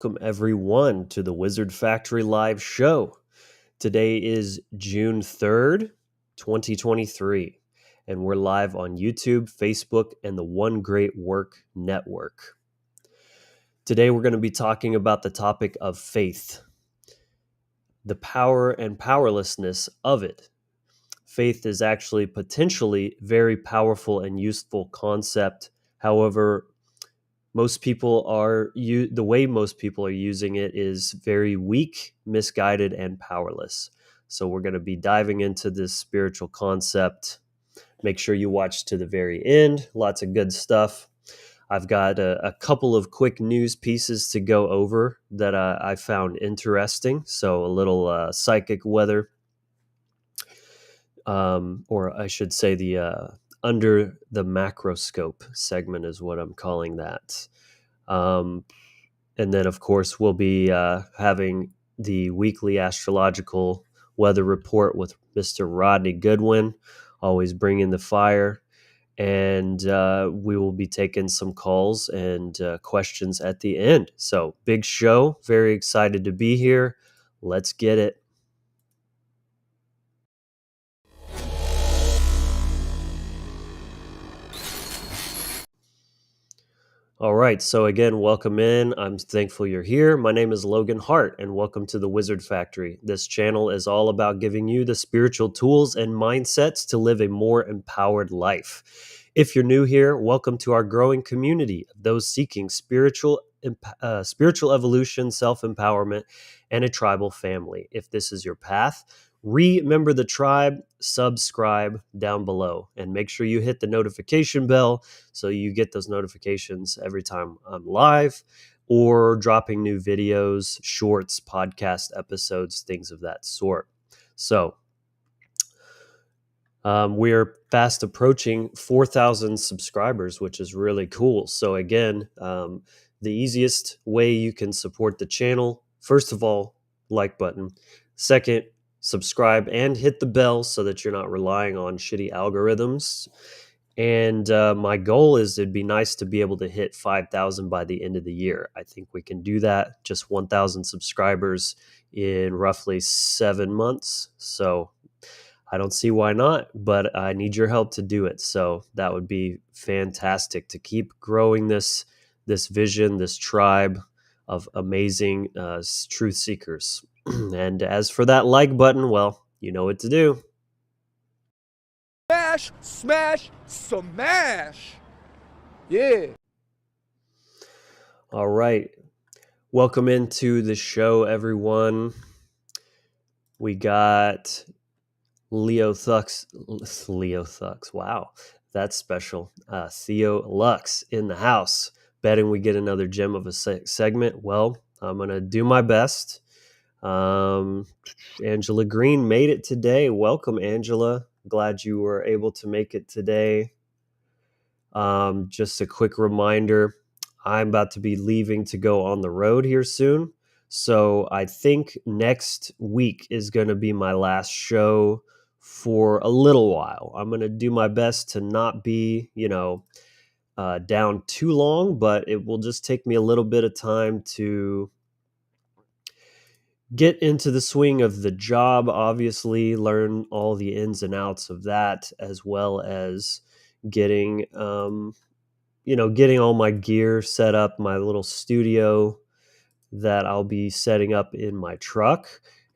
Welcome everyone to the Wizard Factory Live show. Today is June 3rd, 2023, and we're live on YouTube, Facebook, and the One Great Work Network. Today we're going to be talking about the topic of faith, the power and powerlessness of it. Faith is actually potentially very powerful and useful concept. However, the way most people are using it is very weak, misguided, and powerless. So we're going to be diving into this spiritual concept. Make sure you watch to the very end. Lots of good stuff. I've got a couple of quick news pieces to go over that I found interesting. So a little psychic weather, or I should say the under the macroscope segment is what I'm calling that. And then, of course, we'll be having the weekly astrological weather report with Mr. Rodney Goodwin, always bringing the fire. And we will be taking some calls and questions at the end. So, big show. Very excited to be here. Let's get it. All right, so again, welcome in. I'm thankful you're here. My name is Logan Hart, and welcome to the Wizard Factory. This channel is all about giving you the spiritual tools and mindsets to live a more empowered life. If you're new here, welcome to our growing community of those seeking spiritual evolution, self-empowerment, and a tribal family. If this is your path, remember the tribe, subscribe down below, and make sure you hit the notification bell so you get those notifications every time I'm live or dropping new videos, shorts, podcast episodes, things of that sort. So we're fast approaching 4,000 subscribers, which is really cool. So again, the easiest way you can support the channel, first of all, like button. Second, subscribe and hit the bell so that you're not relying on shitty algorithms. And my goal is it'd be nice to be able to hit 5,000 by the end of the year. I think we can do that, just 1,000 subscribers in roughly 7 months. So I don't see why not, but I need your help to do it. So that would be fantastic to keep growing this vision, this tribe of amazing truth seekers. And as for that like button, well, you know what to do. Smash, smash, smash. Yeah. All right. Welcome into the show, everyone. We got Leo Thux. Wow, that's special. Theo Lux in the house. Betting we get another gem of a segment. Well, I'm going to do my best. Angela Green made it today. Welcome, Angela. Glad you were able to make it today. Just a quick reminder, I'm about to be leaving to go on the road here soon. So I think next week is going to be my last show for a little while. I'm going to do my best to not be, down too long, but it will just take me a little bit of time to get into the swing of the job, obviously, learn all the ins and outs of that, as well as getting all my gear set up, my little studio that I'll be setting up in my truck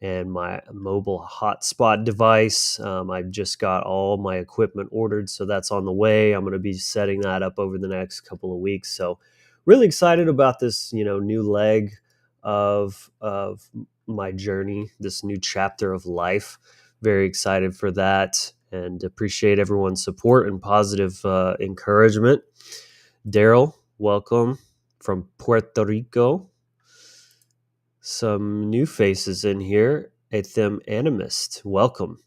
and my mobile hotspot device. I've just got all my equipment ordered, so that's on the way. I'm going to be setting that up over the next couple of weeks. So really excited about this, new leg of my journey, this new chapter of life. Very excited for that and appreciate everyone's support and positive encouragement. Daryl, welcome from Puerto Rico. Some new faces in here. Athem Animist, welcome.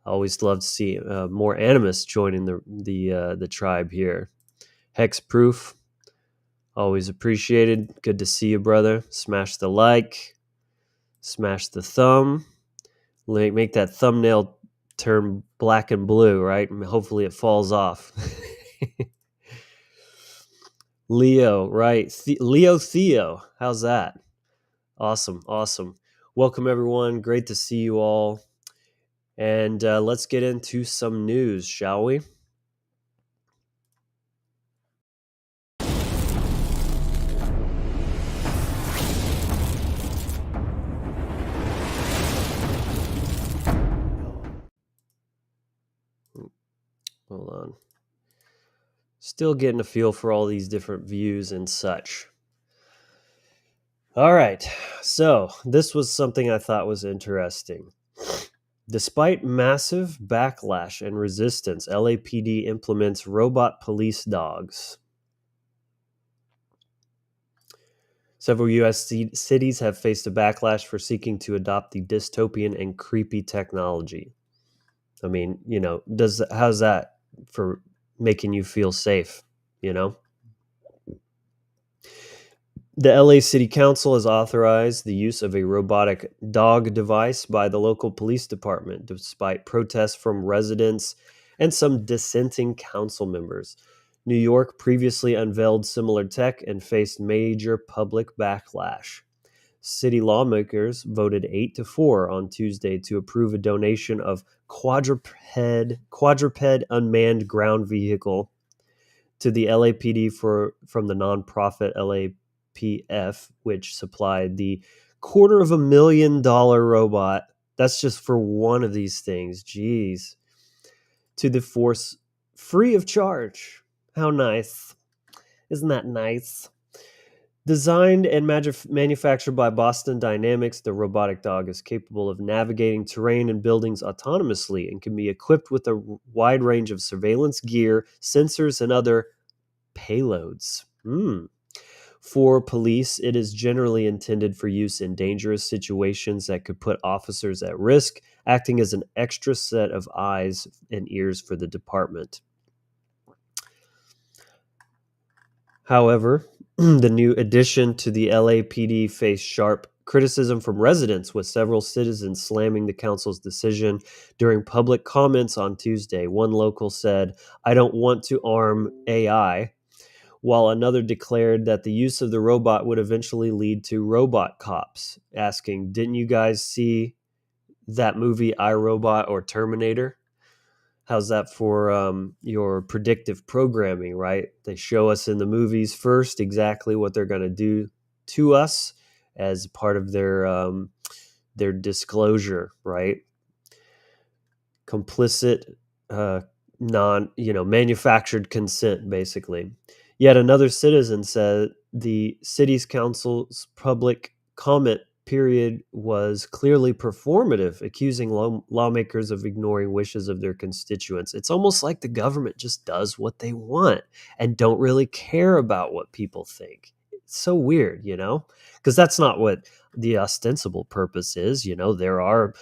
I always love to see more animists joining the tribe here. Hexproof, always appreciated. Good to see you, brother. Smash the like, smash the thumb. Make that thumbnail turn black and blue, right? Hopefully it falls off. Leo, right? Leo Theo, how's that? Awesome. Awesome. Welcome, everyone. Great to see you all. And let's get into some news, shall we? Hold on. Still getting a feel for all these different views and such. All right. So, this was something I thought was interesting. Despite massive backlash and resistance, LAPD implements robot police dogs. Several U.S. cities have faced a backlash for seeking to adopt the dystopian and creepy technology. I mean, how's that for making you feel safe, you know? The LA City Council has authorized the use of a robotic dog device by the local police department, despite protests from residents and some dissenting council members. New York previously unveiled similar tech and faced major public backlash. City lawmakers voted 8-4 on Tuesday to approve a donation of quadruped unmanned ground vehicle to the LAPD from the nonprofit LAPF, which supplied the $250,000 robot. That's just for one of these things. Jeez. To the force free of charge. How nice. Isn't that nice? Designed and manufactured by Boston Dynamics, the robotic dog is capable of navigating terrain and buildings autonomously and can be equipped with a wide range of surveillance gear, sensors, and other payloads. For police, it is generally intended for use in dangerous situations that could put officers at risk, acting as an extra set of eyes and ears for the department. However, the new addition to the LAPD faced sharp criticism from residents, with several citizens slamming the council's decision during public comments on Tuesday. One local said, "I don't want to arm AI," while another declared that the use of the robot would eventually lead to robot cops, asking, "Didn't you guys see that movie iRobot or Terminator?" How's that for your predictive programming, right? They show us in the movies first exactly what they're going to do to us as part of their disclosure, right? Complicit, manufactured consent, basically. Yet another citizen said the city's council's public comment period was clearly performative, accusing lawmakers of ignoring wishes of their constituents. It's almost like the government just does what they want and don't really care about what people think. It's so weird, because that's not what the ostensible purpose is. There are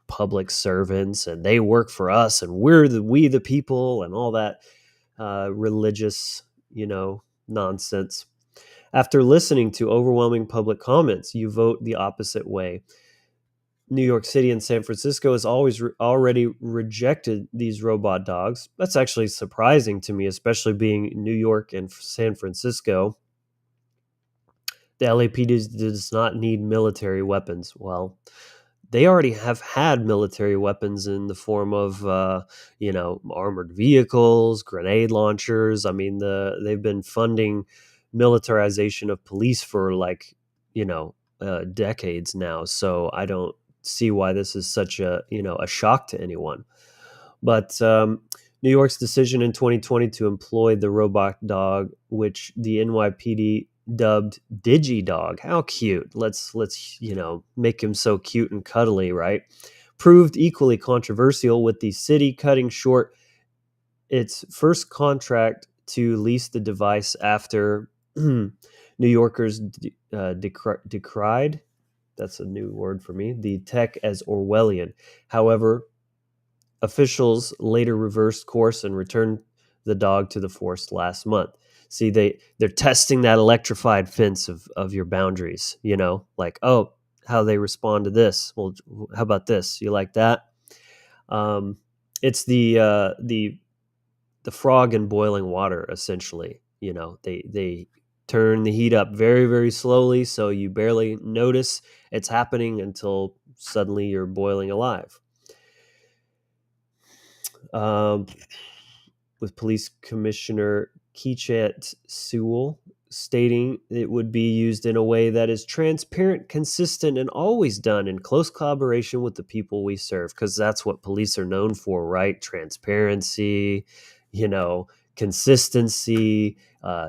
public servants and they work for us and we the people and all that religious, nonsense. After listening to overwhelming public comments, you vote the opposite way. New York City and San Francisco has already rejected these robot dogs. That's actually surprising to me, especially being New York and San Francisco. The LAPD does not need military weapons. Well, they already have had military weapons in the form of, armored vehicles, grenade launchers. I mean, they've been funding militarization of police for decades now. So I don't see why this is such a shock to anyone. But New York's decision in 2020 to employ the robot dog, which the NYPD dubbed DigiDog. How cute. Let's make him so cute and cuddly, right? Proved equally controversial, with the city cutting short its first contract to lease the device after New Yorkers decried, that's a new word for me, the tech as Orwellian. However, officials later reversed course and returned the dog to the force last month. See, they're testing that electrified fence of your boundaries, like, oh, how they respond to this. Well, how about this? You like that? It's the frog in boiling water, essentially. They turn the heat up very, very slowly so you barely notice it's happening until suddenly you're boiling alive. With Police Commissioner Keechat Sewell stating it would be used in a way that is transparent, consistent, and always done in close collaboration with the people we serve, because that's what police are known for, right? Transparency, consistency,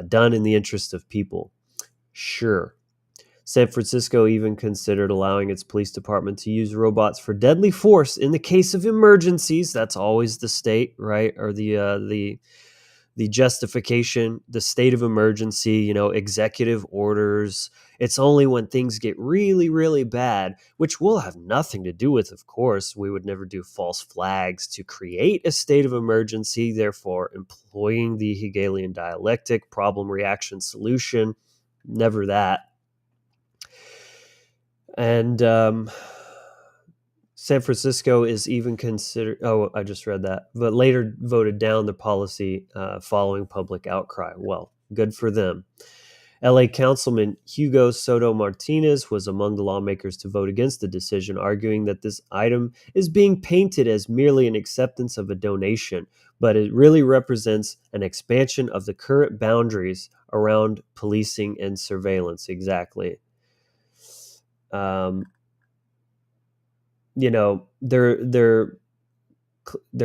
done in the interest of people. Sure. San Francisco even considered allowing its police department to use robots for deadly force in the case of emergencies. That's always the state, right? Or the justification, the state of emergency, executive orders. It's only when things get really, really bad, which we'll have nothing to do with, of course. We would never do false flags to create a state of emergency, therefore employing the Hegelian dialectic, problem, reaction, solution. Never that. And San Francisco is even considered, I just read that, but later voted down the policy following public outcry. Well, good for them. LA Councilman Hugo Soto Martinez was among the lawmakers to vote against the decision, arguing that this item is being painted as merely an acceptance of a donation, but it really represents an expansion of the current boundaries around policing and surveillance. Exactly. They're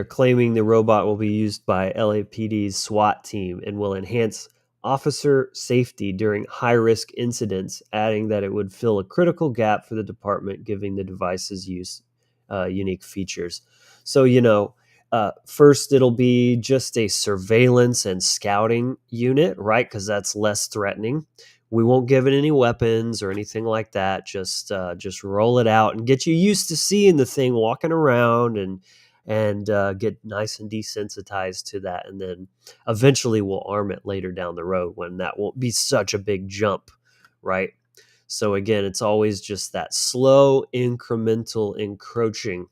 claiming the robot will be used by LAPD's SWAT team and will enhance officer safety during high-risk incidents, adding that it would fill a critical gap for the department, giving the device's use unique features. So, first it'll be just a surveillance and scouting unit, right? Because that's less threatening. We won't give it any weapons or anything like that. Just roll it out and get you used to seeing the thing walking around and get nice and desensitized to that. And then eventually we'll arm it later down the road when that won't be such a big jump, right? So again, it's always just that slow, incremental encroaching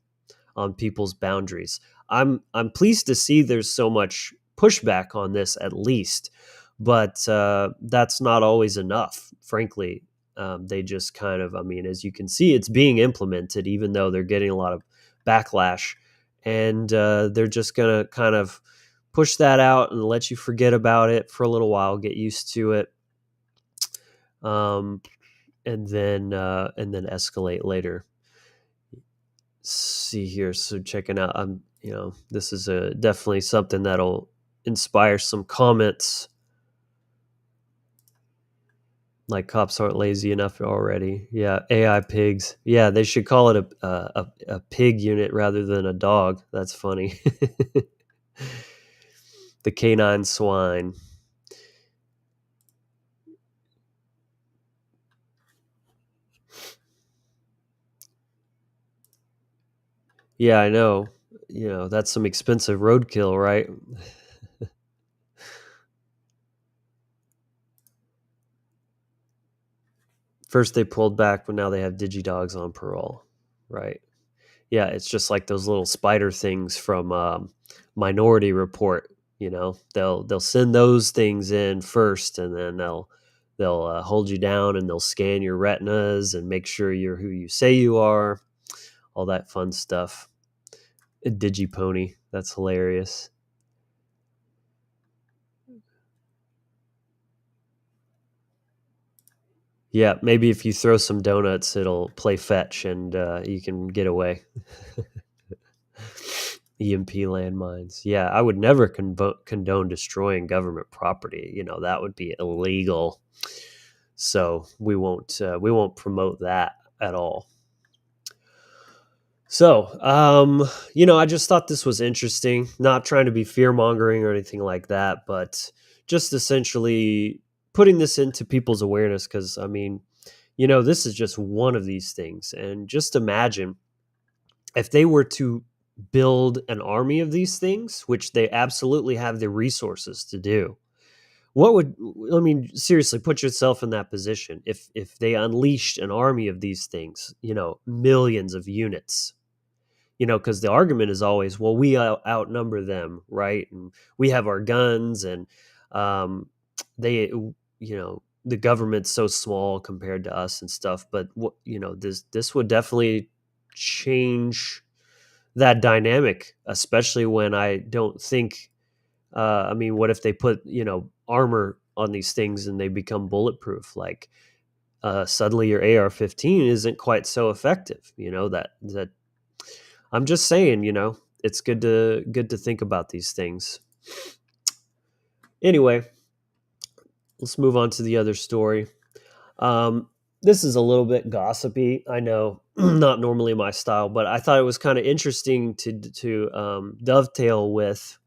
on people's boundaries. I'm pleased to see there's so much pushback on this, at least, but that's not always enough, frankly. They just kind of, as you can see, it's being implemented, even though they're getting a lot of backlash, and they're just going to kind of push that out and let you forget about it for a little while, get used to it, and then escalate later. See here, so checking out, this is definitely something that'll inspire some comments. Like, cops aren't lazy enough already. Yeah, AI pigs. Yeah, they should call it a pig unit rather than a dog. That's funny. The canine swine. Yeah, I know. That's some expensive roadkill, right? First they pulled back, but now they have DigiDogs on parole, right? Yeah, it's just like those little spider things from Minority Report. They'll send those things in first, and then they'll hold you down and they'll scan your retinas and make sure you're who you say you are. All that fun stuff. A Digipony, that's hilarious. Yeah, maybe if you throw some donuts, it'll play fetch and you can get away. EMP landmines. Yeah, I would never condone destroying government property. That would be illegal. So we won't promote that at all. So, I just thought this was interesting. Not trying to be fear mongering or anything like that, but just essentially putting this into people's awareness. Because this is just one of these things, and just imagine if they were to build an army of these things, which they absolutely have the resources to do. Seriously, put yourself in that position. If they unleashed an army of these things, millions of units, because the argument is always, well, we outnumber them, right? And we have our guns, and they, the government's so small compared to us and stuff. But this would definitely change that dynamic, especially when I don't think. I mean, what if they put armor on these things and they become bulletproof? Like suddenly your AR-15 isn't quite so effective. That I'm just saying. It's good to think about these things. Anyway, let's move on to the other story. Um, this is a little bit gossipy. I know, not normally my style, but I thought it was kind of interesting to dovetail with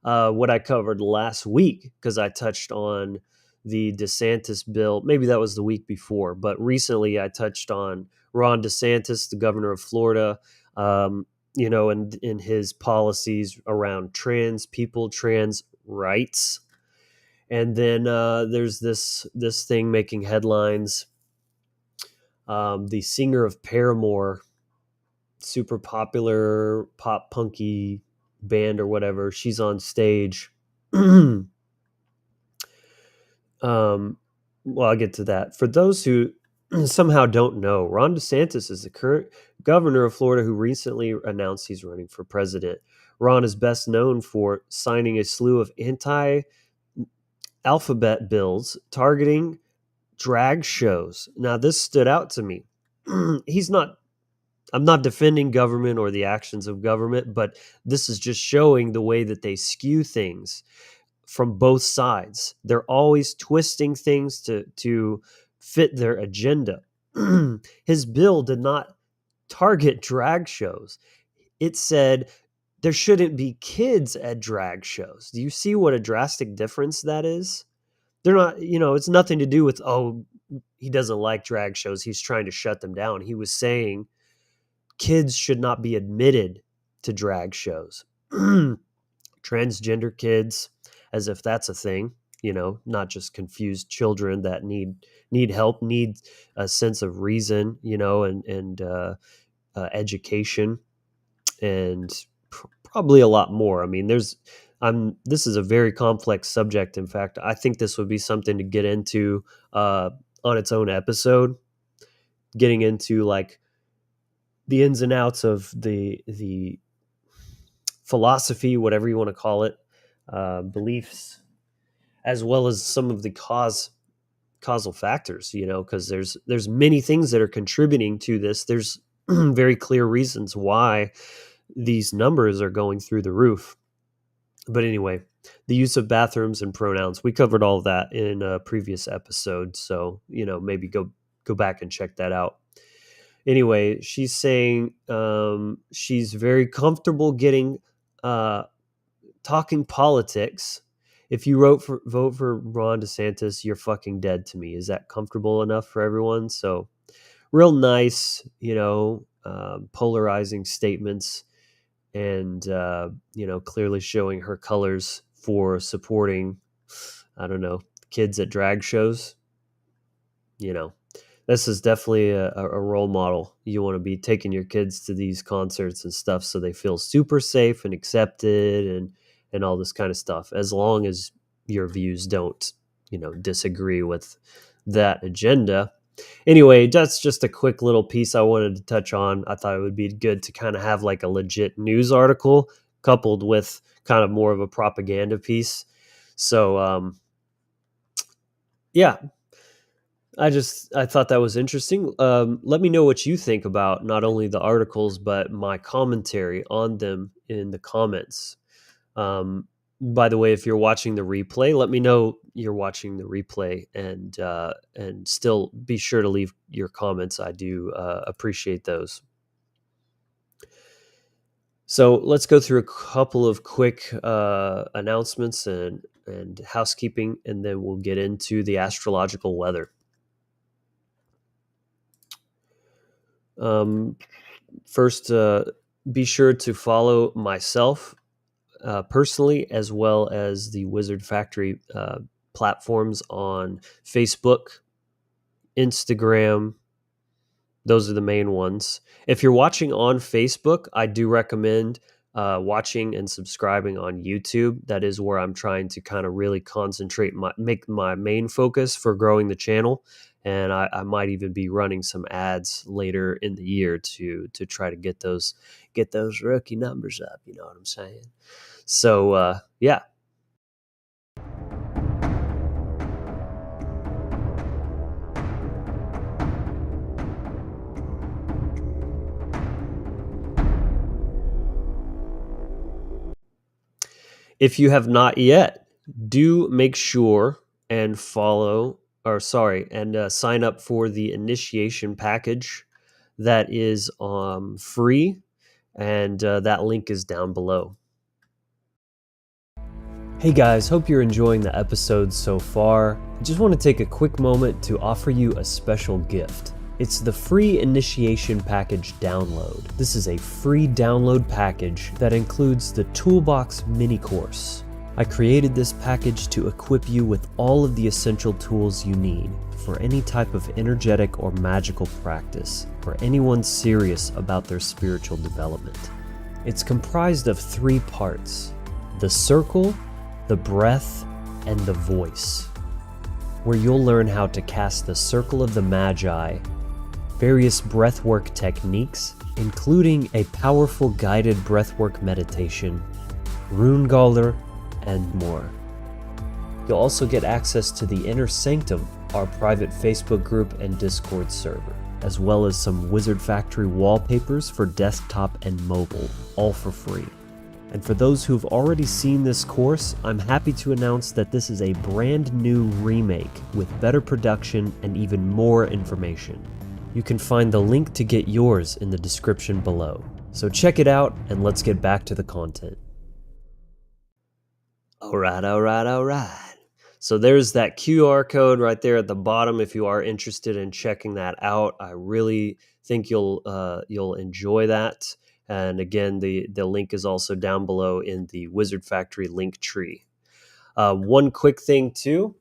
what I covered last week, because I touched on the DeSantis bill. Maybe that was the week before, but recently I touched on Ron DeSantis, the governor of Florida. And in his policies around trans people, trans rights. And then there's this thing making headlines. The singer of Paramore, super popular pop punky band or whatever, she's on stage. Well, I'll get to that. For those who somehow don't know, Ron DeSantis is the current governor of Florida who recently announced he's running for president. Ron is best known for signing a slew of anti-alphabet bills targeting drag shows. Now, this stood out to me. I'm not defending government or the actions of government, but this is just showing the way that they skew things from both sides. They're always twisting things to fit their agenda. His bill did not target drag shows. It said there shouldn't be kids at drag shows. Do you see what a drastic difference that is? They're not, it's nothing to do with, oh, he doesn't like drag shows, he's trying to shut them down. He was saying kids should not be admitted to drag shows. Transgender kids, as if that's a thing, not just confused children that need help, need a sense of reason, and education, and probably a lot more. I mean, this is a very complex subject. In fact, I think this would be something to get into on its own episode, getting into like the ins and outs of the philosophy, whatever you want to call it, beliefs, as well as some of the causal factors, because there's many things that are contributing to this. There's very clear reasons why these numbers are going through the roof. But anyway, the use of bathrooms and pronouns, we covered all of that in a previous episode, so maybe go back and check that out. Anyway, she's saying she's very comfortable getting talking politics. If you vote for Ron DeSantis, you're fucking dead to me. Is that comfortable enough for everyone? So real nice, polarizing statements, and clearly showing her colors for supporting, I don't know, kids at drag shows. This is definitely a role model. You want to be taking your kids to these concerts and stuff so they feel super safe and accepted, and all this kind of stuff, as long as your views don't disagree with that agenda. Anyway, that's just a quick little piece I wanted to touch on. I thought it would be good to kind of have like a legit news article coupled with kind of more of a propaganda piece. So yeah, I thought that was interesting. Let me know what you think about not only the articles, but my commentary on them in the comments. By the way, if you're watching the replay, let me know you're watching the replay, and still be sure to leave your comments. I do appreciate those. So let's go through a couple of quick announcements and housekeeping, and then we'll get into the astrological weather. First, be sure to follow myself personally, as well as the Wizard Factory platforms on Facebook, Instagram. Those are the main ones. If you're watching on Facebook, I do recommend watching and subscribing on YouTube. That is where I'm trying to kind of really concentrate, make my main focus for growing the channel. And I might even be running some ads later in the year to try to get those rookie numbers up. You know what I'm saying? So yeah. If you have not yet, do make sure and sign up for the initiation package that is free, and that link is down below. Hey guys, hope you're enjoying the episode so far. I just want to take a quick moment to offer you a special gift. It's the free initiation package download. This is a free download package that includes the Toolbox mini course. I created this package to equip you with all of the essential tools you need for any type of energetic or magical practice for anyone serious about their spiritual development. It's comprised of 3 parts: the circle, the breath, and the voice, where you'll learn how to cast the Circle of the Magi, various breathwork techniques, including a powerful guided breathwork meditation, rune galler, and more. You'll also get access to the Inner Sanctum, our private Facebook group and Discord server, as well as some Wizard Factory wallpapers for desktop and mobile, all for free. And for those who've already seen this course, I'm happy to announce that this is a brand new remake with better production and even more information. You can find the link to get yours in the description below. So check it out and let's get back to the content. All right. So there's that QR code right there at the bottom if you are interested in checking that out. I really think you'll enjoy that. And again, the link is also down below in the Wizard Factory link tree. One quick thing too,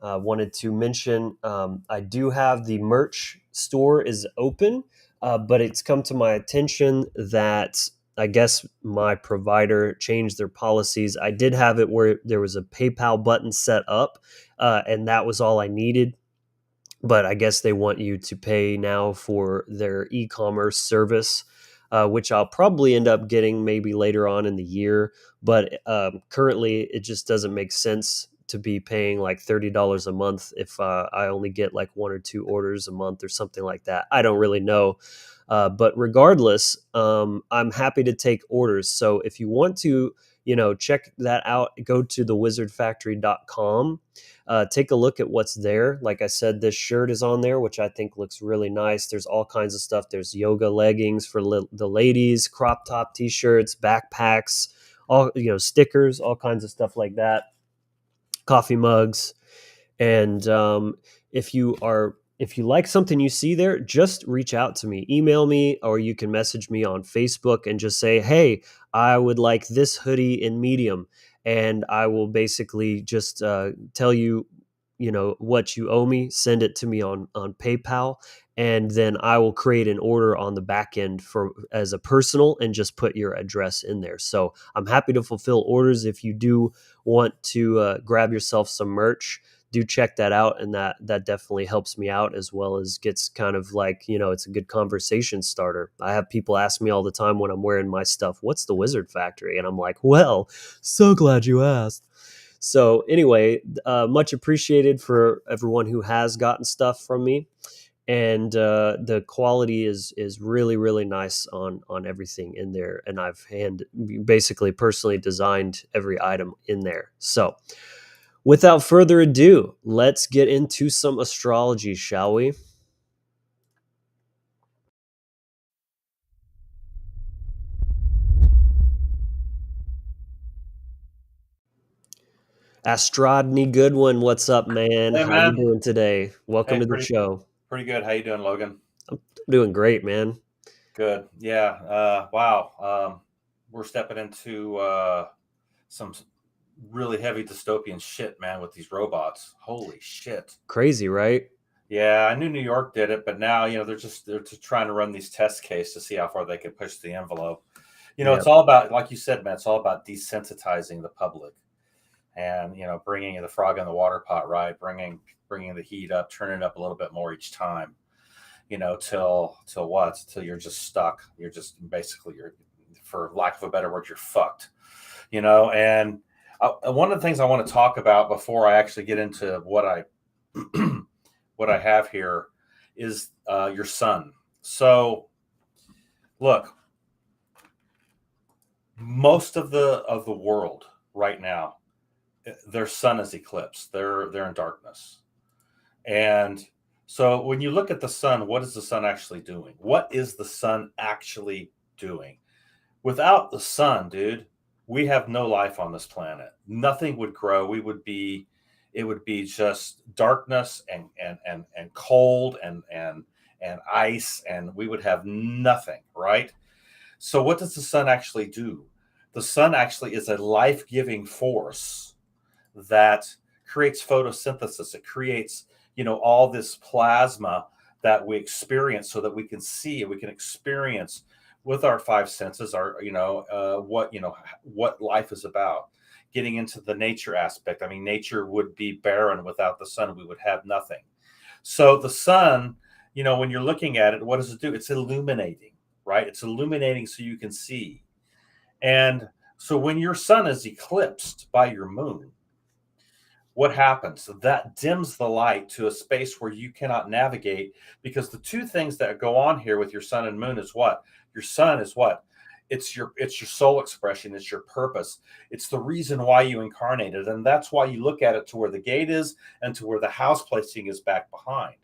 wanted to mention, I do have the merch store is open, but it's come to my attention that I guess my provider changed their policies. I did have it where there was a PayPal button set up, and that was all I needed. But I guess they want you to pay now for their e-commerce service, which I'll probably end up getting maybe later on in the year. But currently, it just doesn't make sense to be paying like $30 a month if I only get like 1 or 2 orders a month or something like that. I don't really know. But regardless, I'm happy to take orders. So if you want to, check that out, go to thewizardfactory.com. Take a look at what's there. Like I said, this shirt is on there, which I think looks really nice. There's all kinds of stuff. There's yoga leggings for the ladies, crop top t-shirts, backpacks, all stickers, all kinds of stuff like that. Coffee mugs. And if you like something you see there, just reach out to me, email me, or you can message me on Facebook and just say, hey, I would like this hoodie in medium. And I will basically just tell you, what you owe me, send it to me on PayPal. And then I will create an order on the back end as a personal and just put your address in there. So I'm happy to fulfill orders. If you do want to grab yourself some merch, do check that out, and that definitely helps me out, as well as gets kind of like, it's a good conversation starter. I have people ask me all the time when I'm wearing my stuff, what's the Wizard Factory? And I'm like, well, so glad you asked. So anyway, much appreciated for everyone who has gotten stuff from me. And the quality is really, really nice on everything in there. And I've basically personally designed every item in there. So without further ado, let's get into some astrology, shall we? Astrology Goodwin, what's up, man? Hey, How you man. doing today? Welcome Hey, to the show. pretty good. How you doing, Logan? I'm doing great, man. Good. Yeah. Wow. We're stepping into some really heavy dystopian shit, man, with these robots. Holy shit. Crazy, right? Yeah, I knew New York did it, but now, they're just trying to run these test cases to see how far they can push the envelope. It's all about, like you said, man, it's all about desensitizing the public and, bringing the frog in the water pot, right? Bringing the heat up, turning it up a little bit more each time, till what? Till you're just stuck. You're just basically, for lack of a better word, you're fucked, and one of the things I want to talk about before I actually get into what I what I have here is your sun. So look, most of the world right now, their sun is eclipsed. They're in darkness. And so when you look at the sun, what is the sun actually doing? What is the sun actually doing? Without the sun, dude, we have no life on this planet. Nothing would grow. It would be just darkness and cold and ice, and we would have nothing, right? So what does the sun actually do? The sun actually is a life-giving force that creates photosynthesis. It creates, all this plasma that we experience so that we can see and we can experience with our five senses, what life is about. Getting into the nature aspect. I mean, nature would be barren without the sun. We would have nothing. So the sun, when you're looking at it, what does it do? It's illuminating, right? It's illuminating so you can see. And so when your sun is eclipsed by your moon, what happens? That dims the light to a space where you cannot navigate, because the two things that go on here with your sun and moon is what? Your sun is what? It's your soul expression. It's your purpose. It's the reason why you incarnated. And that's why you look at it to where the gate is and to where the house placing is back behind,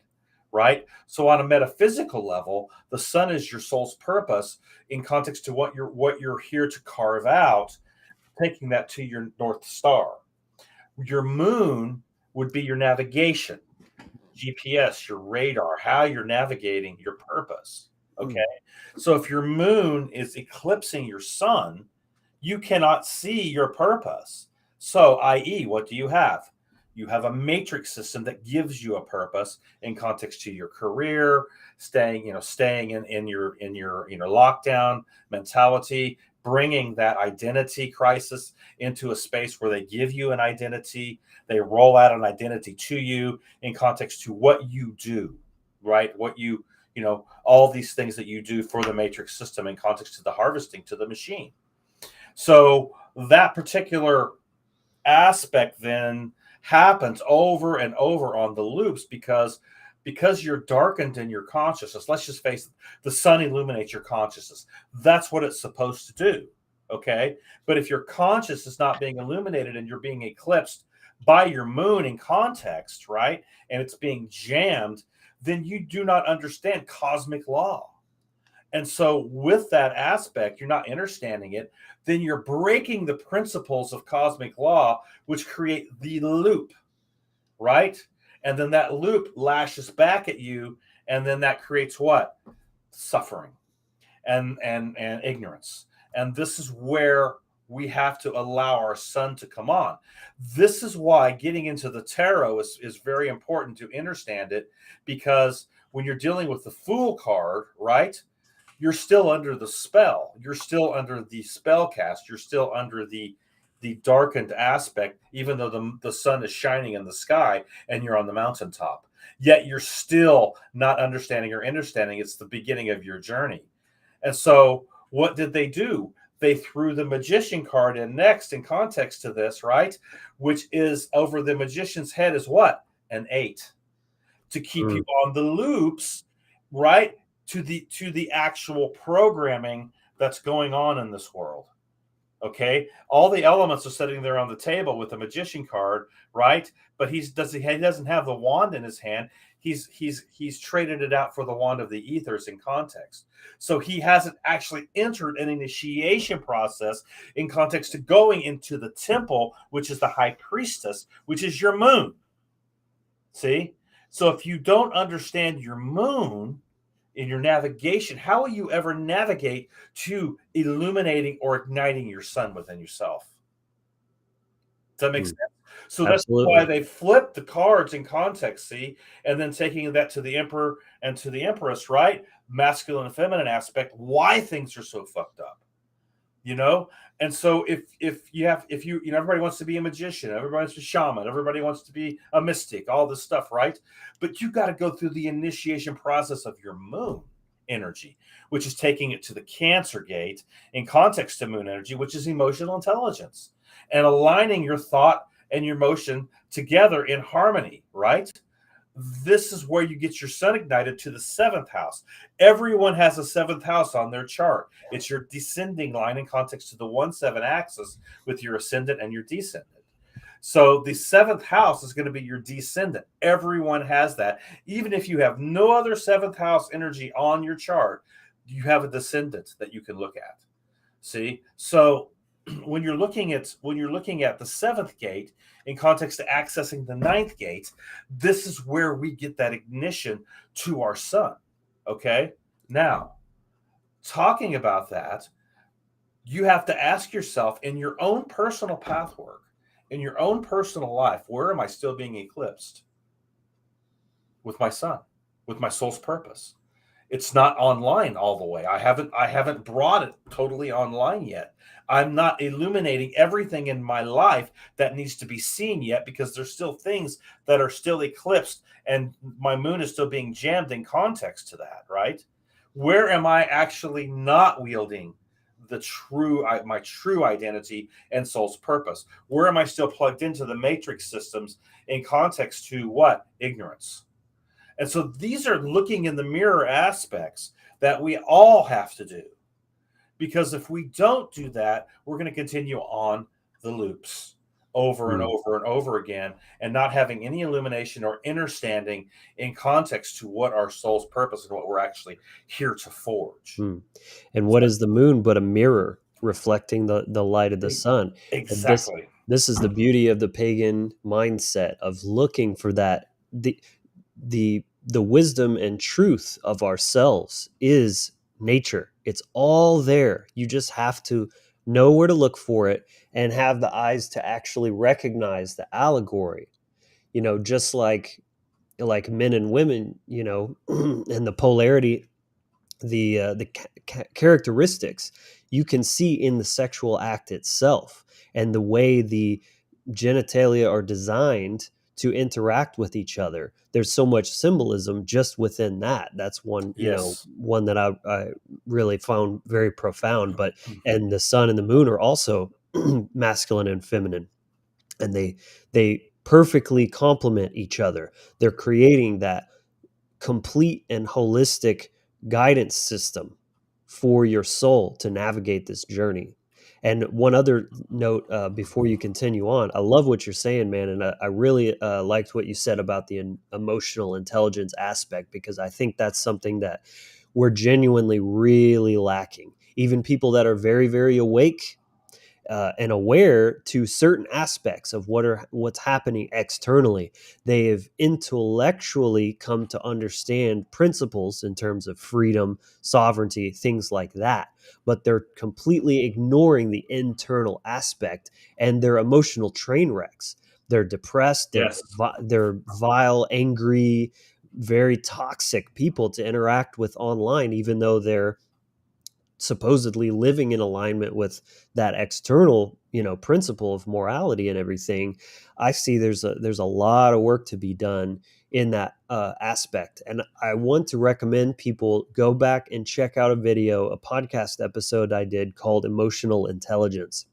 right? So on a metaphysical level, the sun is your soul's purpose in context to what you're here to carve out, taking that to your North Star. Your moon would be your navigation, GPS, your radar, how you're navigating your purpose. Okay. So if your moon is eclipsing your sun, you cannot see your purpose. So, i.e., what do you have? You have a matrix system that gives you a purpose in context to your career, staying in your lockdown mentality, bringing that identity crisis into a space where they give you an identity, they roll out an identity to you in context to what you do, right? All these things that you do for the matrix system in context to the harvesting to the machine. So that particular aspect then happens over and over on the loops because you're darkened in your consciousness. Let's just face it, the sun illuminates your consciousness. That's what it's supposed to do. Okay. But if your conscious is not being illuminated and you're being eclipsed by your moon in context, right, and it's being jammed, then you do not understand cosmic law. And so with that aspect, you're not understanding it, then you're breaking the principles of cosmic law, which create the loop, right? And then that loop lashes back at you, and then that creates what? Suffering and ignorance. And this is where we have to allow our sun to come on. This is why getting into the tarot is very important to understand it, because when you're dealing with the Fool card, right, you're still under the spell. You're still under the spell cast. You're still under the darkened aspect, even though the sun is shining in the sky and you're on the mountaintop. Yet you're still not understanding or understanding it's the beginning of your journey. And so what did they do? They threw the magician card in next in context to this, right? Which is over the magician's head is what? An 8. To keep you on the loops, right? To the actual programming that's going on in this world. Okay, all the elements are sitting there on the table with the magician card, right? But he doesn't have the wand in his hand. He's traded it out for the wand of the ethers in context. So he hasn't actually entered an initiation process in context to going into the temple, which is the high priestess, which is your moon. See? So if you don't understand your moon in your navigation, how will you ever navigate to illuminating or igniting your sun within yourself? Does that make sense? So Absolutely. that's why they flipped the cards in context, see, and then taking that to the emperor and to the empress, right? Masculine and feminine aspect, why things are so fucked up. you know. And so if everybody wants to be a magician, everybody wants to be a shaman, everybody wants to be a mystic, all this stuff, right? But you got to go through the initiation process of your moon energy, which is taking it to the Cancer gate in context to moon energy, which is emotional intelligence, and aligning your thought and your motion together in harmony, right? This is where you get your sun ignited to the seventh house. Everyone has a seventh house on their chart. It's your descending line in context to the 1-7 axis with your ascendant and your descendant. So the seventh house is going to be your descendant. Everyone has that. Even if you have no other seventh house energy on your chart, you have a descendant that you can look at. See? So when you're looking at the seventh gate in context to accessing the ninth gate, this is where we get that ignition to our sun. Okay. Now, talking about that, you have to ask yourself in your own personal path work, in your own personal life, where am I still being eclipsed with my sun, with my soul's purpose? It's not online all the way. I haven't brought it totally online yet. I'm not illuminating everything in my life that needs to be seen yet, because there's still things that are still eclipsed and my moon is still being jammed in context to that, right? Where am I actually not wielding my true identity and soul's purpose? Where am I still plugged into the matrix systems in context to what? Ignorance. And so these are looking in the mirror aspects that we all have to do. Because if we don't do that, we're going to continue on the loops over and over and over again, and not having any illumination or understanding in context to what our soul's purpose and what we're actually here to forge. And what is the moon but a mirror reflecting the light of the sun? Exactly. And this is the beauty of the pagan mindset of looking for that. The wisdom and truth of ourselves is nature. It's all there. You just have to know where to look for it and have the eyes to actually recognize the allegory. Just like men and women, and the polarity, the characteristics you can see in the sexual act itself, and the way the genitalia are designed to interact with each other. There's so much symbolism just within that. That's one, Yes. one that I really found very profound. But and the sun and the moon are also masculine and feminine, and they perfectly complement each other. They're creating that complete and holistic guidance system for your soul to navigate this journey. And one other note before you continue on, I love what you're saying, man. And I really liked what you said about the emotional intelligence aspect, because I think that's something that we're genuinely really lacking. Even people that are very, very awake and aware to certain aspects of what's happening externally, they have intellectually come to understand principles in terms of freedom, sovereignty, things like that. But they're completely ignoring the internal aspect, and they're emotional train wrecks. They're depressed. Yes. They're vile, angry, very toxic people to interact with online, even though they're supposedly living in alignment with that external principle of morality and everything. I see there's a lot of work to be done in that aspect, and I want to recommend people go back and check out a podcast episode I did called Emotional Intelligence.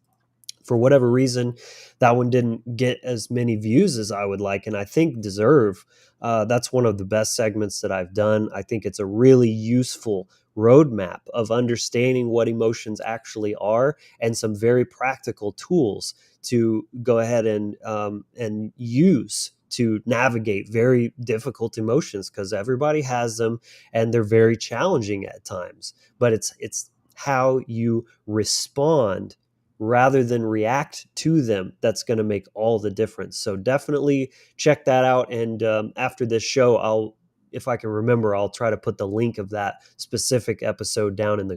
For whatever reason, that one didn't get as many views as I would like, and I think deserve. That's one of the best segments that I've done. I think it's a really useful roadmap of understanding what emotions actually are, and some very practical tools to go ahead and use to navigate very difficult emotions, because everybody has them and they're very challenging at times. But it's how you respond rather than react to them that's going to make all the difference. So definitely check that out. And after this show, if I can remember, I'll try to put the link of that specific episode down in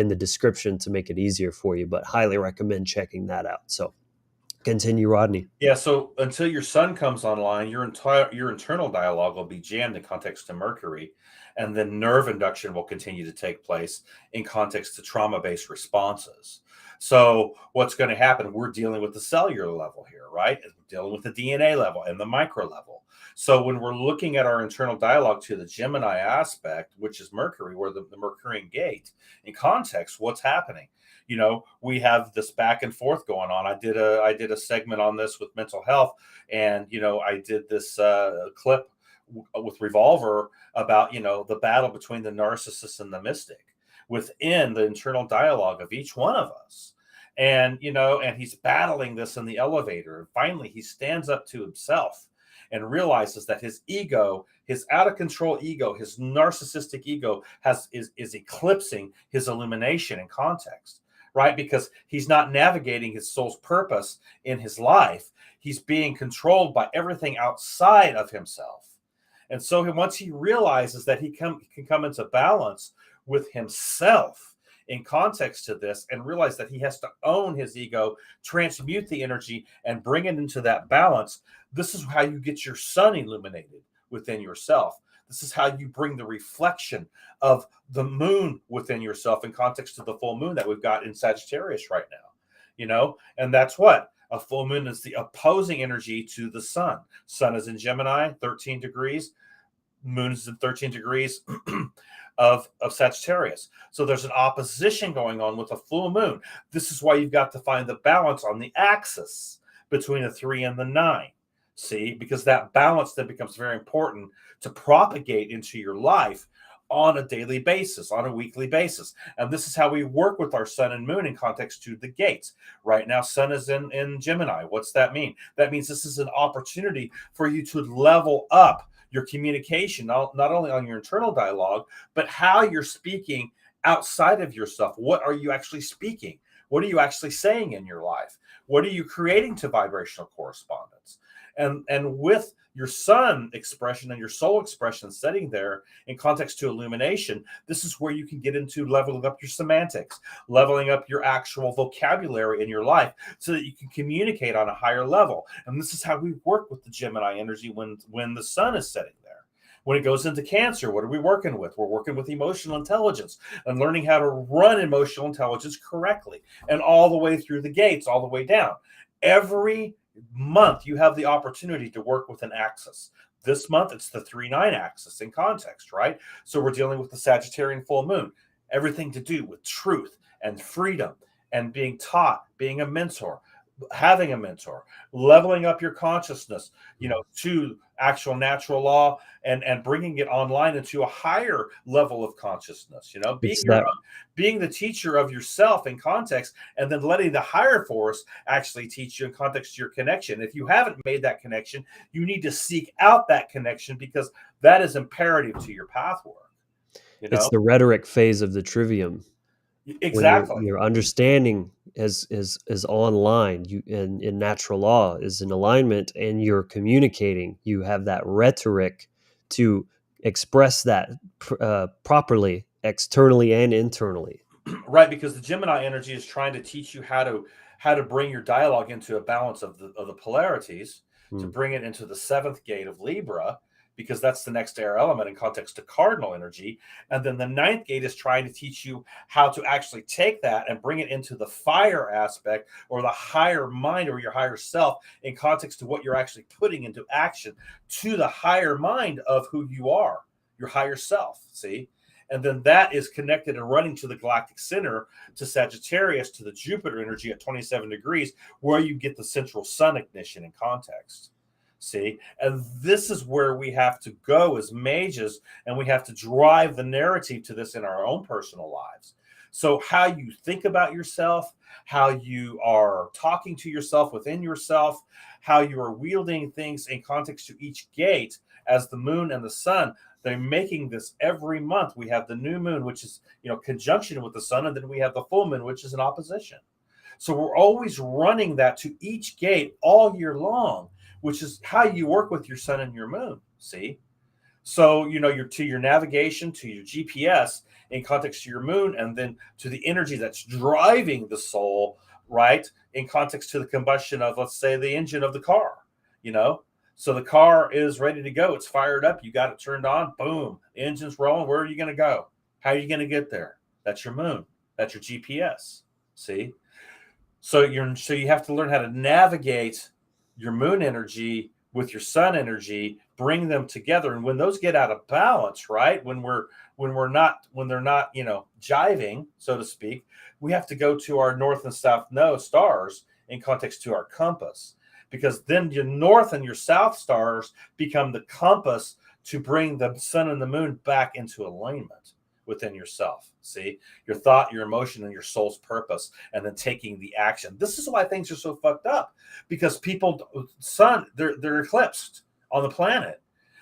the description to make it easier for you. But highly recommend checking that out. So continue, Rodney. Yeah. So until your sun comes online, your internal dialogue will be jammed in context to Mercury, And then nerve induction will continue to take place in context to trauma-based responses. So what's going to happen? We're dealing with the cellular level here, right? We're dealing with the DNA level and the micro level. So when we're looking at our internal dialogue to the Gemini aspect, which is Mercury, or the Mercurian gate, in context, what's happening? We have this back and forth going on. I did a segment on this with mental health, and I did this clip with Revolver about the battle between the narcissist and the mystic within the internal dialogue of each one of us. And he's battling this in the elevator, and finally he stands up to himself and realizes that his ego, his out of control ego, his narcissistic ego is eclipsing his illumination in context, right? Because he's not navigating his soul's purpose in his life. He's being controlled by everything outside of himself. And so once he realizes that he can come into balance with himself in context to this, and realize that he has to own his ego, transmute the energy, and bring it into that balance, this is how you get your sun illuminated within yourself. This is how you bring the reflection of the moon within yourself in context to the full moon that we've got in Sagittarius right now. And that's what a full moon is, the opposing energy to the sun. Sun is in Gemini, 13 degrees. Moon is in 13 degrees of Sagittarius. So there's an opposition going on with a full moon. This is why you've got to find the balance on the axis between the 3 and the 9. See, because that balance then becomes very important to propagate into your life on a daily basis, on a weekly basis. And this is how we work with our sun and moon in context to the gates. Right now, sun is in Gemini. What's that mean? That means this is an opportunity for you to level up your communication, not only on your internal dialogue, but how you're speaking outside of yourself. What are you actually speaking? What are you actually saying in your life? What are you creating to vibrational correspondence? And with your sun expression and your soul expression setting there in context to illumination, this is where you can get into leveling up your semantics, leveling up your actual vocabulary in your life so that you can communicate on a higher level. And this is how we work with the Gemini energy when the sun is setting there. When it goes into Cancer, what are we working with? We're working with emotional intelligence and learning how to run emotional intelligence correctly, and all the way through the gates, all the way down. Every month you have the opportunity to work with an axis. This month it's the 3-9 axis in context, right? So we're dealing with the Sagittarian full moon, everything to do with truth and freedom and being taught, being a mentor, having a mentor, leveling up your consciousness, to actual natural law, and bringing it online into a higher level of consciousness, being the teacher of yourself in context, and then letting the higher force actually teach you in context to your connection. If you haven't made that connection, you need to seek out that connection, because that is imperative to your path work. It's the rhetoric phase of the trivium. Exactly. When your understanding is online, you in natural law is in alignment, and you're communicating. You have that rhetoric to express that properly, externally and internally. Right, because the Gemini energy is trying to teach you how to bring your dialogue into a balance of the polarities, to bring it into the 7th gate of Libra, because that's the next air element in context to cardinal energy. And then the 9th gate is trying to teach you how to actually take that and bring it into the fire aspect, or the higher mind, or your higher self, in context to what you're actually putting into action, to the higher mind of who you are, your higher self. See? And then that is connected and running to the galactic center, to Sagittarius, to the Jupiter energy at 27 degrees, where you get the central sun ignition in context. See, and this is where we have to go as mages, and we have to drive the narrative to this in our own personal lives. So how you think about yourself, how you are talking to yourself within yourself, how you are wielding things in context to each gate, as the moon and the sun, they're making this every month. We have the new moon, which is, conjunction with the sun, and then we have the full moon, which is an opposition. So we're always running that to each gate all year long, which is how you work with your sun and your moon. See? So, you're to your navigation, to your GPS in context to your moon, and then to the energy that's driving the soul, right? In context to the combustion of, let's say, the engine of the car, So the car is ready to go. It's fired up. You got it turned on. Boom. The engine's rolling. Where are you going to go? How are you going to get there? That's your moon. That's your GPS. See? So you have to learn how to navigate your moon energy with your sun energy, bring them together. And when those get out of balance, right? When they're not, jiving, so to speak, we have to go to our north and south stars in context to our compass. Because then your north and your south stars become the compass to bring the sun and the moon back into alignment within yourself. See, your thought, your emotion, and your soul's purpose, and then taking the action. This is why things are so fucked up, because they're eclipsed on the planet.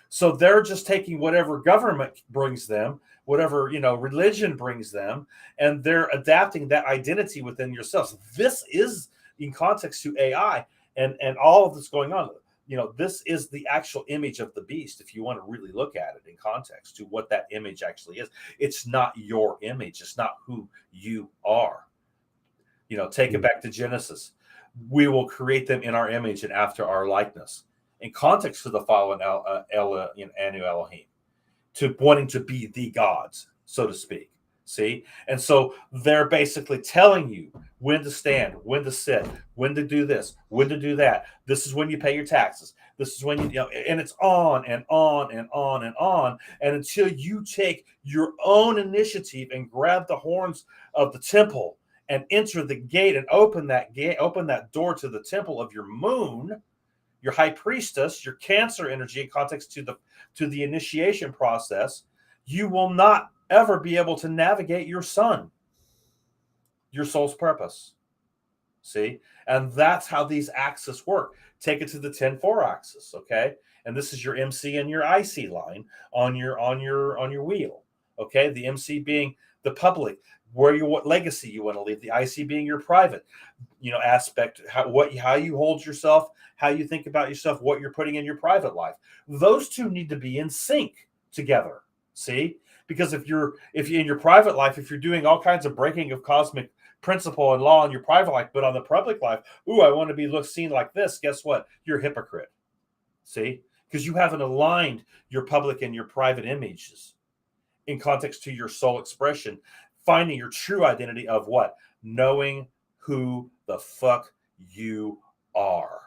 So they're just taking whatever government brings them, whatever, religion brings them, and they're adapting that identity within yourselves. This is in context to AI. And all of this going on, this is the actual image of the beast. If you want to really look at it in context to what that image actually is, it's not your image. It's not who you are. Take it back to Genesis. We will create them in our image and after our likeness. In context to the fallen Anu Elohim, to wanting to be the gods, so to speak. See? And so they're basically telling you when to stand, when to sit, when to do this, when to do that. This is when you pay your taxes. This is when and it's on and on and on and on. And until you take your own initiative and grab the horns of the temple and enter the gate and open that door to the temple of your moon, your high priestess, your Cancer energy in context to the initiation process, you will not ever be able to navigate your sun, your soul's purpose. See? And that's how these axes work. Take it to the 10-4 axis, okay? And this is your MC and your IC line on your wheel, okay? The MC being the public, what legacy you want to leave, the IC being your private, aspect, how you hold yourself, how you think about yourself, what you're putting in your private life. Those two need to be in sync together. See? Because if you're in your private life, if you're doing all kinds of breaking of cosmic principle and law in your private life, but on the public life, I want to be seen like this. Guess what? You're a hypocrite. See? Because you haven't aligned your public and your private images in context to your soul expression, finding your true identity of what? Knowing who the fuck you are.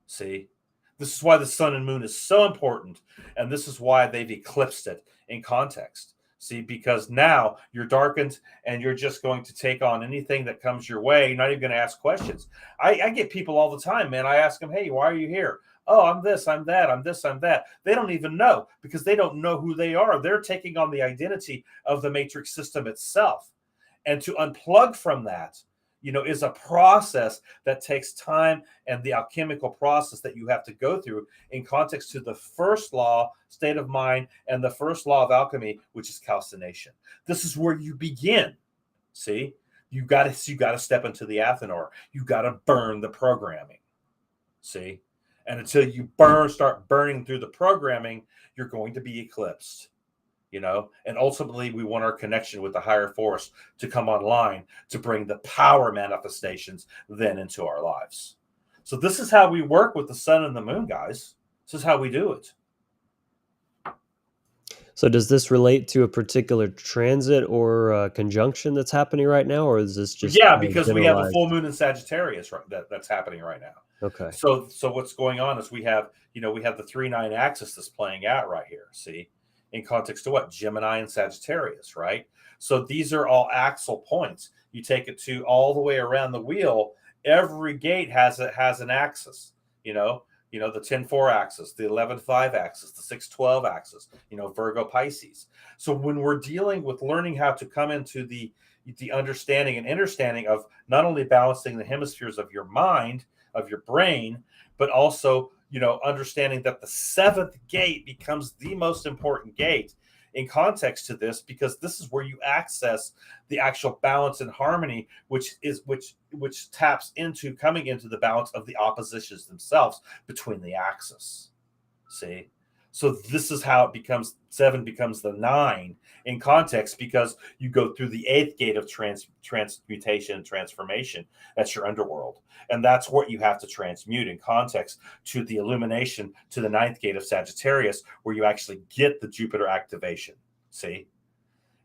See? This is why the sun and moon is so important. And this is why they've eclipsed it in context. See, because now you're darkened and you're just going to take on anything that comes your way. You're not even going to ask questions. I get people all the time, man. I ask them, hey, why are you here? Oh, I'm this, I'm that, I'm this, I'm that. They don't even know because they don't know who they are. They're taking on the identity of the matrix system itself. And to unplug from that, is a process that takes time, and the alchemical process that you have to go through in context to the first law, state of mind, and the first law of alchemy, which is calcination. This is where you begin. See, you got to step into the Athenor. You got to burn the programming. See, and until you start burning through the programming, you're going to be eclipsed. And ultimately we want our connection with the higher force to come online to bring the power manifestations then into our lives. So this is how we work with the sun and the moon, guys. This is how we do it. So does this relate to a particular transit or conjunction that's happening right now, or is this just because we have the full moon in Sagittarius that's happening right now. Okay. So what's going on is we have the 3-9 axis that's playing out right here. See? In context to what? Gemini and Sagittarius, right? So these are all axle points. You take it to all the way around the wheel. Every gate has an axis, the 10-4 axis, the 11-5 axis, the 6-12 axis, Virgo Pisces. So when we're dealing with learning how to come into the understanding and understanding of not only balancing the hemispheres of your mind, of your brain, but also understanding that the 7th gate becomes the most important gate in context to this, because this is where you access the actual balance and harmony, which taps into coming into the balance of the oppositions themselves between the axis. See? So this is how it becomes 7 becomes the 9 in context, because you go through the 8th gate of transmutation and transformation. That's your underworld. And that's what you have to transmute in context to the illumination to the 9th gate of Sagittarius, where you actually get the Jupiter activation. See?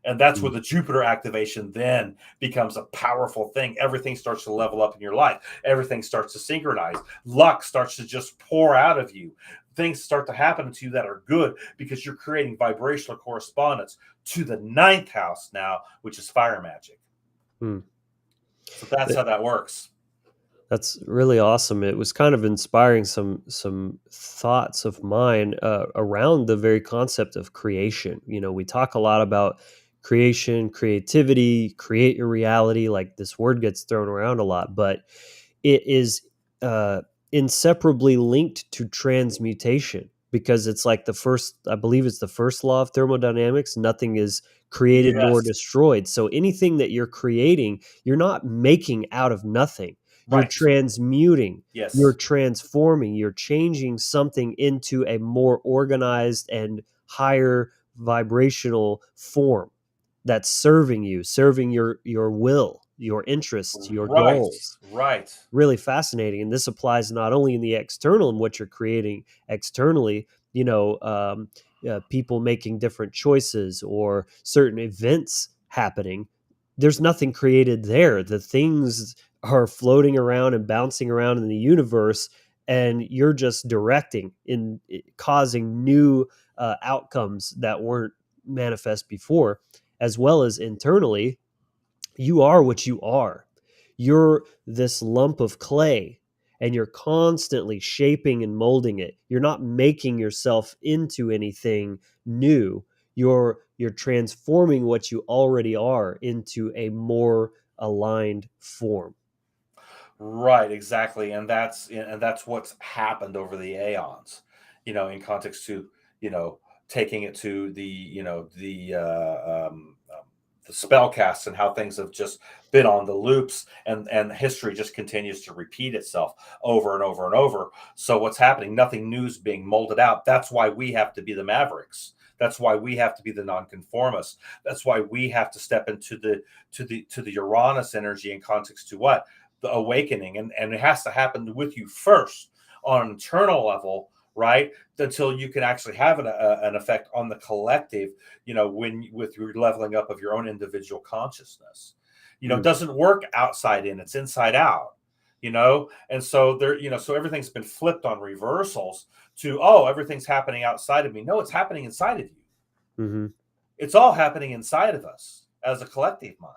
And that's where the Jupiter activation then becomes a powerful thing. Everything starts to level up in your life. Everything starts to synchronize. Luck starts to just pour out of you. Things start to happen to you that are good because you're creating vibrational correspondence to the 9th house now, which is fire magic. So that's how that works. That's really awesome. It was kind of inspiring some thoughts of mine around the very concept of creation. We talk a lot about creation, creativity, create your reality. Like, this word gets thrown around a lot, but it is inseparably linked to transmutation, because it's like I believe it's the first law of thermodynamics. Nothing is created nor Yes. destroyed. So anything that you're creating, you're not making out of nothing. You're Right. transmuting, Yes. you're transforming, you're changing something into a more organized and higher vibrational form that's serving your will, your interests, your Right. goals. Right. Really fascinating. And this applies not only in the external and what you're creating externally, people making different choices or certain events happening. There's nothing created there. The things are floating around and bouncing around in the universe, and you're just directing in causing new outcomes that weren't manifest before. As well as internally, you are what you are. You're this lump of clay, and you're constantly shaping and molding it. You're not making yourself into anything new. You're transforming what you already are into a more aligned form. Right, exactly. And that's what's happened over the aeons, in context to, taking it to the spell casts, and how things have just been on the loops, and history just continues to repeat itself over and over and over. So what's happening? Nothing new is being molded out. That's why we have to be the mavericks. That's why we have to be the nonconformists. That's why we have to step into the Uranus energy in context to what? The awakening. And it has to happen with you first on an internal level, right? Until you can actually have an effect on the collective, with your leveling up of your own individual consciousness. It doesn't work outside in, it's inside out. And so so everything's been flipped on reversals to, oh, everything's happening outside of me. No, it's happening inside of you. Mm-hmm. It's all happening inside of us as a collective mind.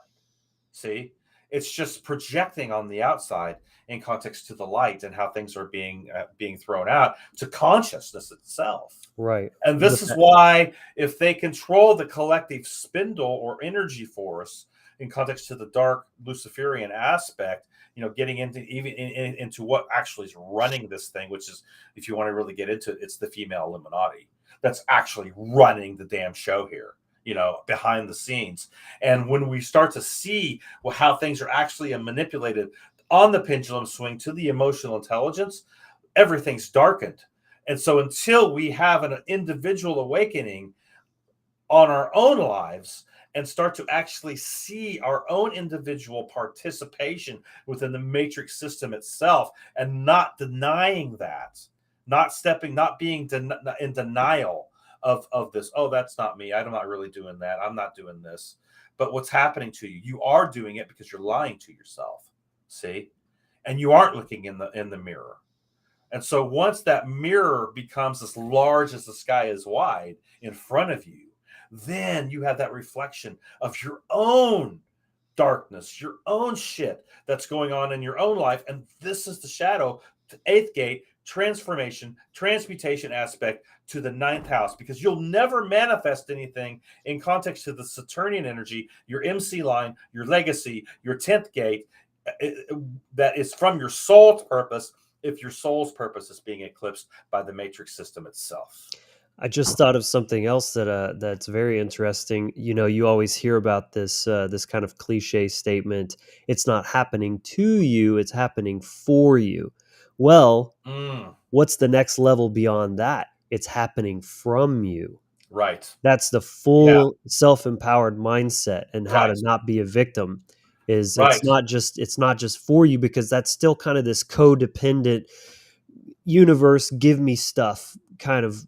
See, it's just projecting on the outside in context to the light, and how things are being thrown out to consciousness itself. Right. And this is why, if they control the collective spindle or energy force in context to the dark Luciferian aspect, getting into into what actually is running this thing, which is, if you want to really get into it, it's the female Illuminati that's actually running the damn show here, behind the scenes. And when we start to see how things are actually manipulated on the pendulum swing to the emotional intelligence, everything's darkened. And so until we have an individual awakening on our own lives and start to actually see our own individual participation within the matrix system itself, and not denying that, not being in denial of this, oh, that's not me, I'm not really doing that, I'm not doing this. But what's happening to you? You are doing it because you're lying to yourself. See? And you aren't looking in the mirror. And so once that mirror becomes as large as the sky is wide in front of you, then you have that reflection of your own darkness, your own shit that's going on in your own life. And this is the shadow, the 8th gate, transformation, transmutation aspect to the 9th house, because you'll never manifest anything in context to the Saturnian energy, your MC line, your legacy, your 10th gate, that is from your soul's purpose, if your soul's purpose is being eclipsed by the matrix system itself. I just thought of something else that's very interesting. You always hear about this kind of cliche statement. It's not happening to you; it's happening for you. Well, what's the next level beyond that? it's happening from you. Right. That's the Yeah. full self-empowered mindset, and how to Right. not be a victim is Right. it's not just for you, because that's still kind of this codependent universe, give me stuff kind of,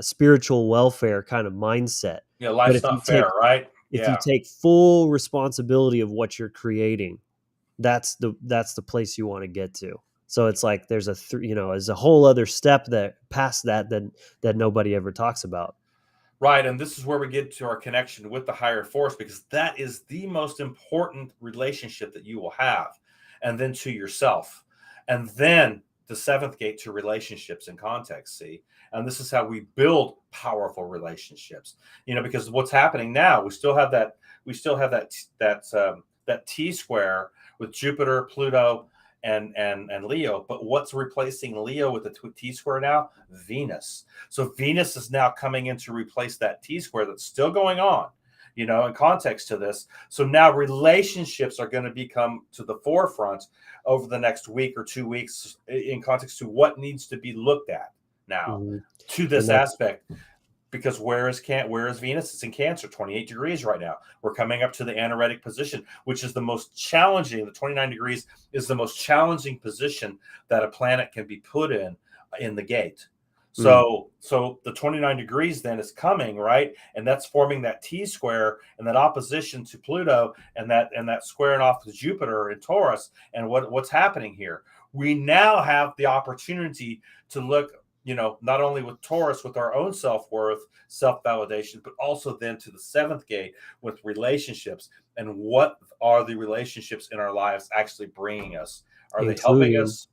spiritual welfare kind of mindset. Yeah. But Life's not fair, right? if you Yeah. take full responsibility of what you're creating, that's the place you want to get to. So it's like there's there's a whole other step that past that nobody ever talks about. Right. And this is where we get to our connection with the higher force, because that is the most important relationship that you will have. And then to yourself. And then the seventh gate to relationships and context. See, and this is how we build powerful relationships. Because what's happening now, that T square with Jupiter, Pluto, and Leo. But what's replacing Leo with the T square now? Venus. So Venus is now coming in to replace that T square that's still going on, in context to this. So now relationships are going to become to the forefront over the next week or 2 weeks in context to what needs to be looked at now Mhm. to And this that's aspect. Because where is Venus? It's in Cancer, 28 degrees right now. We're coming up to the anaretic position, which is the most challenging. The 29 degrees is the most challenging position that a planet can be put in the gate. So the 29 degrees then is coming, right? And that's forming that T square and that opposition to Pluto, and that squaring off to Jupiter in Taurus. And what's happening here? We now have the opportunity to look, not only with Taurus, with our own self-worth, self-validation, but also then to the seventh gate with relationships. And what are the relationships in our lives actually bringing us? Are they helping including us?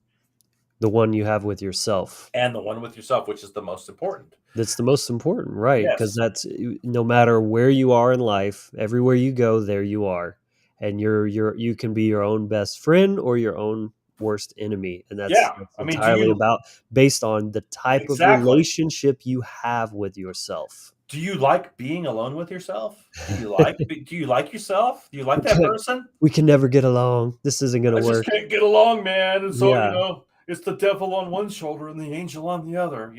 the one you have with yourself. And the one with yourself, which is the most important. That's the most important, right? Because Yes. that's no matter where you are in life, everywhere you go, there you are, and you can be your own best friend or your own worst enemy, and Yeah. that's I mean, do entirely you about based on the type of exactly? relationship you have with yourself. Do you like being alone with yourself? Do you like yourself? Do you like we that can person? we can never get along. This isn't gonna I just work. can't get along, man. And so, Yeah. it's the devil on one shoulder and the angel on the other.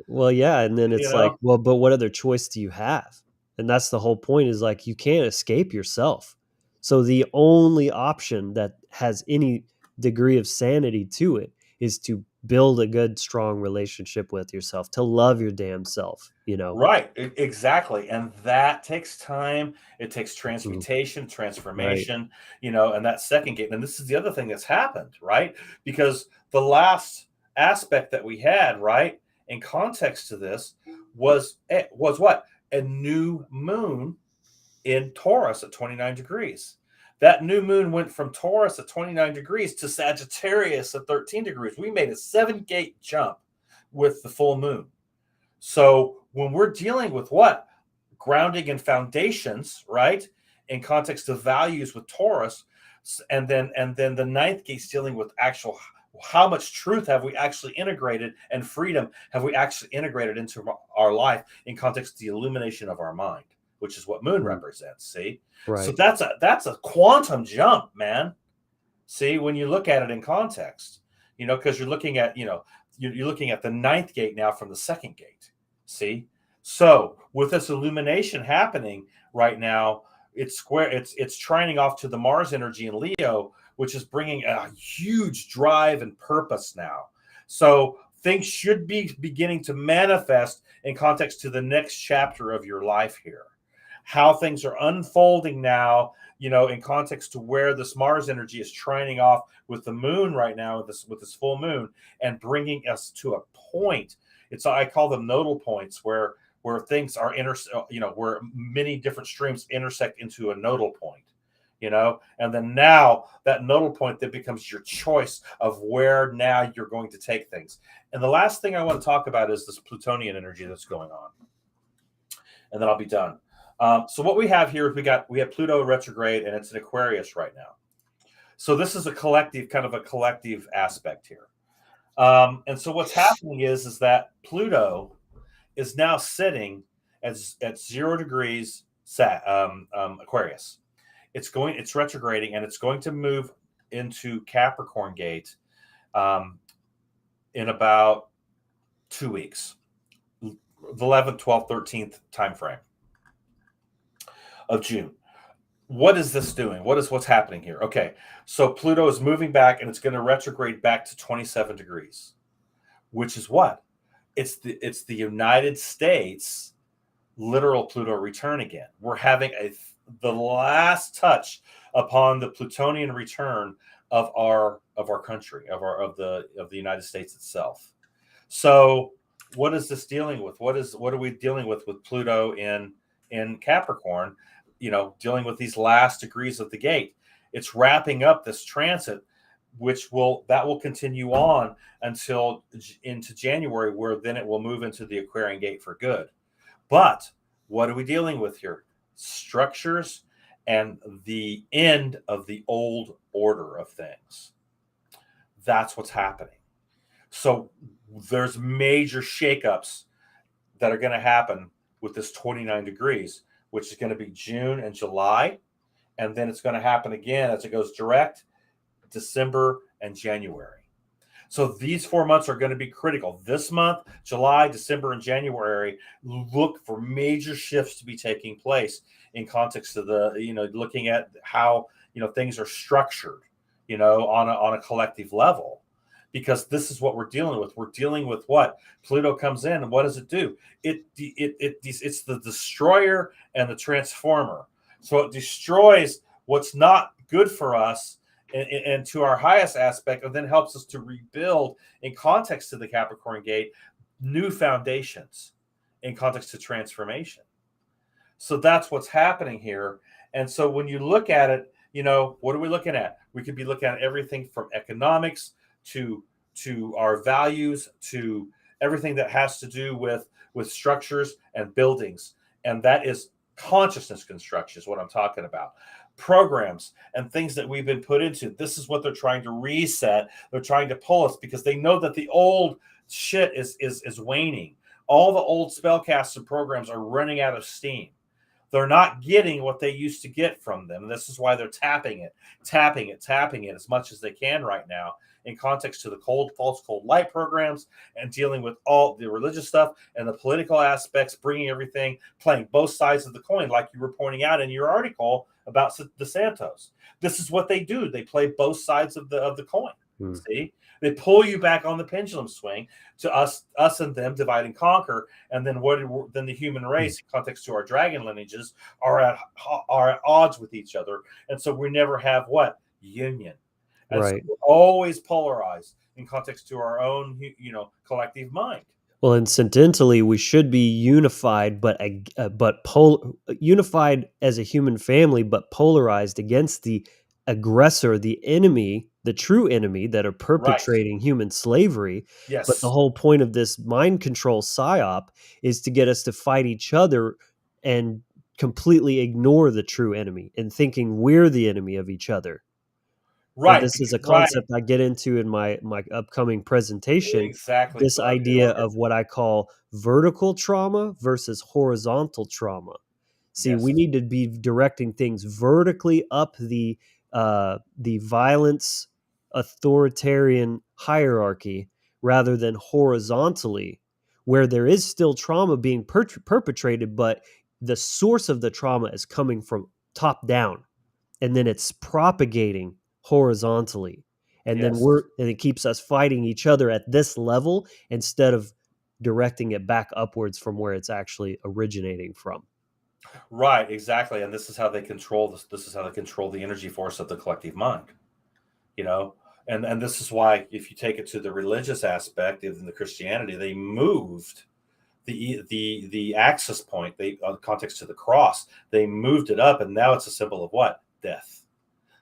Well, yeah, and then You it's like, know? well, but what other choice do you have? And that's the whole point, is like you can't escape yourself. So the only option that has any degree of sanity to it is to build a good, strong relationship with yourself, to love your damn self. Right, exactly. And that takes time. It takes Mhm. transmutation, Right. transformation, and that second gate. And this is the other thing that's happened, right? Because the last aspect that we had, right, in context to this was what? A new moon in Taurus at 29 degrees. That new moon went from Taurus at 29 degrees to Sagittarius at 13 degrees. We made a 7 gate jump with the full moon. So when we're dealing with what? Grounding and foundations, right? In context of values with Taurus, and then the ninth gate's dealing with actual how much truth have we actually integrated and freedom have we actually integrated into our life in context of the illumination of our mind, which is what moon Mhm. represents. See? So Right. that's a quantum jump, man. See, when you look at it in context, because you're looking at, you're looking at the ninth gate now from the second gate. See, so with this illumination happening right now, it's trining off to the Mars energy in Leo, which is bringing a huge drive and purpose now. So things should be beginning to manifest in context to the next chapter of your life here. How things are unfolding now, in context to where this Mars energy is trining off with the moon right now, with this full moon, and bringing us to a point. I call them nodal points, where things are where many different streams intersect into a nodal point. And then now that nodal point that becomes your choice of where now you're going to take things. And the last thing I want to talk about is this Plutonian energy that's going on, and then I'll be done. So what we have here is we have Pluto retrograde, and it's in Aquarius right now. So this is kind of a collective aspect here. And so what's happening is that Pluto is now sitting at 0 degrees Aquarius. It's retrograding, and it's going to move into Capricorn gate in about 2 weeks. the 11th, 12th, 13th time frame of June. What is this doing? What's happening here? Okay, so Pluto is moving back, and it's going to retrograde back to 27 degrees, which is what? It's the United States literal Pluto return again. We're having the last touch upon the Plutonian return of our country, of the United States itself. So what is this dealing with? What are we dealing with Pluto in Capricorn? Dealing with these last degrees of the gate. It's wrapping up this transit, that will continue on until into January, where then it will move into the Aquarian gate for good. But what are we dealing with here? Structures and the end of the old order of things. That's what's happening. So there's major shakeups that are going to happen with this 29 degrees, which is going to be June and July. And then it's going to happen again as it goes direct, December and January. So these 4 months are going to be critical. This month, July, December, and January, look for major shifts to be taking place in context of looking at how, things are structured, on a collective level. Because this is what we're dealing with. We're dealing with what? Pluto comes in, and what does it do? It's the destroyer and the transformer. So it destroys what's not good for us and to our highest aspect, and then helps us to rebuild in context to the Capricorn gate, new foundations in context to transformation. So that's what's happening here. And so when you look at it, what are we looking at? We could be looking at everything from economics to our values, to everything that has to do with structures and buildings. And that is consciousness construction is what I'm talking about. Programs and things that we've been put into. This is what they're trying to reset. They're trying to pull us because they know that the old shit is waning. All the old spellcasts and programs are running out of steam. They're not getting what they used to get from them. And this is why they're tapping it as much as they can right now in context to the false cold light programs and dealing with all the religious stuff and the political aspects, bringing everything, playing both sides of the coin, like you were pointing out in your article about DeSantis. This is what they do. They play both sides of the coin. See? They pull you back on the pendulum swing to us and them, divide and conquer, and then then the human race, in context to our dragon lineages, are at odds with each other, and so we never have what? Union. And Right. so we're always polarized in context to our own, collective mind. Well, incidentally, we should be unified, but unified as a human family, but polarized against the aggressor, the enemy, the true enemy that are perpetrating human slavery. Yes. But the whole point of this mind control psyop is to get us to fight each other and completely ignore the true enemy and thinking we're the enemy of each other. Right. And this is a concept I get into in my upcoming presentation. Exactly. This idea of what I call vertical trauma versus horizontal trauma. See, Yes. we need to be directing things vertically up the violence authoritarian hierarchy rather than horizontally, where there is still trauma being perpetrated, but the source of the trauma is coming from top down, and then it's propagating horizontally, and then it keeps us fighting each other at this level instead of directing it back upwards from where it's actually originating from. Right, exactly. And this is how they control this. This is how they control the energy force of the collective mind. And this is why, if you take it to the religious aspect in the Christianity, they moved the access point, context to the cross, they moved it up, and now it's a symbol of what? Death.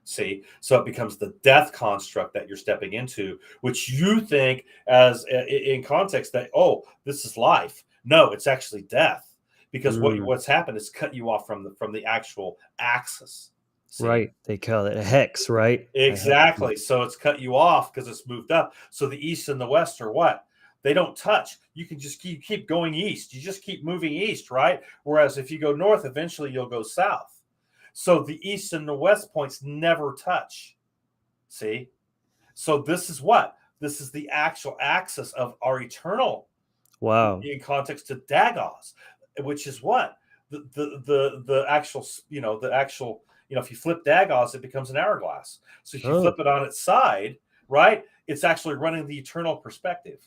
See, so it becomes the death construct that you're stepping into, which you think as in context that, oh, this is life. No, it's actually death, because what's happened is cut you off from the actual axis. See? Right. They call it a hex, right? Exactly. So it's cut you off because it's moved up. So the east and the west are what? They don't touch. You can just keep going east. You just keep moving east, right? Whereas if you go north, eventually you'll go south. So the east and the west points never touch. See? So this is what? This is the actual axis of our eternal Wow. in context to Dagos, which is what the actual, if you flip Dagos, it becomes an hourglass. So if you flip Oh. it on its side, right, it's actually running the eternal perspective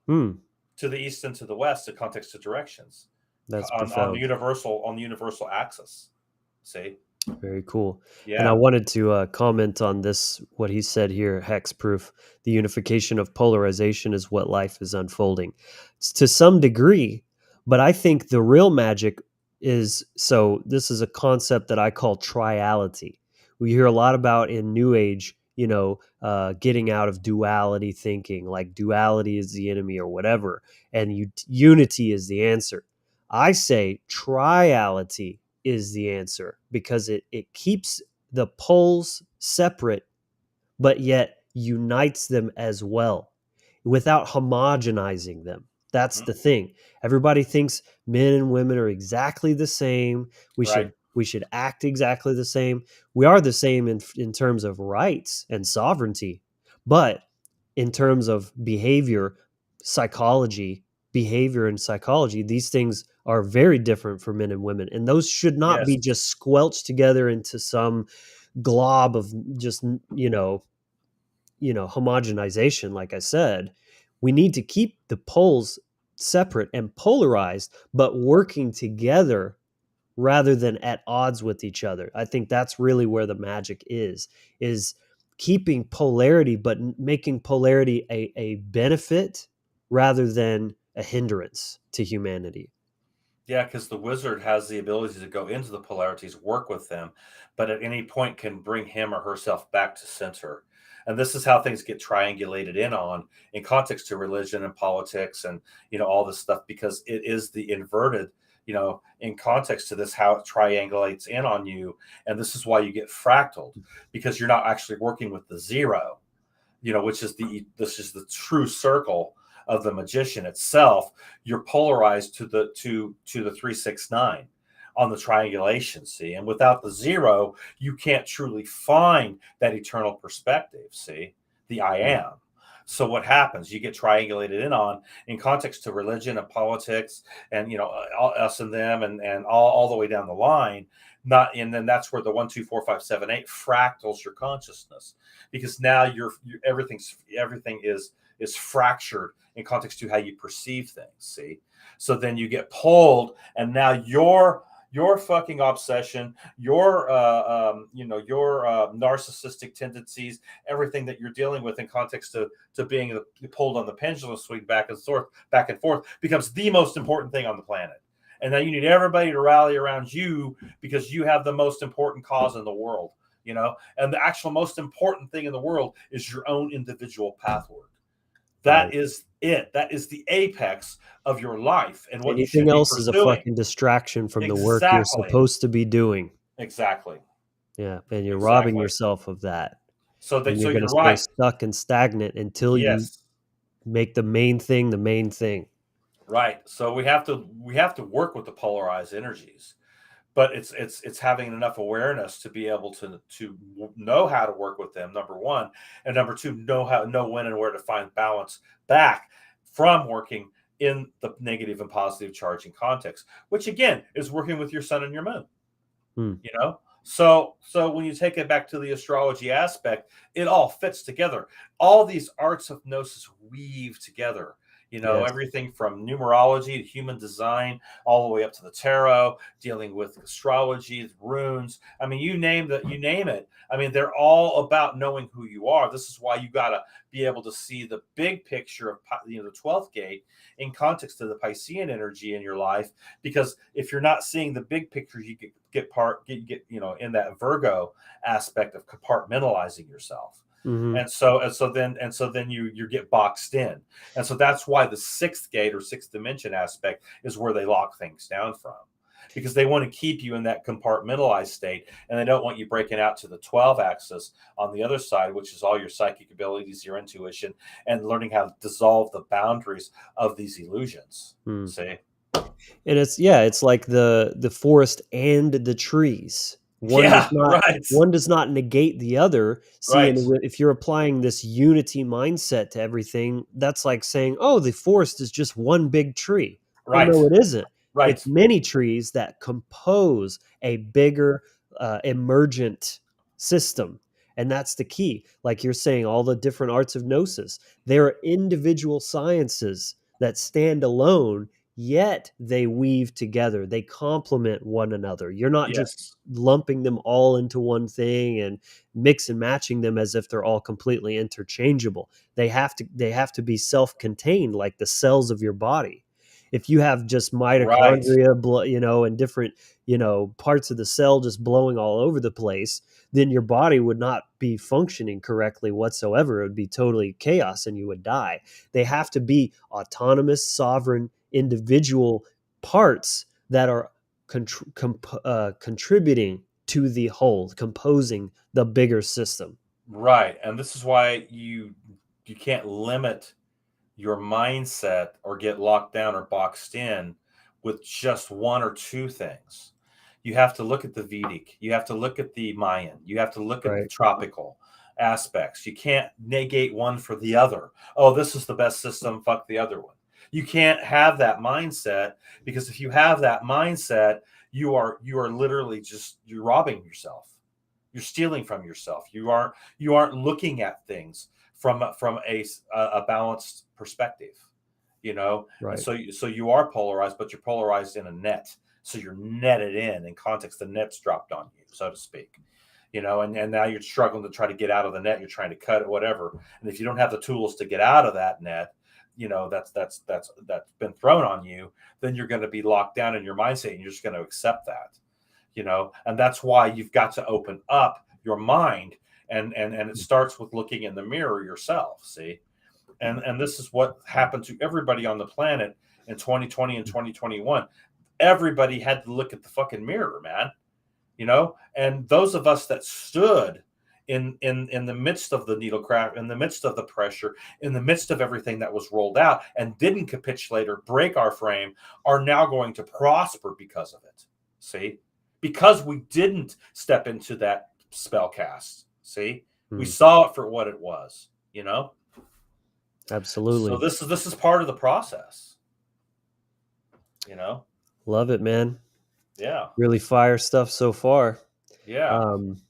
Hmm. to the east and to the west, the context of directions That's on the profound. universal axis. See, Very cool. And I yeah, wanted to comment on this, what he said here, hex proof. The unification of polarization is what life is unfolding. It's to some degree, but I think the real magic is, so this is a concept that I call triality. We hear a lot about in New Age, getting out of duality thinking, like duality is the enemy or whatever, and unity is the answer. I say triality is the answer because it keeps the poles separate, but yet unites them as well without homogenizing them. That's mhm, the thing. Everybody thinks men and women are exactly the same. We right, should we should act exactly the same. We are the same in terms of rights and sovereignty, but in terms of psychology, behavior and psychology, these things are very different for men and women, and those should not be yes, just squelched together into some glob of just homogenization. Like I said, we need to keep the poles separate and polarized, but working together rather than at odds with each other. I think that's really where the magic is keeping polarity, but making polarity a benefit rather than a hindrance to humanity. yeah, because the wizard has the ability to go into the polarities, work with them, but at any point can bring him or herself back to center. And this is how things get triangulated in context to religion and politics and all this stuff, because it is the inverted, in context to this, how it triangulates in on you. And this is why you get fractaled, because you're not actually working with the zero, which is the true circle of the magician itself. You're polarized to the 369 on the triangulation, see, and without the zero, you can't truly find that eternal perspective, see, the I Mm. am. So what happens? You get triangulated in context to religion and politics, and us and them, and all the way down the line. Not and then that's where the 1, 2, 4, 5, 7, 8 fractals your consciousness, because now everything is fractured in context to how you perceive things. See, so then you get pulled, and now your fucking obsession, your narcissistic tendencies, everything that you're dealing with in context to being pulled on the pendulum swing back and forth becomes the most important thing on the planet. And now you need everybody to rally around you because you have the most important cause in the world, and the actual most important thing in the world is your own individual pathward. Right. That is it. That is the apex of your life and what you Anything should be else is a pursuing. fucking distraction from the work you're Exactly. supposed to be doing. Exactly. Yeah, and you're robbing Exactly. yourself of that, and So you're gonna you're stay right. stuck and stagnant until you Yes. make the main thing the main thing. Right. So we have to work with the polarized energies, but it's having enough awareness to be able to know how to work with them, number one, and number two, know when and where to find balance back from working in the negative and positive charging context, which again is working with your sun and your moon. Hmm. So when you take it back to the astrology aspect, it all fits together. All these arts of gnosis weave together, Yes. everything from numerology to human design, all the way up to the tarot, dealing with astrology, runes. I mean, you name it. I mean, they're all about knowing who you are. This is why you got to be able to see the big picture of the 12th gate in context of the Piscean energy in your life, because if you're not seeing the big picture, you get in that Virgo aspect of compartmentalizing yourself. Mhm. And so then you get boxed in. And so that's why the sixth gate or sixth dimension aspect is where they lock things down from, because they want to keep you in that compartmentalized state, and they don't want you breaking out to the 12 axis on the other side, which is all your psychic abilities, your intuition, and learning how to dissolve the boundaries of these illusions. Mm. See? And it's, yeah, it's like the forest and the trees. One does Yeah, not right, one does not negate the other. See, right, and if you're applying this unity mindset to everything, that's like saying, "Oh, the forest is just one big tree." Well, right, no, it isn't. It's right, many trees that compose a bigger, emergent system, and that's the key. Like you're saying, all the different arts of gnosis, they are individual sciences that stand alone, yet they weave together. They complement one another. You're not just yes, lumping them all into one thing and mix and matching them as if they're all completely interchangeable. They have to be self-contained, like the cells of your body. If you have just right, mitochondria, and different, parts of the cell just blowing all over the place, then your body would not be functioning correctly whatsoever. It would be totally chaos and you would die. They have to be autonomous, sovereign, individual parts that are contributing to the whole, composing the bigger system. right. And this is why you can't limit your mindset or get locked down or boxed in with just one or two things. You have to look at the Vedic, you have to look at the Mayan, you have to look at the Right. tropical aspects. You can't negate one for the other. Oh, this is the best system, fuck the other one. You can't have that mindset, because if you have that mindset, you are literally just, you're robbing yourself. You're stealing from yourself. You aren't looking at things from a balanced perspective, and Right. so you are polarized, but you're polarized in a net, so you're netted in context. The net's dropped on you, so to speak, and now you're struggling to try to get out of the net. You're trying to cut it, whatever, and if you don't have the tools to get out of that net, that's been thrown on you, then you're going to be locked down in your mindset, and you're just going to accept that, and that's why you've got to open up your mind, and it starts with looking in the mirror yourself. See, and this is what happened to everybody on the planet in 2020 and 2021. Everybody had to look at the fucking mirror, man. And those of us that stood in the midst of the needle craft, in the midst of the pressure, in the midst of everything that was rolled out, and didn't capitulate or break our frame, are now going to prosper because of it. See, because we didn't step into that spell cast. See, we Mm, saw it for what it was. So absolutely. this is part of the process. You know. Love it, man. Yeah. Really fire stuff so far. Yeah. Um,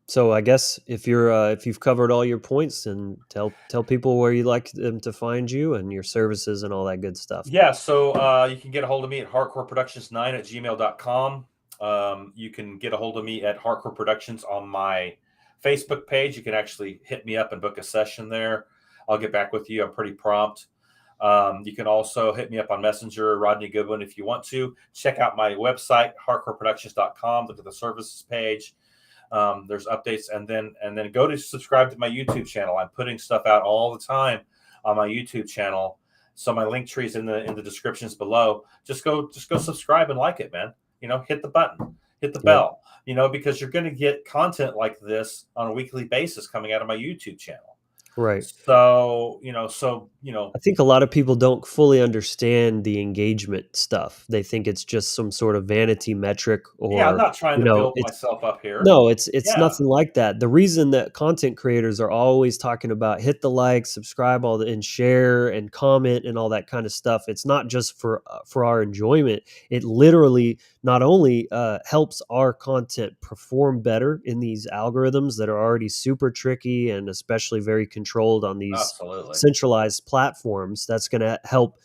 so I guess if you've covered all your points, then tell people where you'd like them to find you and your services and all that good stuff. Yeah. So you can get a hold of me at hardcoreproductions9@gmail.com. You can get a hold of me at Hardcore Productions on my Facebook page. You can actually hit me up and book a session there. I'll get back with you. I'm pretty prompt. You can also hit me up on Messenger, Rodney Goodwin, if you want to. Check out my website, hardcoreproductions.com. Look at the services page. There's updates, and then go to subscribe to my YouTube channel. I'm putting stuff out all the time on my YouTube channel. So my link tree is in the descriptions below. Just go subscribe and like it, man. Hit the button, hit the Yep. bell, because you're going to get content like this on a weekly basis coming out of my YouTube channel. Right. So, I think a lot of people don't fully understand the engagement stuff. They think it's just some sort of vanity metric, yeah, I'm or not trying to build it's myself up here. no, it's Yeah. nothing like that. The reason that content creators are always talking about hit the like, subscribe, and share and comment and all that kind of stuff, it's not just for our enjoyment. It literally not only helps our content perform better in these algorithms that are already super tricky and especially very controlled on these Absolutely. centralized platforms. That's going to help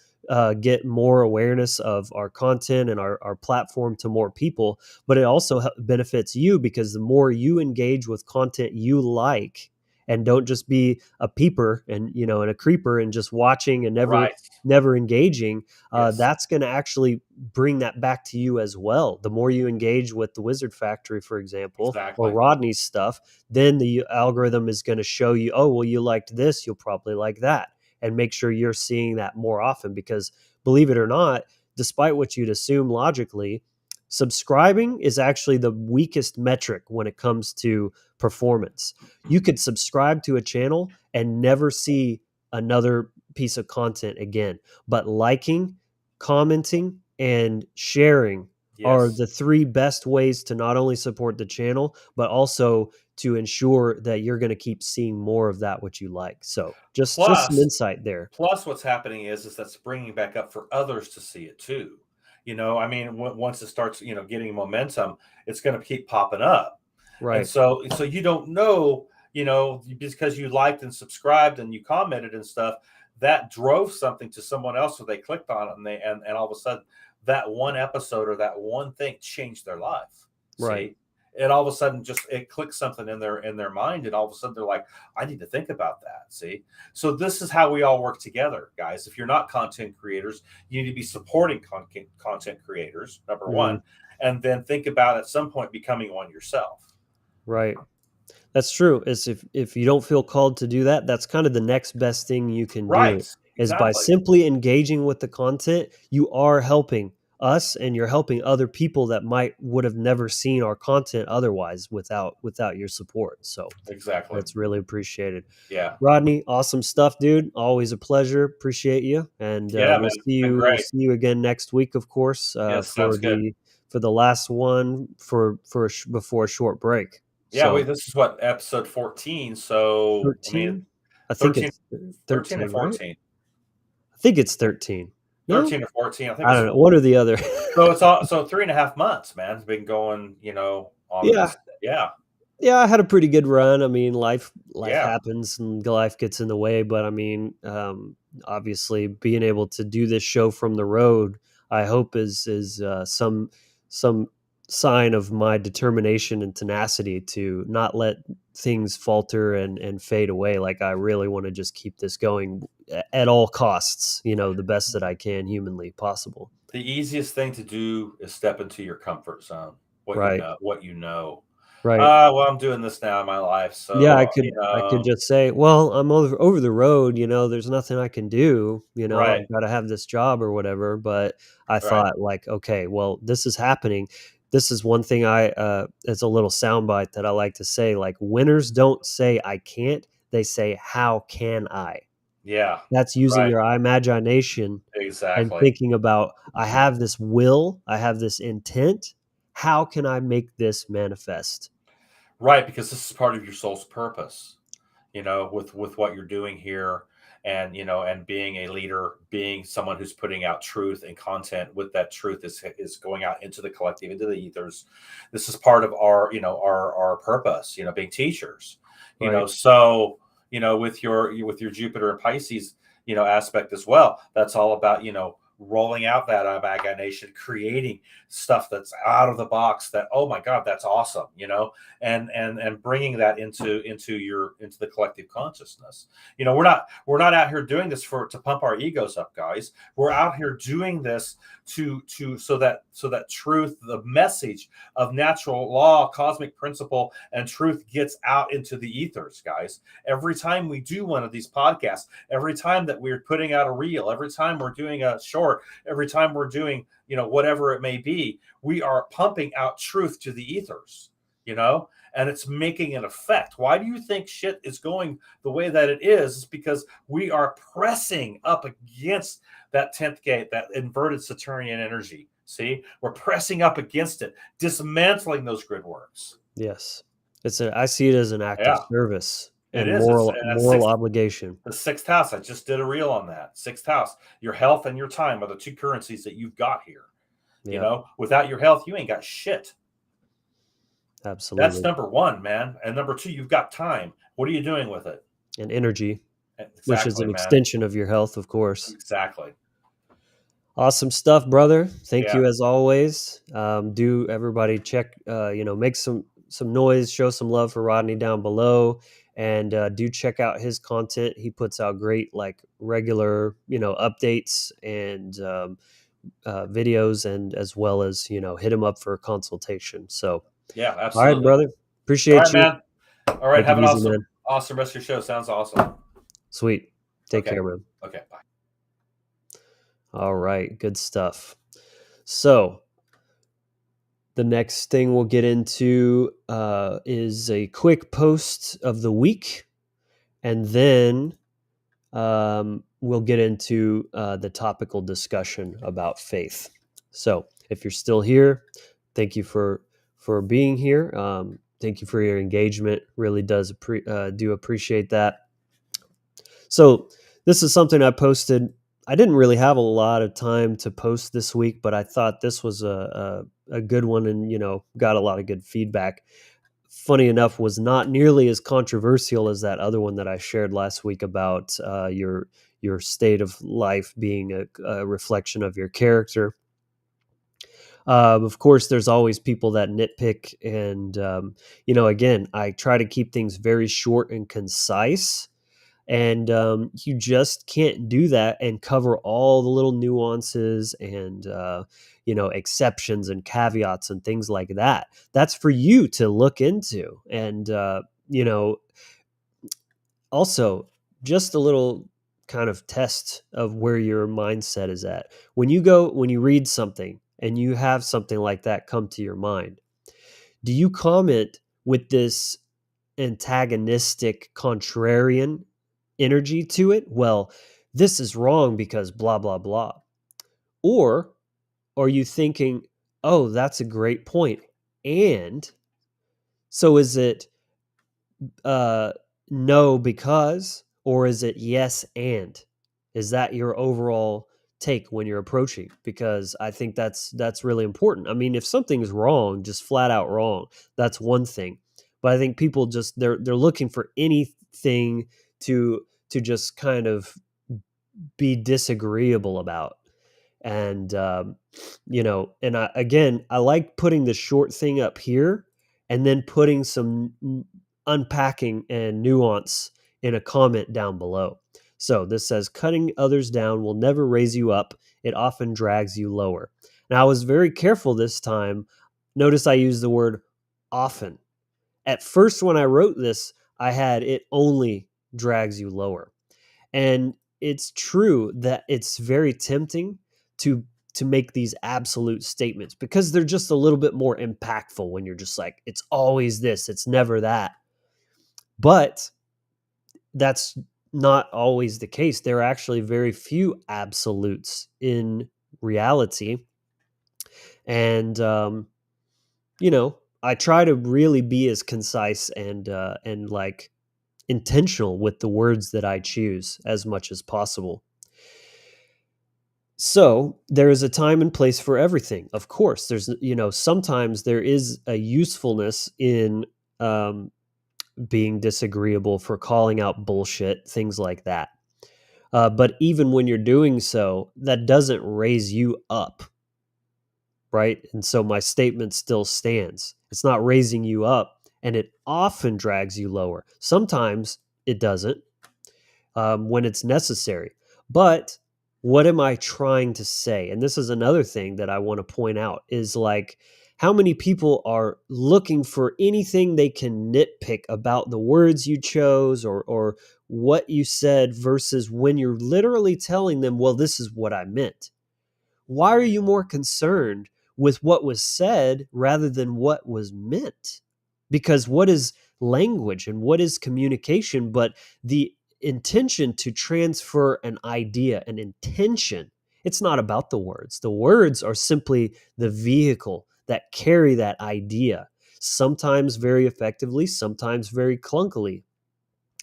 get more awareness of our content and our platform to more people, but it also benefits you, because the more you engage with content you like, and don't just be a peeper and a creeper and just watching and never Right. never engaging, Yes. that's going to actually bring that back to you as well. The more you engage with the Wizard Factory, for example, or Exactly. Rodney's stuff, then the algorithm is going to show you, oh, well, you liked this, you'll probably like that, and make sure you're seeing that more often. Because believe it or not, despite what you'd assume logically, subscribing is actually the weakest metric when it comes to performance. You could subscribe to a channel and never see another piece of content again, but liking, commenting, and sharing are Yes. the 3 best ways to not only support the channel, but also to ensure that you're going to keep seeing more of that which you like. So just some Plus, insight there. what's happening is that's bringing back up for others to see it too. I mean, once it starts, getting momentum, it's going to keep popping up. And Right. so you don't know, because you liked and subscribed and you commented and stuff, that drove something to someone else, so they clicked on it, and all of a sudden that one episode or that one thing changed their life. Right. See? And all of a sudden just it clicks something in their mind, and all of a sudden they're like, I need to think about that. See? So this is how we all work together, guys. If you're not content creators, you need to be supporting content creators, number Mhm. one, and then think about at some point becoming one yourself. Right. That's true. Is if you don't feel called to do that, that's kind of the next best thing you can do, Right. is by Exactly. simply engaging with the content, you are helping us and you're helping other people that would have never seen our content otherwise without your support. So Exactly. that's really appreciated. Yeah. Rodney, awesome stuff, dude. Always a pleasure. Appreciate you. And Yeah, we'll man. see It's been you great. again next week, of course, Yes, sounds good. for the last one before a short break. Yeah, So this is what, episode 14. So I mean 13? I think 13, it's 13 or 13, right? 14. I think it's 13. No? 13 or 14. I think I it's don't know. One or the other. so it's all so 3.5 months, man. It's been going, on Yeah. this. Yeah. Yeah, I had a pretty good run. I mean, life Yeah. happens and life gets in the way, but I mean, obviously being able to do this show from the road, I hope is some sign of my determination and tenacity to not let things falter and fade away. Like I really want to just keep this going at all costs, the best that I can humanly possible. The easiest thing to do is step into your comfort zone. What you Right. know, what you know. Right. Well, I'm doing this now in my life, Yeah, so I could just say, "Well, I'm over the road, there's nothing I can do, right, I've gotta have this job or whatever," but I right. thought like, "Okay, well, this is happening." This is one thing it's a little soundbite that I like to say, like, winners don't say, "I can't," they say, "How can I?" Yeah, That's using right. your imagination and Exactly. thinking about, "I have this will, I have this intent, how can I make this manifest?" Right, because this is part of your soul's purpose, with what you're doing here, and being a leader, being someone who's putting out truth and content with that truth is going out into the collective, into the ethers. This is part of our purpose, being teachers. Right, So, with your Jupiter and Pisces, aspect as well. That's all about, rolling out that imagination, creating stuff that's out of the box, that, oh my god, that's awesome, and bringing that into the collective consciousness. We're not out here doing this to pump our egos up, guys. We're out here doing this so that truth, the message of natural law, cosmic principle, and truth gets out into the ethers, guys. Every time we do one of these podcasts, every time that we're putting out a reel, every time we're doing a short, every time we're doing, whatever it may be, we are pumping out truth to the ethers, and it's making an effect. Why do you think shit is going the way that it is? It's because we are pressing up against that 10th gate, that inverted Saturnian energy. See, we're pressing up against it, dismantling those grid works. yes. I see it as an act of Yeah, service it and is. It's that's moral obligation. the sixth house. I just did a reel on that. Sixth house. Your health and your time are the two currencies that you've got here. Yeah, Without your health, you ain't got shit. That's absolutely. number one, man. And number two, you've got time. What are you doing with it? And energy, which is Exactly, an man. extension of your health, of course. Exactly. Awesome stuff, brother. Thank Yeah. you as always. Do everybody check, make some noise, show some love for Rodney down below, and do check out his content. He puts out great, like regular, updates and videos, and as well as hit him up for a consultation. So, Yeah, all right, absolutely. brother. All Appreciate right, you. man. All right. Take it Have an easy, awesome, man. awesome rest of your show. Sounds awesome. Sweet. Take Okay. care, man. Okay. Bye. All right, good stuff. So, the next thing we'll get into is a quick post of the week, and then we'll get into the topical discussion about faith. So, If you're still here, thank you for being here. Thank you for your engagement. Really do appreciate that. So this is something I posted. I didn't really have a lot of time to post this week, but I thought this was a good one, and got a lot of good feedback. Funny enough, was not nearly as controversial as that other one that I shared last week about your state of life being a reflection of your character. Of course, there's always people that nitpick, and again, I try to keep things very short and concise. And you just can't do that and cover all the little nuances and exceptions and caveats and things like that. That's for you to look into. And also, just a little kind of test of where your mindset is at. When you read something and you have something like that come to your mind, do you comment with this antagonistic, contrarian energy to it? Well, this is wrong because blah, blah, blah. Or are you thinking, oh, that's a great point. And so is it no because, or is it yes and? Is that your overall take when you're approaching? Because I think that's really important. I mean, if something's wrong, just flat out wrong, that's one thing. But I think people just they're looking for anything to just kind of be disagreeable about. And again, I like putting the short thing up here and then putting some unpacking and nuance in a comment down below. So this says, cutting others down will never raise you up. It often drags you lower. Now, I was very careful this time. Notice I used the word often. At first, when I wrote this, I had it only drags you lower. And it's true that it's very tempting to make these absolute statements because they're just a little bit more impactful when you're just like, it's always this, it's never that. But that's not always the case. There are actually very few absolutes in reality. And I try to really be as concise and like intentional with the words that I choose as much as possible. So there is a time and place for everything. Of course, there's, sometimes there is a usefulness in being disagreeable, for calling out bullshit, things like that. But even when you're doing so, that doesn't raise you up, right? And so my statement still stands. It's not raising you up, and it often drags you lower. Sometimes it doesn't when it's necessary. But what am I trying to say? And this is another thing that I want to point out is like how many people are looking for anything they can nitpick about the words you chose or what you said versus when you're literally telling them, well, this is what I meant. Why are you more concerned with what was said rather than what was meant? Because what is language and what is communication but the intention to transfer an idea, an intention? It's not about the words. The words are simply the vehicle that carry that idea, sometimes very effectively, sometimes very clunkily.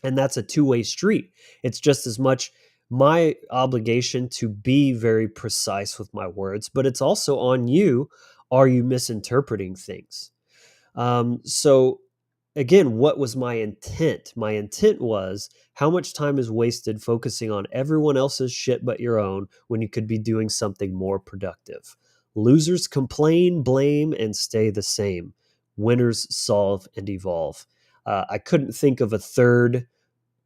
And that's a two-way street. It's just as much my obligation to be very precise with my words, but it's also on you. Are you misinterpreting things? So again, what was my intent? My intent was how much time is wasted focusing on everyone else's shit but your own when you could be doing something more productive. Losers complain, blame, and stay the same. Winners solve and evolve. I couldn't think of a third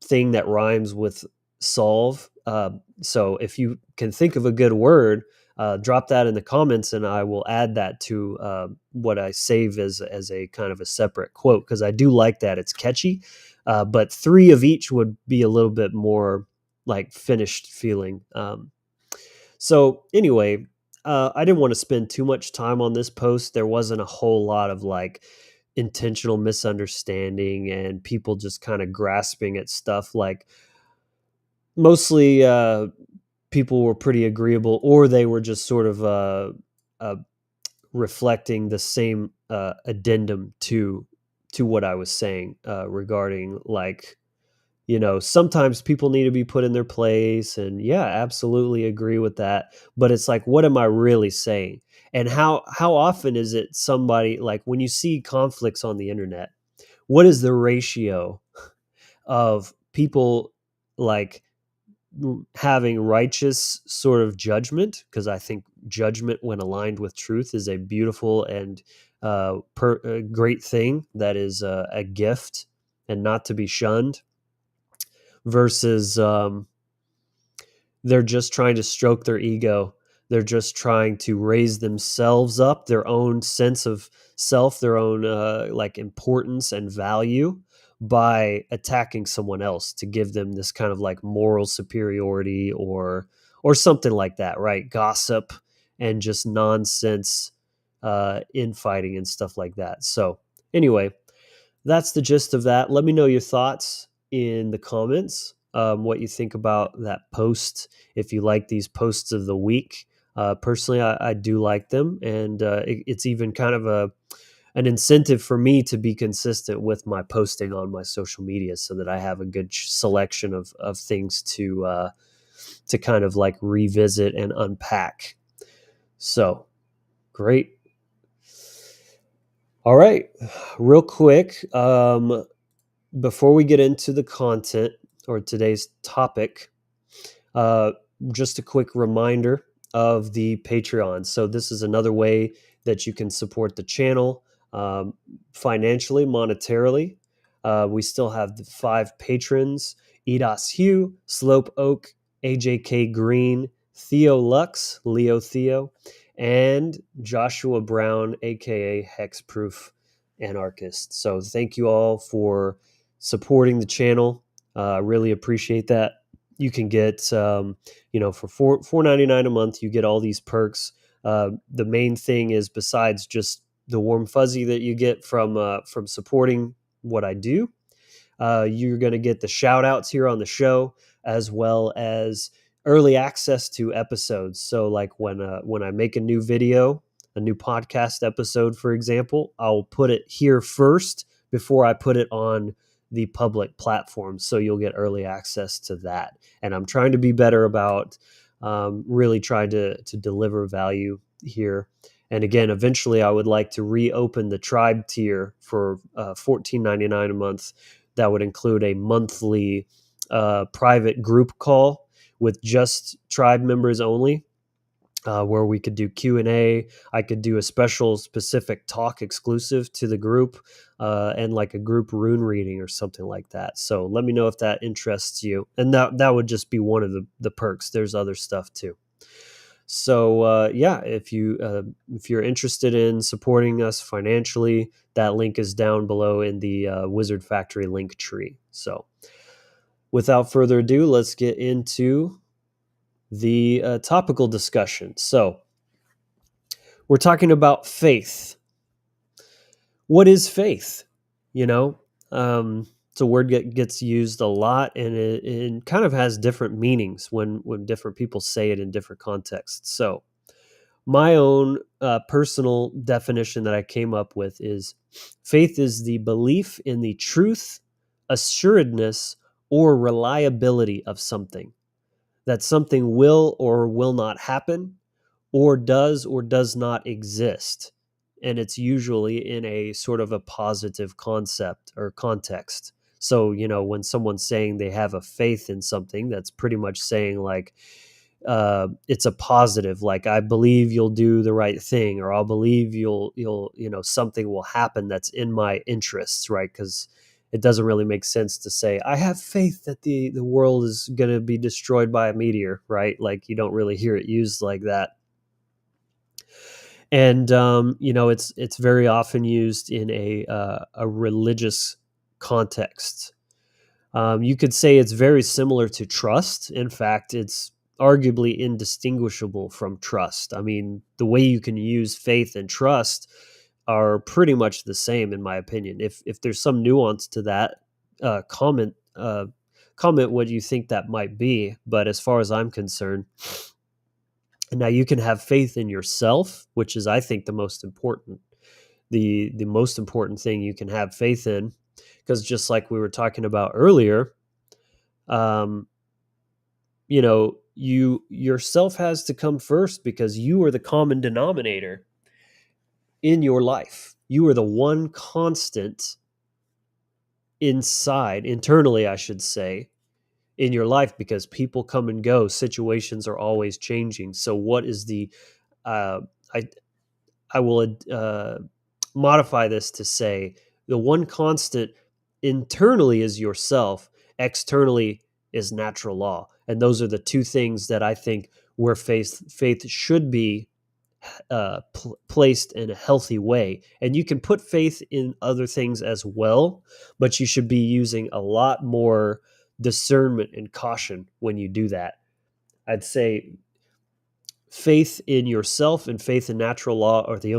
thing that rhymes with solve. So if you can think of a good word, drop that in the comments and I will add that to what I save as a kind of a separate quote, because I do like that. It's catchy, but three of each would be a little bit more like finished feeling. So anyway, I didn't want to spend too much time on this post. There wasn't a whole lot of like intentional misunderstanding and people just kind of grasping at stuff. Like mostly people were pretty agreeable, or they were just sort of reflecting the same addendum to what I was saying regarding, like, sometimes people need to be put in their place, and yeah, absolutely agree with that. But it's like, what am I really saying? And how often is it somebody, like, when you see conflicts on the internet, what is the ratio of people, like, having righteous sort of judgment? Because I think judgment, when aligned with truth, is a beautiful and a great thing that is a gift and not to be shunned, versus they're just trying to stroke their ego. They're just trying to raise themselves up, their own sense of self, their own like importance and value, by attacking someone else to give them this kind of like moral superiority, or something like that, right? Gossip and just nonsense infighting and stuff like that. So anyway, that's the gist of that. Let me know your thoughts in the comments, what you think about that post, if you like these posts of the week. Personally, I do like them, and it's even kind of an incentive for me to be consistent with my posting on my social media, so that I have a good selection of things to kind of like revisit and unpack. So great. All right, real quick, before we get into the content or today's topic, uh, just a quick reminder of the Patreon. So this is another way that you can support the channel, financially, monetarily. We still have the 5 patrons: Edos Hugh, Slope Oak, AJK Green, Theo Lux, Leo Theo, and Joshua Brown, aka Hexproof Anarchist. So thank you all for supporting the channel. I really appreciate that. You can get, for $4.99 a month, you get all these perks. The main thing is, besides just the warm fuzzy that you get from supporting what I do, you're going to get the shout outs here on the show, as well as early access to episodes. So like when I make a new video, a new podcast episode, for example, I'll put it here first before I put it on the public platform. So you'll get early access to that. And I'm trying to be better about really trying to deliver value here. And again, eventually I would like to reopen the tribe tier for $14.99 a month. That would include a monthly private group call with just tribe members only, where we could do Q&A. I could do a special specific talk exclusive to the group, and like a group rune reading or something like that. So let me know if that interests you. And that would just be one of the perks. There's other stuff too. So yeah, if you're interested in supporting us financially, that link is down below in the Wizard Factory link tree. So without further ado, let's get into the topical discussion. So we're talking about faith. What is faith? It's a word that gets used a lot, and it kind of has different meanings when different people say it in different contexts. So my own personal definition that I came up with is: faith is the belief in the truth, assuredness, or reliability of something, that something will or will not happen, or does not exist. And it's usually in a sort of a positive concept or context. So, when someone's saying they have a faith in something, that's pretty much saying, like, it's a positive, like, I believe you'll do the right thing, or I'll believe you'll something will happen that's in my interests, right? Because it doesn't really make sense to say, I have faith that the world is going to be destroyed by a meteor, right? Like, you don't really hear it used like that. And it's very often used in a religious context. You could say it's very similar to trust. In fact, it's arguably indistinguishable from trust. I mean, the way you can use faith and trust are pretty much the same, in my opinion. If there's some nuance to that, comment what you think that might be. But as far as I'm concerned, And now you can have faith in yourself, which is, I think, the most important, the most important thing you can have faith in, because just like we were talking about earlier, um, you yourself has to come first, because you are the common denominator in your life. You are the one constant internally, I should say, in your life, because people come and go, situations are always changing. So what is the uh, I I will modify this to say the one constant internally is yourself, externally is natural law. And those are the two things that I think where faith should be placed in a healthy way. And you can put faith in other things as well, but you should be using a lot more discernment and caution when you do that. I'd say faith in yourself and faith in natural law are the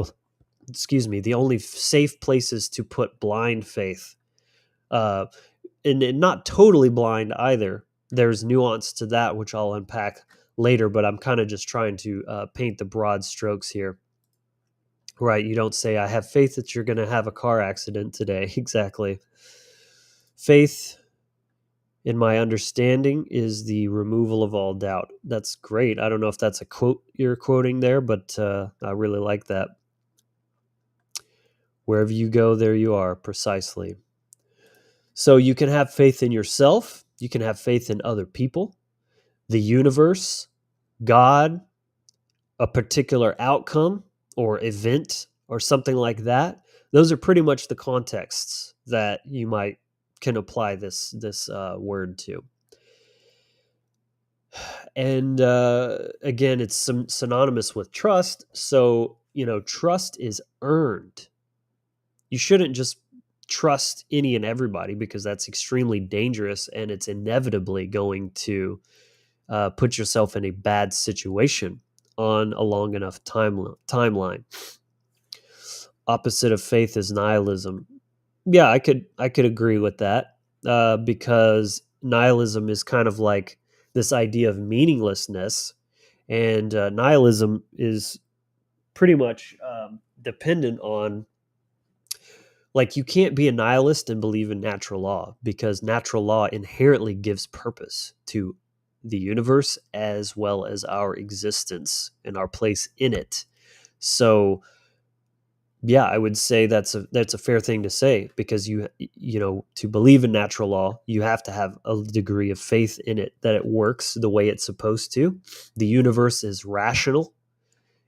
only safe places to put blind faith. Uh, and not totally blind either. There's nuance to that, which I'll unpack later, but I'm kind of just trying to paint the broad strokes here. Right. You don't say, I have faith that you're going to have a car accident today. Exactly. Faith, in my understanding, is the removal of all doubt. That's great. I don't know if that's a quote you're quoting there, but I really like that. Wherever you go, there you are, precisely. So you can have faith in yourself. You can have faith in other people, the universe, God, a particular outcome or event or something like that. Those are pretty much the contexts that you can apply this word to. And again, it's synonymous with trust. So, trust is earned. You shouldn't just trust any and everybody, because that's extremely dangerous, and it's inevitably going to put yourself in a bad situation on a long enough timeline. Opposite of faith is nihilism. Yeah, I could agree with that, because nihilism is kind of like this idea of meaninglessness, and nihilism is pretty much dependent on, like, you can't be a nihilist and believe in natural law, because natural law inherently gives purpose to the universe as well as our existence and our place in it. So yeah, I would say that's a fair thing to say, because to believe in natural law, you have to have a degree of faith in it, that it works the way it's supposed to. The universe is rational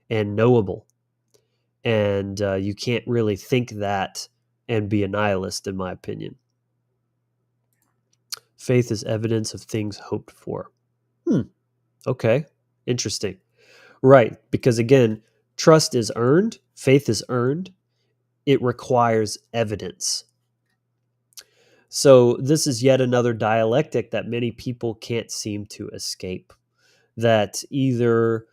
and knowable, and you can't really think that and be a nihilist, in my opinion. Faith is evidence of things hoped for. Okay, interesting. Right, because again, trust is earned, faith is earned. It requires evidence. So this is yet another dialectic that many people can't seem to escape. That either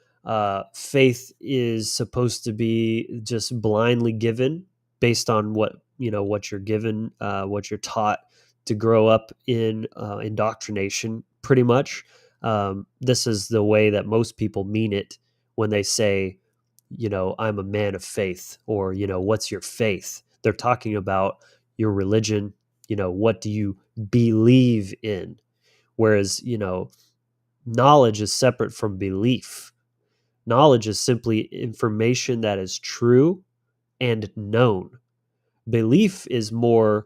faith is supposed to be just blindly given based on what you're given, what you're taught to grow up in indoctrination, pretty much. This is the way that most people mean it when they say, I'm a man of faith, or, what's your faith? They're talking about your religion, what do you believe in? Whereas, knowledge is separate from belief. Knowledge is simply information that is true and known. Belief is more,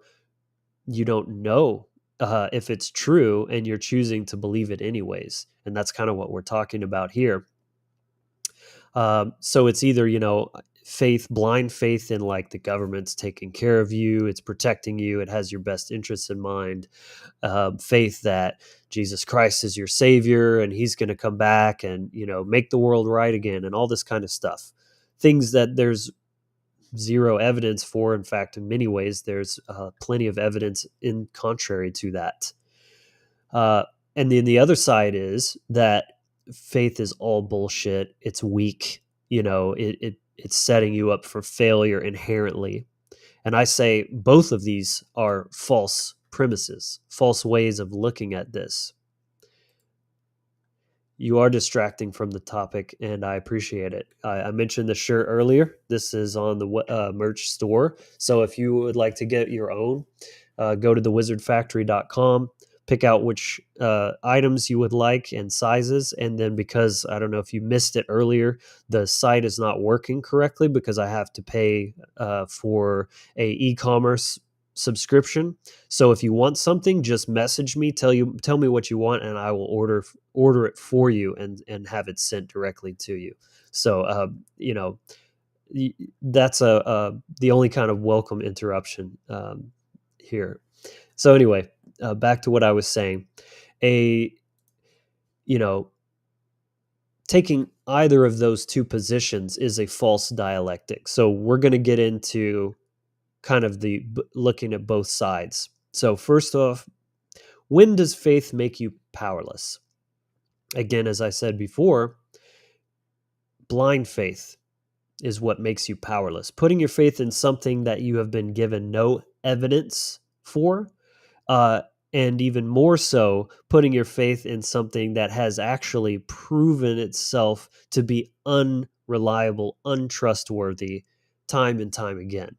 you don't know if it's true, and you're choosing to believe it anyways. And that's kind of what we're talking about here. So it's either, blind faith in, like, the government's taking care of you, it's protecting you, it has your best interests in mind. Faith that Jesus Christ is your savior and he's going to come back and, make the world right again, and all this kind of stuff. Things that there's zero evidence for. In fact, in many ways, there's plenty of evidence in contrary to that. And then the other side is that faith is all bullshit. It's weak. It's setting you up for failure inherently. And I say both of these are false premises, false ways of looking at this. You are distracting from the topic, and I appreciate it. I mentioned the shirt earlier. This is on the merch store. So if you would like to get your own, go to thewizardfactory.com, pick out which items you would like and sizes. And then, because I don't know if you missed it earlier, the site is not working correctly because I have to pay for a e-commerce subscription. So if you want something, just message me, tell me what you want, and I will order it for you and have it sent directly to you. So that's the only kind of welcome interruption here. So anyway, back to what I was saying. A you know Taking either of those two positions is a false dialectic. So we're going to get into kind of looking at both sides. So first off, when does faith make you powerless? Again, as I said before, blind faith is what makes you powerless. Putting your faith in something that you have been given no evidence for, uh, and even more so, putting your faith in something that has actually proven itself to be unreliable, untrustworthy, time and time again.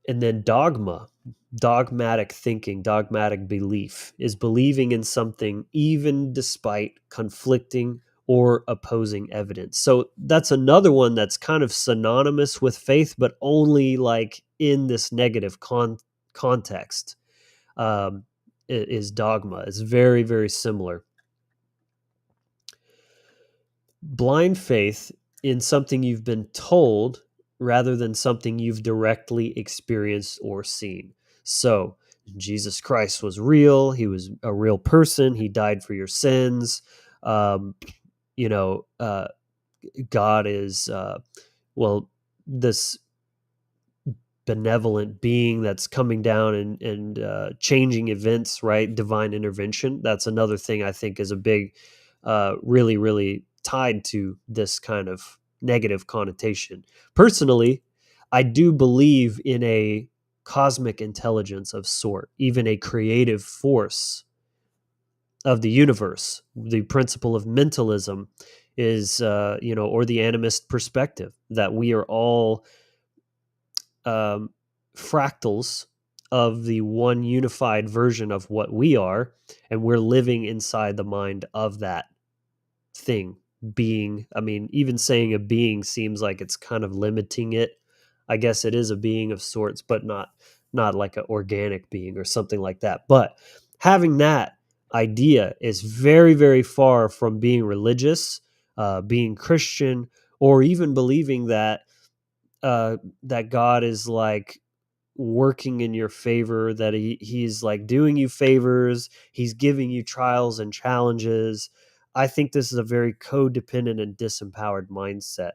And then dogmatic thinking, dogmatic belief is believing in something even despite conflicting or opposing evidence. So that's another one that's kind of synonymous with faith, but only like in this negative context. Is dogma. It's very, very similar. Blind faith in something you've been told rather than something you've directly experienced or seen. So, Jesus Christ was real. He was a real person. He died for your sins. Um, you know, God is, this benevolent being that's coming down and changing events, right? Divine intervention. That's another thing I think is a big, really, really tied to this kind of negative connotation. Personally, I do believe in a cosmic intelligence of sort, even a creative force of the universe. The principle of mentalism is, or the animist perspective that we are all um, fractals of the one unified version of what we are, and we're living inside the mind of that thing. Being, I mean, even saying a being seems like it's kind of limiting it. I guess it is a being of sorts, but not like an organic being or something like that. But having that idea is very, very far from being religious, being Christian, or even believing that God is like working in your favor, that he's like doing you favors, he's giving you trials and challenges. I think this is a very codependent and disempowered mindset.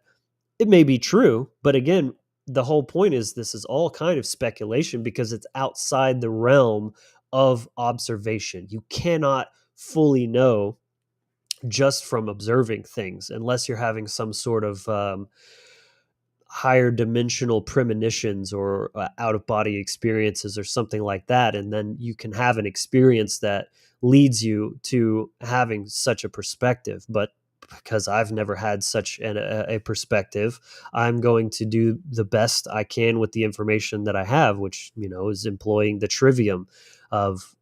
It may be true, but again, the whole point is this is all kind of speculation because it's outside the realm of observation. You cannot fully know just from observing things unless you're having some sort of higher dimensional premonitions or out of body experiences or something like that. And then you can have an experience that leads you to having such a perspective. But because I've never had such a perspective, I'm going to do the best I can with the information that I have, which, is employing the trivium of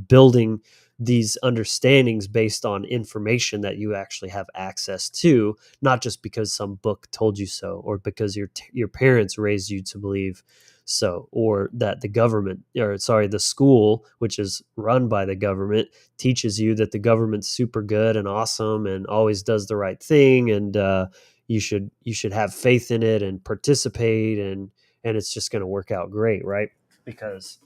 building these understandings based on information that you actually have access to, not just because some book told you so, or because your parents raised you to believe so, or that the school, which is run by the government, teaches you that the government's super good and awesome and always does the right thing, and you should have faith in it and participate, and it's just going to work out great, right? Because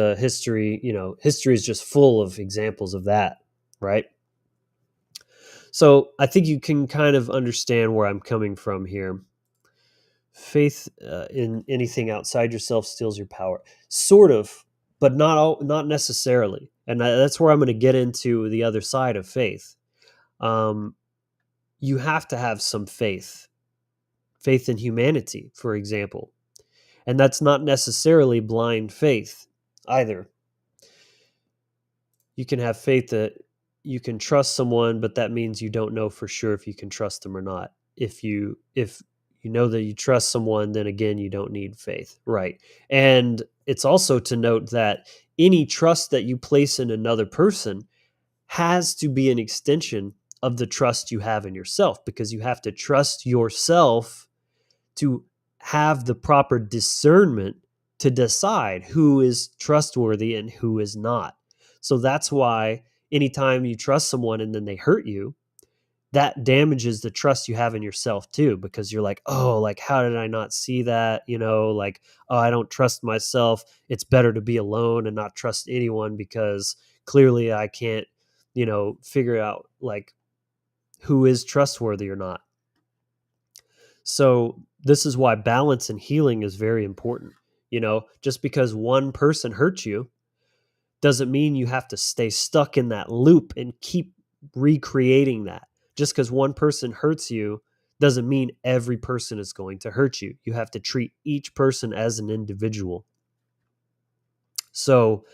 history is just full of examples of that, right? So I think you can kind of understand where I'm coming from here. Faith in anything outside yourself steals your power, sort of, but not necessarily. And that's where I'm going to get into the other side of faith. You have to have some faith in humanity, for example, and that's not necessarily blind faith either. you can have faith that you can trust someone, but that means you don't know for sure if you can trust them or not. If you know that you trust someone, then again, you don't need faith, right? And it's also to note that any trust that you place in another person has to be an extension of the trust you have in yourself, because you have to trust yourself to have the proper discernment to decide who is trustworthy and who is not. So that's why anytime you trust someone and then they hurt you, that damages the trust you have in yourself too, because you're like, oh, like, how did I not see that? Like, oh, I don't trust myself. It's better to be alone and not trust anyone because clearly I can't, figure out like who is trustworthy or not. So this is why balance and healing is very important. Just because one person hurts you doesn't mean you have to stay stuck in that loop and keep recreating that. Just because one person hurts you doesn't mean every person is going to hurt you. You have to treat each person as an individual. So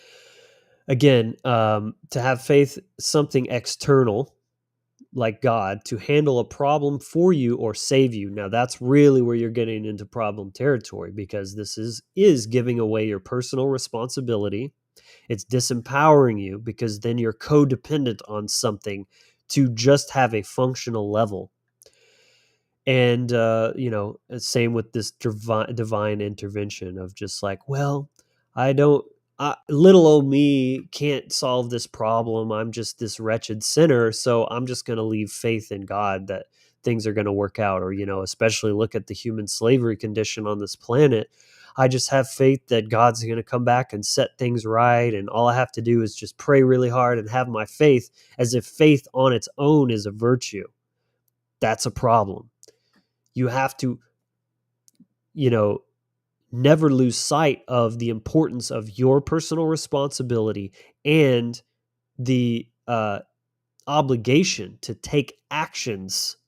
again, to have faith, something external like God, to handle a problem for you or save you. Now that's really where you're getting into problem territory, because this is giving away your personal responsibility. It's disempowering you, because then you're codependent on something to just have a functional level. And same with this divine intervention of just like, well, I don't little old me can't solve this problem. I'm just this wretched sinner, so I'm just going to leave faith in God that things are going to work out. Or especially look at the human slavery condition on this planet. I just have faith that God's going to come back and set things right, and all I have to do is just pray really hard and have my faith, as if faith on its own is a virtue. That's a problem. You have to, never lose sight of the importance of your personal responsibility and the obligation to take actions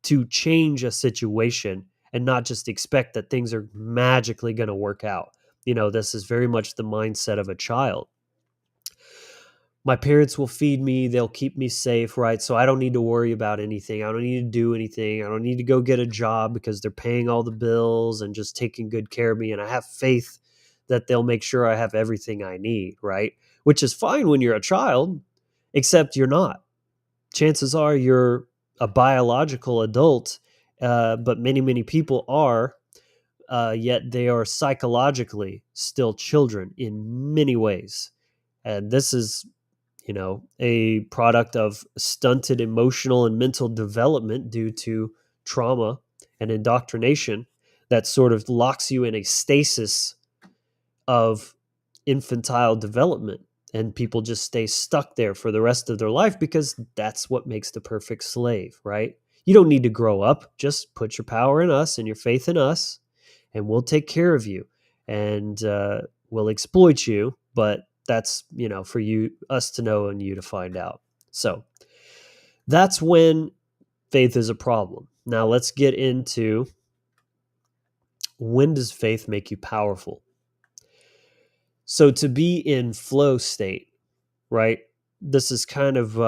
to change a situation, and not just expect that things are magically going to work out. This is very much the mindset of a child. My parents will feed me, they'll keep me safe, right? So I don't need to worry about anything. I don't need to do anything. I don't need to go get a job because they're paying all the bills and just taking good care of me. And I have faith that they'll make sure I have everything I need, right? Which is fine when you're a child, except you're not. Chances are you're a biological adult, but many, many people are, yet they are psychologically still children in many ways. And this is a product of stunted emotional and mental development due to trauma and indoctrination that sort of locks you in a stasis of infantile development. And people just stay stuck there for the rest of their life, because that's what makes the perfect slave, right? You don't need to grow up. Just put your power in us and your faith in us, and we'll take care of you. And we'll exploit you, but that's, for us to know and you to find out. So that's when faith is a problem. Now let's get into, when does faith make you powerful? So to be in flow state, right? This is kind of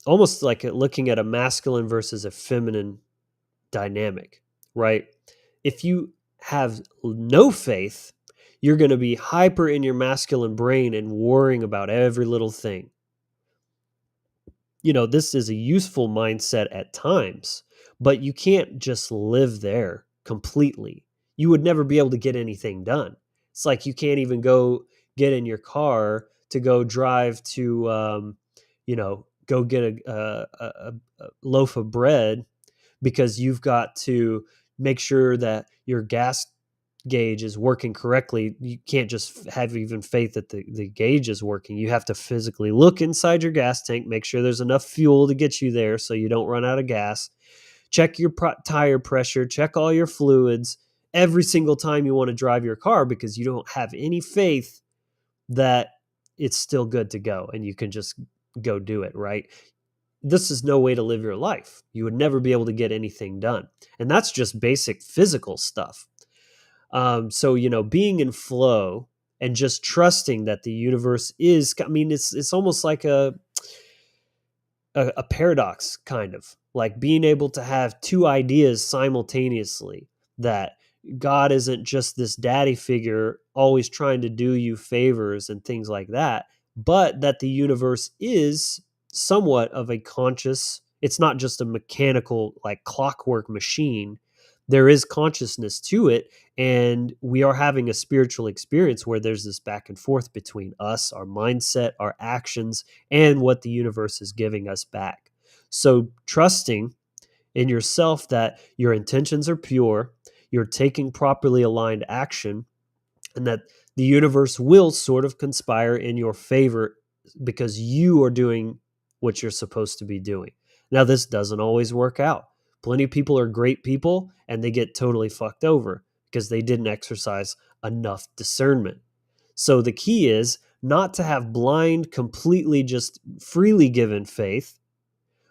almost like looking at a masculine versus a feminine dynamic, right? If you have no faith, you're going to be hyper in your masculine brain and worrying about every little thing. This is a useful mindset at times, but you can't just live there completely. You would never be able to get anything done. It's like you can't even go get in your car to go drive to, go get a loaf of bread, because you've got to make sure that your gas gauge is working correctly. You can't just have even faith that the gauge is working. You have to physically look inside your gas tank, make sure there's enough fuel to get you there so you don't run out of gas. Check your tire pressure, check all your fluids every single time you want to drive your car, because you don't have any faith that it's still good to go and you can just go do it, right? This is no way to live your life. You would never be able to get anything done. And that's just basic physical stuff. So, being in flow and just trusting that the universe is, I mean, it's almost like a paradox, kind of like being able to have two ideas simultaneously, that God isn't just this daddy figure always trying to do you favors and things like that, but that the universe is somewhat of a conscious, it's not just a mechanical, like clockwork machine. There is consciousness to it, and we are having a spiritual experience where there's this back and forth between us, our mindset, our actions, and what the universe is giving us back. So trusting in yourself that your intentions are pure, you're taking properly aligned action, and that the universe will sort of conspire in your favor because you are doing what you're supposed to be doing. Now, this doesn't always work out. Plenty of people are great people and they get totally fucked over because they didn't exercise enough discernment. So the key is not to have blind, completely just freely given faith,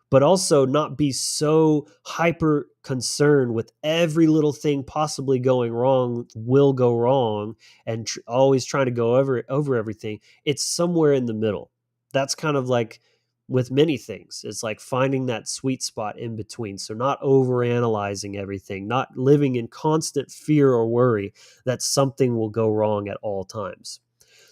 but also not be so hyper concerned with every little thing possibly going wrong, will go wrong, and always trying to go over everything. It's somewhere in the middle. That's kind of like with many things. It's like finding that sweet spot in between. So not over analyzing everything, not living in constant fear or worry that something will go wrong at all times.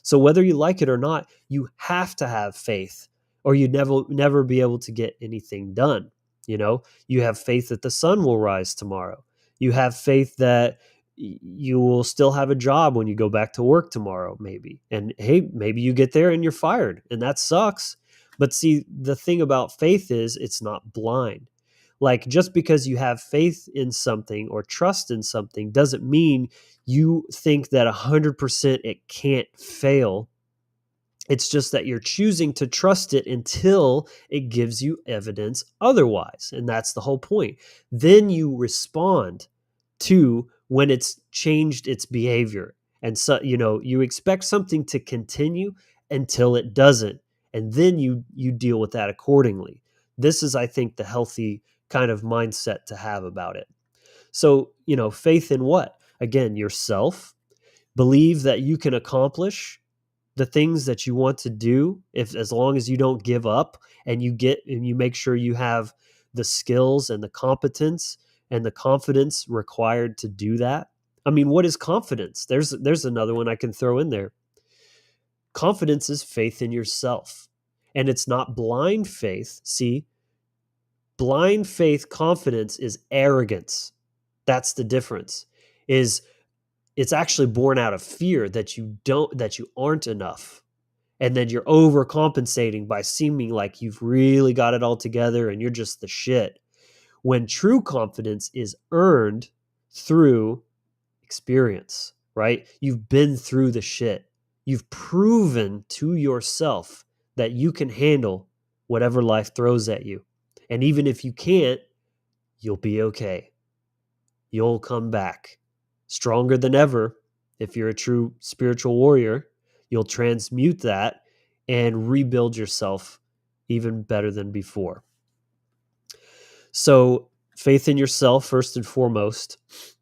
So whether you like it or not, you have to have faith, or you'd never be able to get anything done. You know, you have faith that the sun will rise tomorrow. You have faith that you will still have a job when you go back to work tomorrow, maybe. And hey, maybe you get there and you're fired, and that sucks. But see, the thing about faith is it's not blind. Like, just because you have faith in something or trust in something doesn't mean you think that 100% it can't fail. It's just that you're choosing to trust it until it gives you evidence otherwise. And that's the whole point. Then you respond to when it's changed its behavior. And so, you expect something to continue until it doesn't. And then you deal with that accordingly. This is, I think, the healthy kind of mindset to have about it. So, faith in what? Again, yourself. Believe that you can accomplish the things that you want to do, if as long as you don't give up, and you make sure you have the skills and the competence and the confidence required to do that. I mean, what is confidence? There's another one I can throw in there. Confidence is faith in yourself, and it's not blind faith. See, blind faith, confidence is arrogance. That's the difference. It's actually born out of fear that you aren't enough. And then you're overcompensating by seeming like you've really got it all together and you're just the shit. When true confidence is earned through experience, right? You've been through the shit. You've proven to yourself that you can handle whatever life throws at you. And even if you can't, you'll be okay. You'll come back stronger than ever. If you're a true spiritual warrior, you'll transmute that and rebuild yourself even better than before. So faith in yourself first and foremost,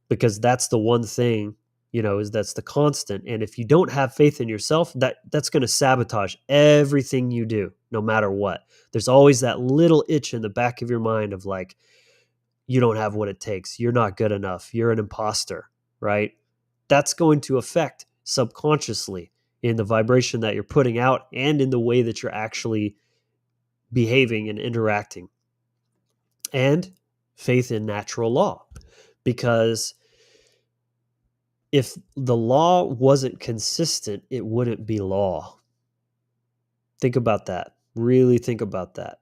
because that's the one thing, that's the constant. And if you don't have faith in yourself, that's going to sabotage everything you do, no matter what. There's always that little itch in the back of your mind of like, you don't have what it takes. You're not good enough. You're an imposter, right? That's going to affect subconsciously in the vibration that you're putting out and in the way that you're actually behaving and interacting. And faith in natural law, because if the law wasn't consistent, it wouldn't be law. Think about that. Really think about that.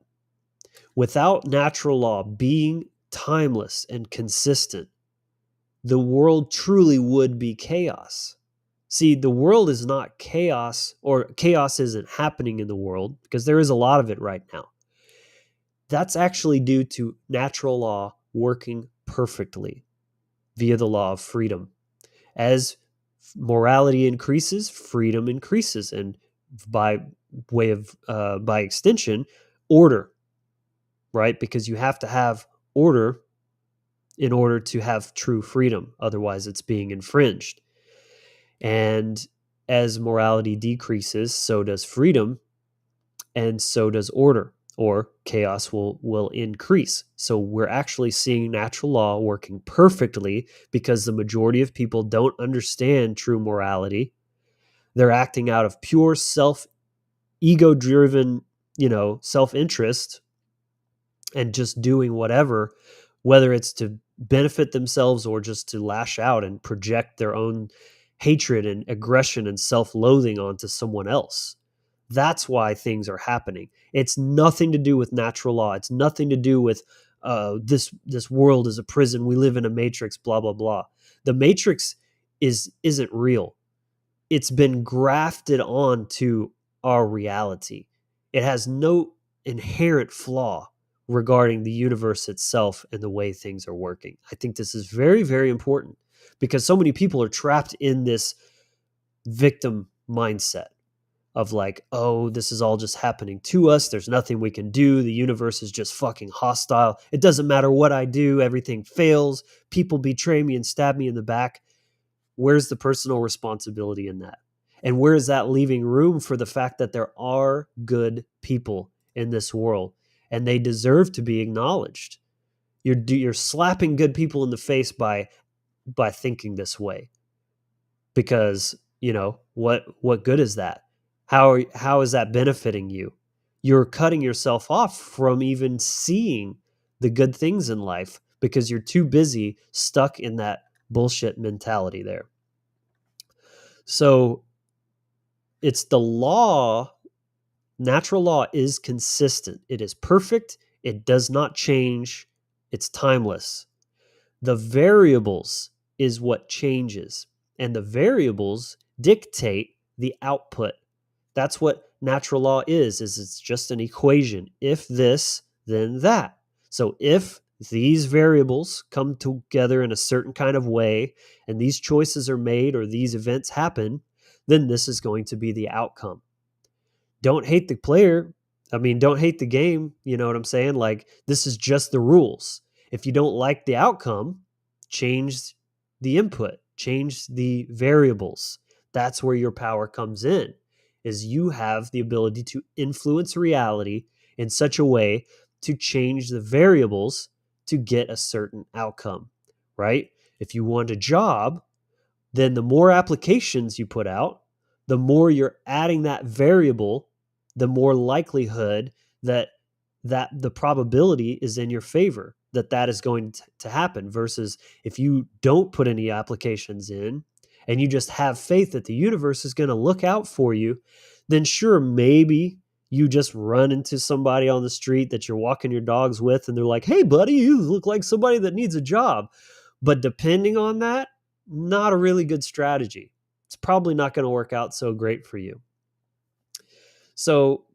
Without natural law being timeless and consistent, the world truly would be chaos. See, the world is not chaos, or chaos isn't happening in the world, because there is a lot of it right now. That's actually due to natural law working perfectly via the law of freedom. As morality increases, freedom increases, and by extension, order, right? Because you have to have order in order to have true freedom. Otherwise, it's being infringed. And as morality decreases, so does freedom, and so does order, or chaos will increase. So we're actually seeing natural law working perfectly because the majority of people don't understand true morality. They're acting out of pure ego-driven, self-interest, and just doing whatever, whether it's to benefit themselves or just to lash out and project their own hatred and aggression and self-loathing onto someone else. That's why things are happening. It's nothing to do with natural law. It's nothing to do with this world is a prison. We live in a matrix, blah, blah, blah. The matrix isn't real. It's been grafted onto our reality. It has no inherent flaw regarding the universe itself and the way things are working. I think this is very, very important because so many people are trapped in this victim mindset of like, oh, this is all just happening to us. There's nothing we can do. The universe is just fucking hostile. It doesn't matter what I do. Everything fails. People betray me and stab me in the back. Where's the personal responsibility in that? And where is that leaving room for the fact that there are good people in this world and they deserve to be acknowledged? You're slapping good people in the face by thinking this way, because what good is that? How is that benefiting you? You're cutting yourself off from even seeing the good things in life because you're too busy stuck in that bullshit mentality there. So it's the law. Natural law is consistent. It is perfect. It does not change. It's timeless. The variables is what changes, and the variables dictate the output. That's what natural law is it's just an equation. If this, then that. So if these variables come together in a certain kind of way, and these choices are made or these events happen, then this is going to be the outcome. Don't hate the player. I mean, don't hate the game. You know what I'm saying? Like, this is just the rules. If you don't like the outcome, change the input, change the variables. That's where your power comes in, is you have the ability to influence reality in such a way to change the variables to get a certain outcome, right? If you want a job, then the more applications you put out, the more you're adding that variable, the more likelihood that the probability is in your favor that is going to happen, versus if you don't put any applications in and you just have faith that the universe is going to look out for you, then sure, maybe you just run into somebody on the street that you're walking your dogs with and they're like, hey buddy, you look like somebody that needs a job. But depending on that, not a really good strategy. It's probably not going to work out so great for you. So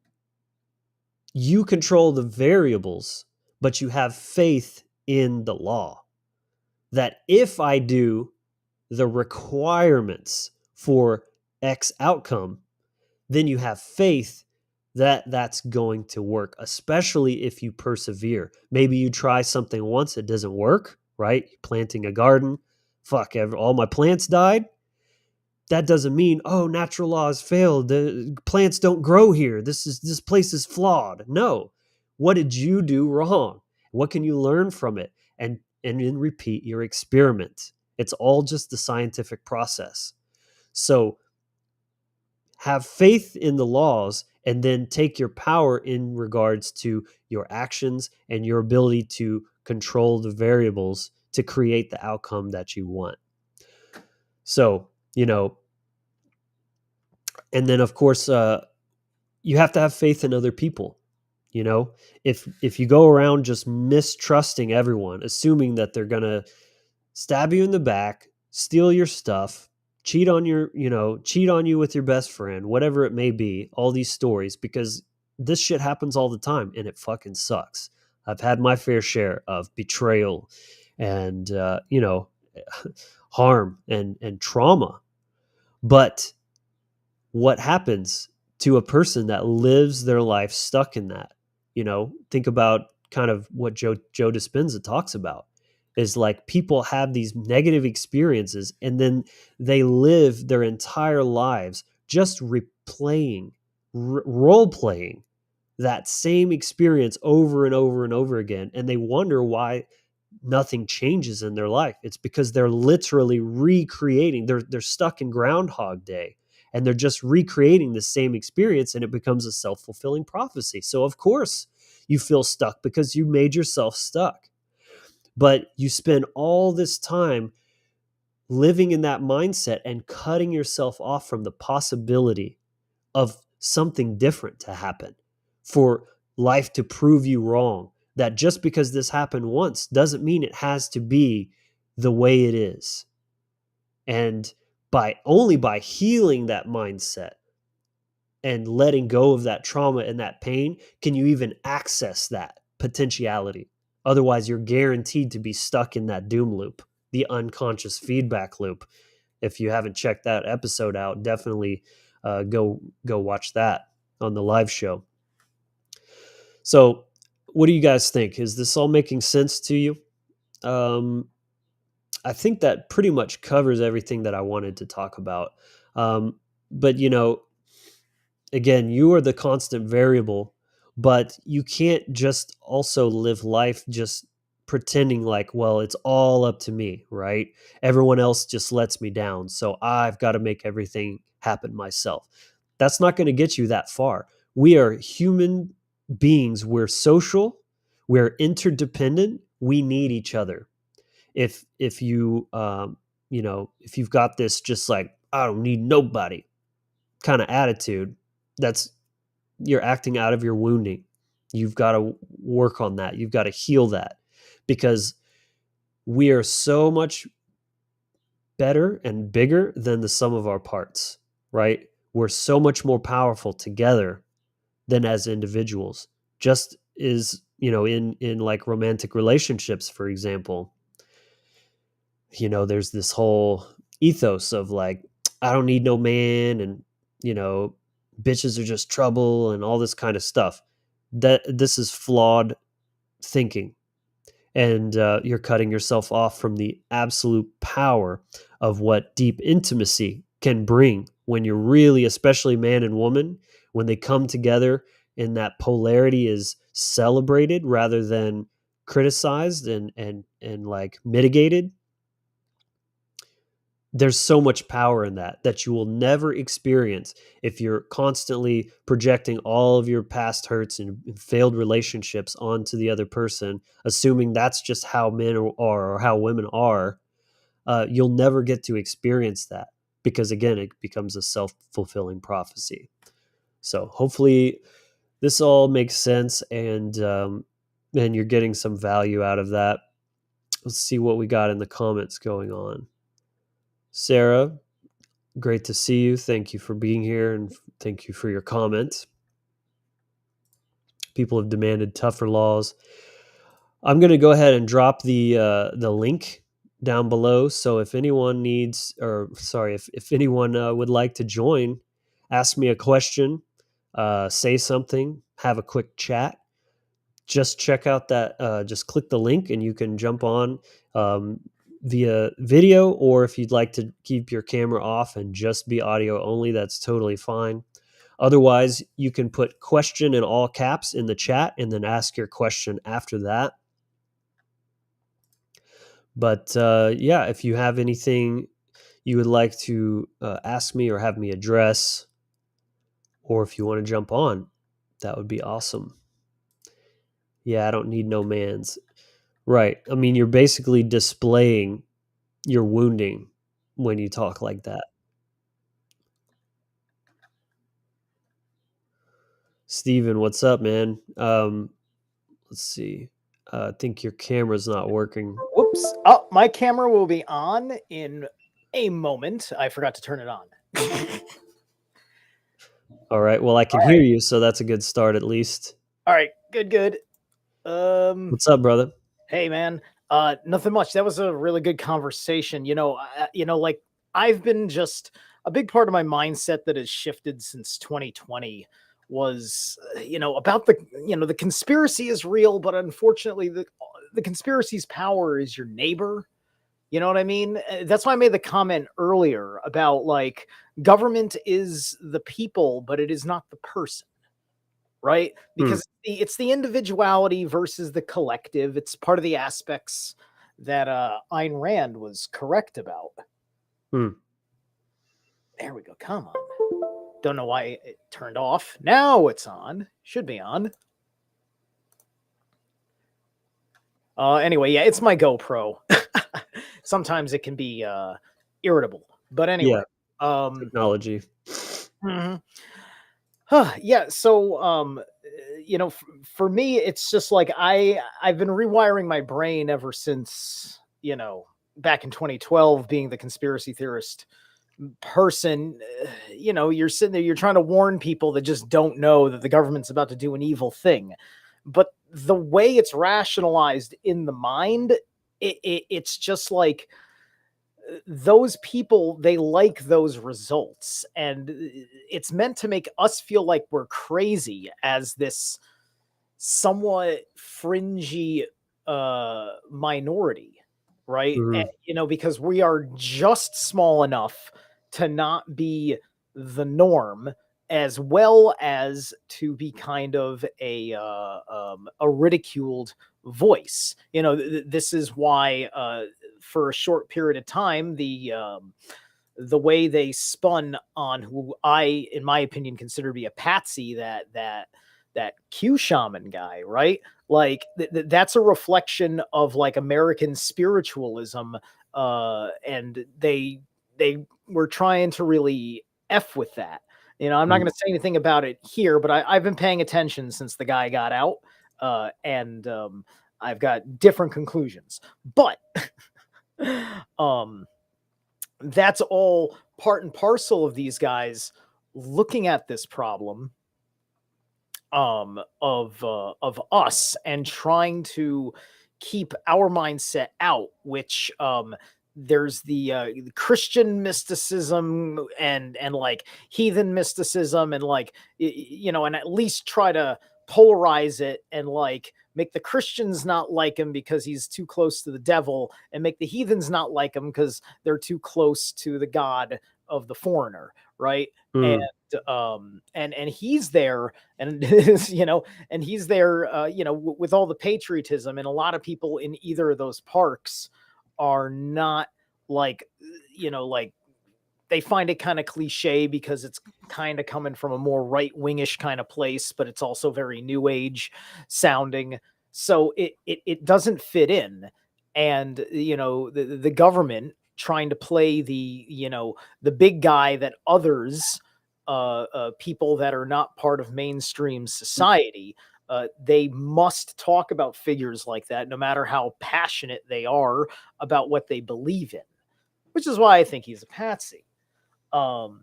you control the variables, but you have faith in the law that if I do the requirements for X outcome, then you have faith that that's going to work, especially if you persevere. Maybe you try something once, it doesn't work, right? Planting a garden, all my plants died. That doesn't mean, oh, natural law has failed. The plants don't grow here. This place is flawed. No. What did you do wrong? What can you learn from it? And then repeat your experiment. It's all just the scientific process. So have faith in the laws and then take your power in regards to your actions and your ability to control the variables to create the outcome that you want. So, and then of course, you have to have faith in other people. If you go around just mistrusting everyone, assuming that they're going to stab you in the back, steal your stuff, cheat on you with your best friend, whatever it may be, all these stories, because this shit happens all the time and it fucking sucks. I've had my fair share of betrayal and, harm and trauma. But what happens to a person that lives their life stuck in that? Think about kind of what Joe Dispenza talks about. is like people have these negative experiences and then they live their entire lives just replaying, role playing that same experience over and over and over again. And they wonder why nothing changes in their life. It's because they're literally recreating. They're stuck in Groundhog Day and they're just recreating the same experience, and it becomes a self-fulfilling prophecy. So of course you feel stuck because you made yourself stuck. But you spend all this time living in that mindset and cutting yourself off from the possibility of something different to happen, for life to prove you wrong. That just because this happened once doesn't mean it has to be the way it is. And only by healing that mindset and letting go of that trauma and that pain can you even access that potentiality. Otherwise, you're guaranteed to be stuck in that doom loop, the unconscious feedback loop. If you haven't checked that episode out, definitely go watch that on the live show. So, what do you guys think? Is this all making sense to you? I think that pretty much covers everything that I wanted to talk about. But again, you are the constant variable, but you can't just also live life just pretending like, well, it's all up to me, right? Everyone else just lets me down, so I've got to make everything happen myself. That's not going to get you that far. We are human beings. We're social. We're interdependent. We need each other. If you if you've got this just like I don't need nobody kind of attitude, you're acting out of your wounding. You've got to work on that. You've got to heal that, because we are so much better and bigger than the sum of our parts, right? We're so much more powerful together than as individuals. Just is, in like romantic relationships, for example, there's this whole ethos of like, I don't need no man, and, bitches are just trouble and all this kind of stuff. This is flawed thinking. And you're cutting yourself off from the absolute power of what deep intimacy can bring when you're really, especially man and woman, when they come together and that polarity is celebrated rather than criticized and like mitigated. There's so much power in that you will never experience if you're constantly projecting all of your past hurts and failed relationships onto the other person, assuming that's just how men are or how women are. You'll never get to experience that, because again, it becomes a self-fulfilling prophecy. So hopefully this all makes sense, and you're getting some value out of that. Let's see what we got in the comments going on. Sarah, great to see you. Thank you for being here, and thank you for your comments. People have demanded tougher laws. I'm going to go ahead and drop the link down below. So if anyone if anyone would like to join, ask me a question, say something, have a quick chat, just check out that. Just click the link, and you can jump on via video, or if you'd like to keep your camera off and just be audio only, that's totally fine. Otherwise, you can put question in all caps in the chat and then ask your question after that. But yeah, if you have anything you would like to ask me or have me address, or if you want to jump on, that would be awesome. Yeah, I don't need no mans. Right. I mean, you're basically displaying your wounding when you talk like that. Steven, what's up, man? Let's see. I think your camera's not working. Whoops. Oh, my camera will be on in a moment. I forgot to turn it on. All right. Well, I can hear you, so that's a good start at least. All right. Good. What's up, brother? Hey, man. Nothing much. That was a really good conversation. Like I've been just a big part of my mindset that has shifted since 2020 was, about the conspiracy is real, but unfortunately the conspiracy's power is your neighbor. You know what I mean? That's why I made the comment earlier about like government is the people, but it is not the person, right? Because it's the individuality versus the collective. It's part of the aspects that Ayn Rand was correct about. There we go. Come on. Don't know why it turned off. Now it's on. Should be on. Anyway, yeah, it's my GoPro. Sometimes it can be irritable. But anyway. Technology. Yeah, so you know, for me, it's just like I've been rewiring my brain ever since, you know, back in 2012, being the conspiracy theorist person. You know, you're sitting there, you're trying to warn people that just don't know that the government's about to do an evil thing. But the way it's rationalized in the mind, it's just like those people, they like those results, and it's meant to make us feel like we're crazy as this somewhat fringy minority, right? And, you know, because we are just small enough to not be the norm, as well as to be kind of a ridiculed voice. You know, this is why for a short period of time, the way they spun on who I, in my opinion, consider to be a patsy, that Q shaman guy, right? Like that's a reflection of like American spiritualism, and they were trying to really F with that. You know, I'm not going to say anything about it here, but I've been paying attention since the guy got out, and I've got different conclusions. But that's all part and parcel of these guys looking at this problem of us and trying to keep our mindset out, which there's the Christian mysticism and like heathen mysticism, and like you know, and at least try to polarize it and like make the Christians not like him because he's too close to the devil, and make the heathens not like him because they're too close to the god of the foreigner, right? And he's there, and you know, and he's there, you know, with all the patriotism, and a lot of people in either of those parks are not like, you know, like they find it kind of cliche because it's kind of coming from a more right-wingish kind of place, but it's also very new age sounding. So it doesn't fit in. And, you know, the government trying to play the, you know, the big guy that others, people that are not part of mainstream society, they must talk about figures like that, no matter how passionate they are about what they believe in, which is why I think he's a patsy. Well,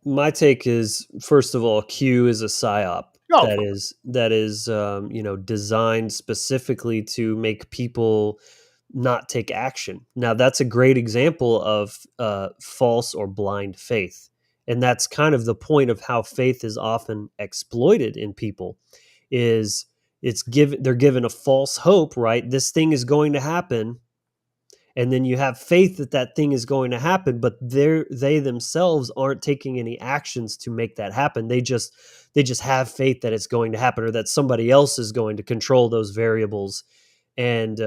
my take is, first of all, Q is a psyop that is you know, designed specifically to make people not take action. Now, that's a great example of false or blind faith, and that's kind of the point of how faith is often exploited in people. Is they're given a false hope, right? This thing is going to happen, and then you have faith that that thing is going to happen, but they themselves aren't taking any actions to make that happen. They just have faith that it's going to happen, or that somebody else is going to control those variables and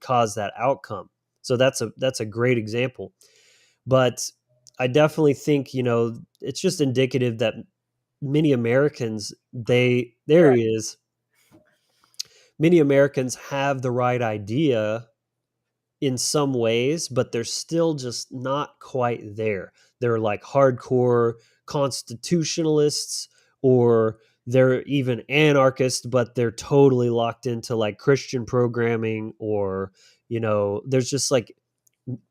cause that outcome. So that's a great example. But I definitely think, you know, it's just indicative that many Americans, he is. Many Americans have the right idea in some ways, but they're still just not quite there. They're like hardcore constitutionalists, or they're even anarchists, but they're totally locked into like Christian programming, or, you know, there's just like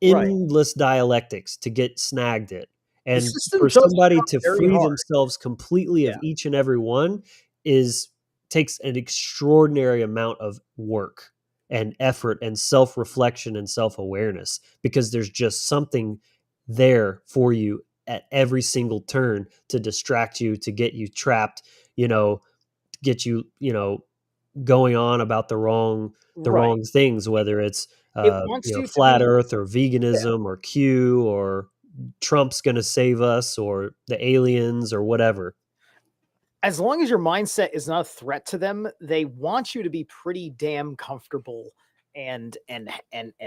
endless dialectics to get snagged at. The And system for does somebody try to very free hard. themselves completely of each and every one takes an extraordinary amount of work and effort and self-reflection and self-awareness, because there's just something there for you at every single turn to distract you, to get you trapped, you know, get you, you know, going on about the Right. wrong things, whether it's It wants you to flat be, Earth or yeah. veganism or Q or Trump's going to save us or the aliens or whatever. As long as your mindset is not a threat to them, they want you to be pretty damn comfortable and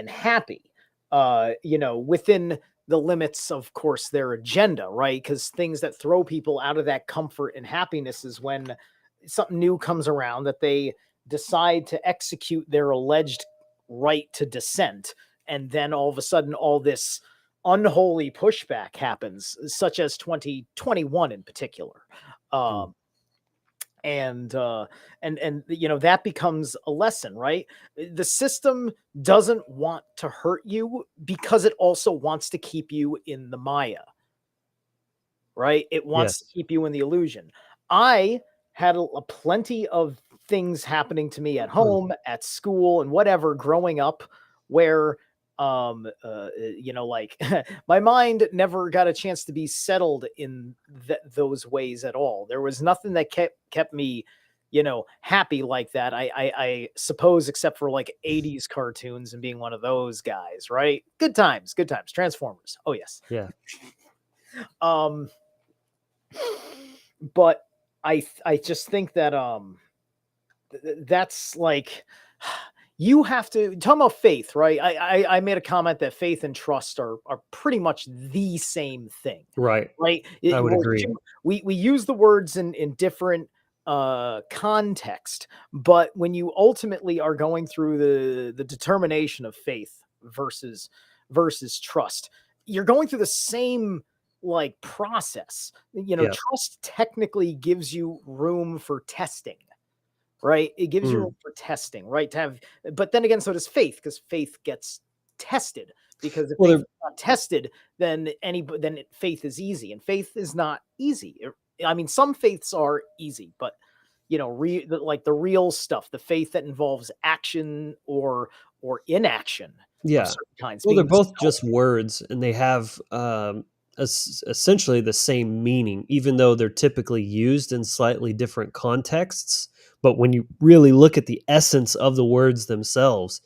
happy. Within the limits, of course, their agenda, right? Because things that throw people out of that comfort and happiness is when something new comes around that they decide to execute their alleged right to dissent. And then all of a sudden, all this unholy pushback happens, such as 2021 in particular. Mm. Um, and that becomes a lesson, right? The system doesn't want to hurt you because it also wants to keep you in the Maya, right? It wants to Yes. keep you in the illusion. I had a plenty of things happening to me at home, at school, and whatever growing up where like my mind never got a chance to be settled in those ways at all. There was nothing that kept me happy like that. I suppose, except for like 80s cartoons and being one of those guys, right? Good times, good times. Transformers. Oh yes. Yeah. um but I just think that that's like you have to talk about faith, right? I made a comment that faith and trust are pretty much the same thing, Right. right? I would agree. We use the words in different context, but when you ultimately are going through the determination of faith versus trust, you're going through the same like process. Yeah. Trust technically gives you room for testing, right? It gives you Mm. room for testing, right? To have, but then again, so does faith, because faith gets tested. Because if Well, faith there, is not tested, then faith is easy, and faith is not easy. I mean, some faiths are easy, but like the real stuff, the faith that involves action or inaction of yeah. certain kinds, Well, they're being the both self. just words, and they have essentially the same meaning, even though they're typically used in slightly different contexts. But when you really look at the essence of the words themselves,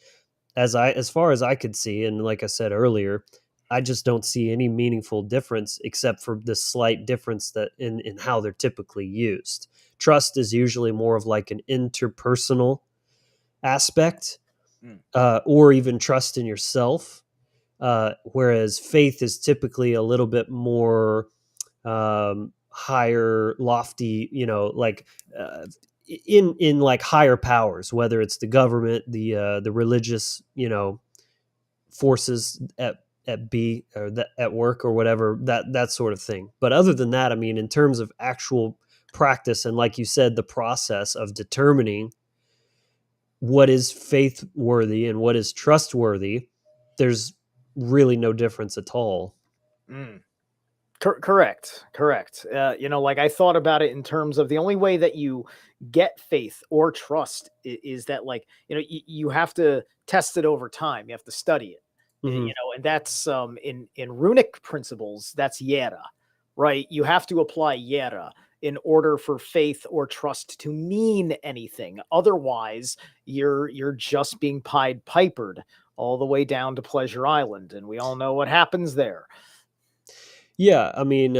as far as I could see, and like I said earlier, I just don't see any meaningful difference except for the slight difference that in how they're typically used. Trust is usually more of like an interpersonal aspect, Mm. or even trust in yourself, whereas faith is typically a little bit more higher, lofty, like in like higher powers, whether it's the government, the religious, forces at B or at work or whatever, that sort of thing. But other than that, I mean, in terms of actual practice and like you said, the process of determining what is faith worthy and what is trustworthy, there's really no difference at all. Mm. Correct. Like I thought about it in terms of the only way that you get faith or trust is that, like, you have to test it over time. You have to study it, Hmm. and that's in runic principles. That's yera, right? You have to apply yera in order for faith or trust to mean anything. Otherwise, you're just being pied pipered all the way down to Pleasure Island, and we all know what happens there. Yeah, I mean,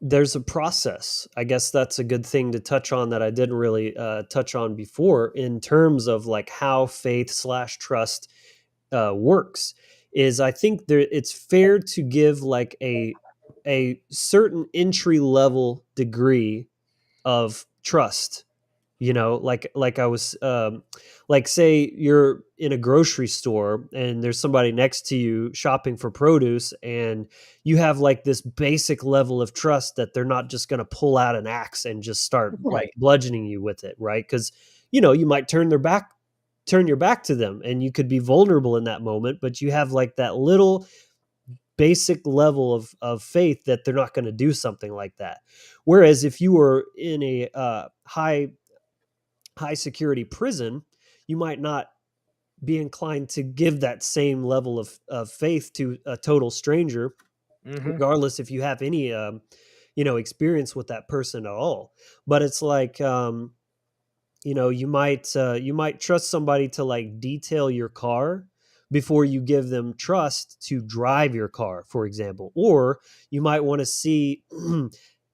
there's a process. I guess that's a good thing to touch on that I didn't really touch on before in terms of like how faith slash trust works. Is I think it's fair to give like a certain entry level degree of trust, like I was like, say you're in a grocery store and there's somebody next to you shopping for produce, and you have like this basic level of trust that they're not just going to pull out an axe and just start like Right. bludgeoning you with it, right? Because you might turn your back to them and you could be vulnerable in that moment, but you have like that little basic level of faith that they're not going to do something like that. Whereas if you were in a high security prison, you might not be inclined to give that same level of faith to a total stranger, Mm-hmm. regardless if you have any experience with that person at all. But it's like you might trust somebody to like detail your car before you give them trust to drive your car, for example. Or you might want to see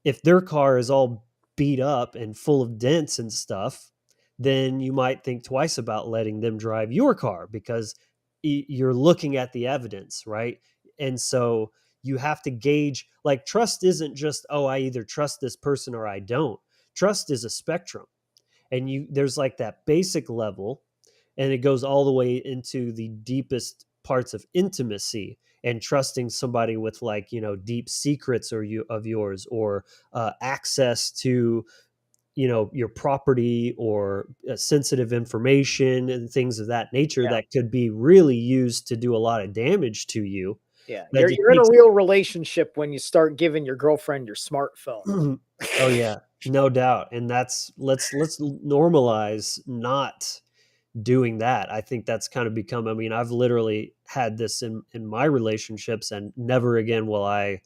if their car is all beat up and full of dents and stuff, then you might think twice about letting them drive your car because you're looking at the evidence, right? And so you have to gauge, like, trust isn't just, oh, I either trust this person or I don't. Trust is a spectrum, and there's like that basic level, and it goes all the way into the deepest parts of intimacy and trusting somebody with, like, deep secrets of yours, or access to your property, or sensitive information and things of that nature Yeah. that could be really used to do a lot of damage to you. Yeah. That You're just you're in a takes real relationship when you start giving your girlfriend your smartphone. oh yeah, no doubt. And let's normalize not doing that. I think that's kind of become, I mean, I've literally had this in my relationships, and never again will I.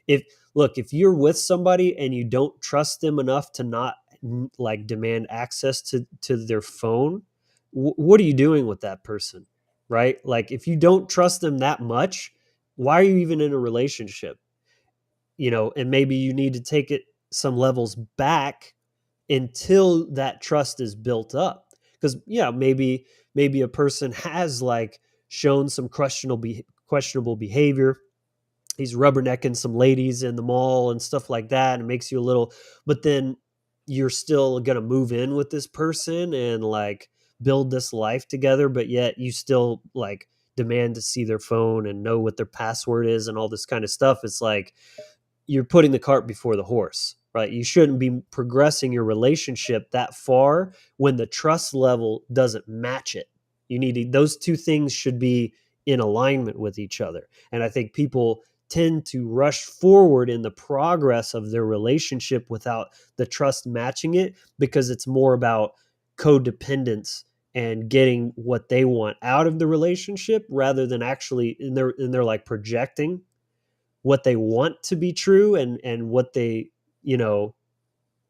If Look, if you're with somebody and you don't trust them enough to not like demand access to their phone, what are you doing with that person? Right? Like, if you don't trust them that much, why are you even in a relationship? And maybe you need to take it some levels back until that trust is built up. Because yeah, maybe a person has like shown some questionable behavior. He's rubbernecking some ladies in the mall and stuff like that, and it makes you a little. But then you're still gonna move in with this person and like build this life together, but yet you still like demand to see their phone and know what their password is and all this kind of stuff. It's like you're putting the cart before the horse, right? You shouldn't be progressing your relationship that far when the trust level doesn't match it. Those two things should be in alignment with each other. And I think people tend to rush forward in the progress of their relationship without the trust matching it, because it's more about codependence and getting what they want out of the relationship, rather than actually, and they're like projecting what they want to be true, and what they you know